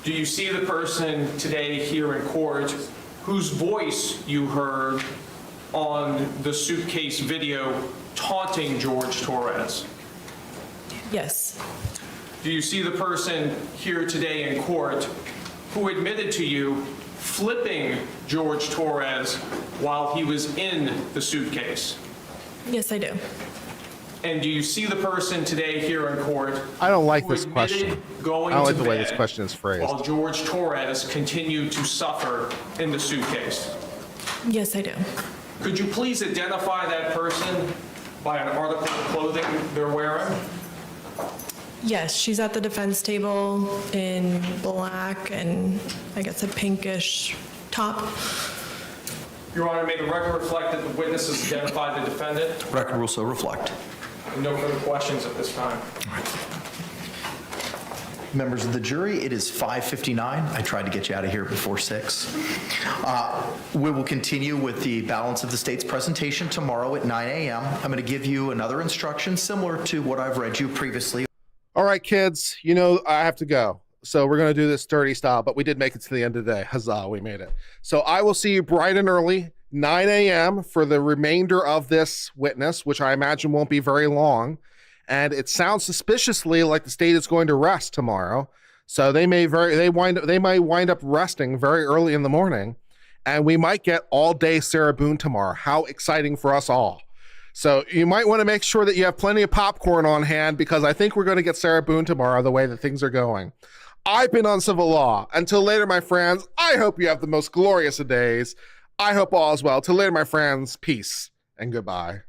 Do you see the person today here in court whose voice you heard on the suitcase video taunting George Torres? Yes. Do you see the person here today in court who admitted to you flipping George Torres while he was in the suitcase? Yes, I do. And do you see the person today here in court? I don't like this question. I Going don't like to the way this bed question is phrased. while George Torres continued to suffer in the suitcase? Yes, I do. Could you please identify that person by an article of clothing they're wearing? Yes, she's at the defense table in black and I guess a pinkish top. Your Honor, may the record reflect that the witnesses identified the defendant? Record will so reflect. And no further questions at this time. Members of the jury, it is 5:59. I tried to get you out of here before 6. We will continue with the balance of the state's presentation tomorrow at 9 a.m. I'm going to give you another instruction similar to what I've read you previously. All right, kids, I have to go. So we're going to do this sturdy style, but we did make it to the end of the day. Huzzah, we made it. So I will see you bright and early, 9 a.m. for the remainder of this witness, which I imagine won't be very long. And it sounds suspiciously like the state is going to rest tomorrow. So they might wind up resting very early in the morning. And we might get all day Sarah Boone tomorrow. How exciting for us all. So you might want to make sure that you have plenty of popcorn on hand, because I think we're going to get Sarah Boone tomorrow the way that things are going. I've been on Civil Law. Until later, my friends, I hope you have the most glorious of days. I hope all is well. Till later, my friends, peace and goodbye.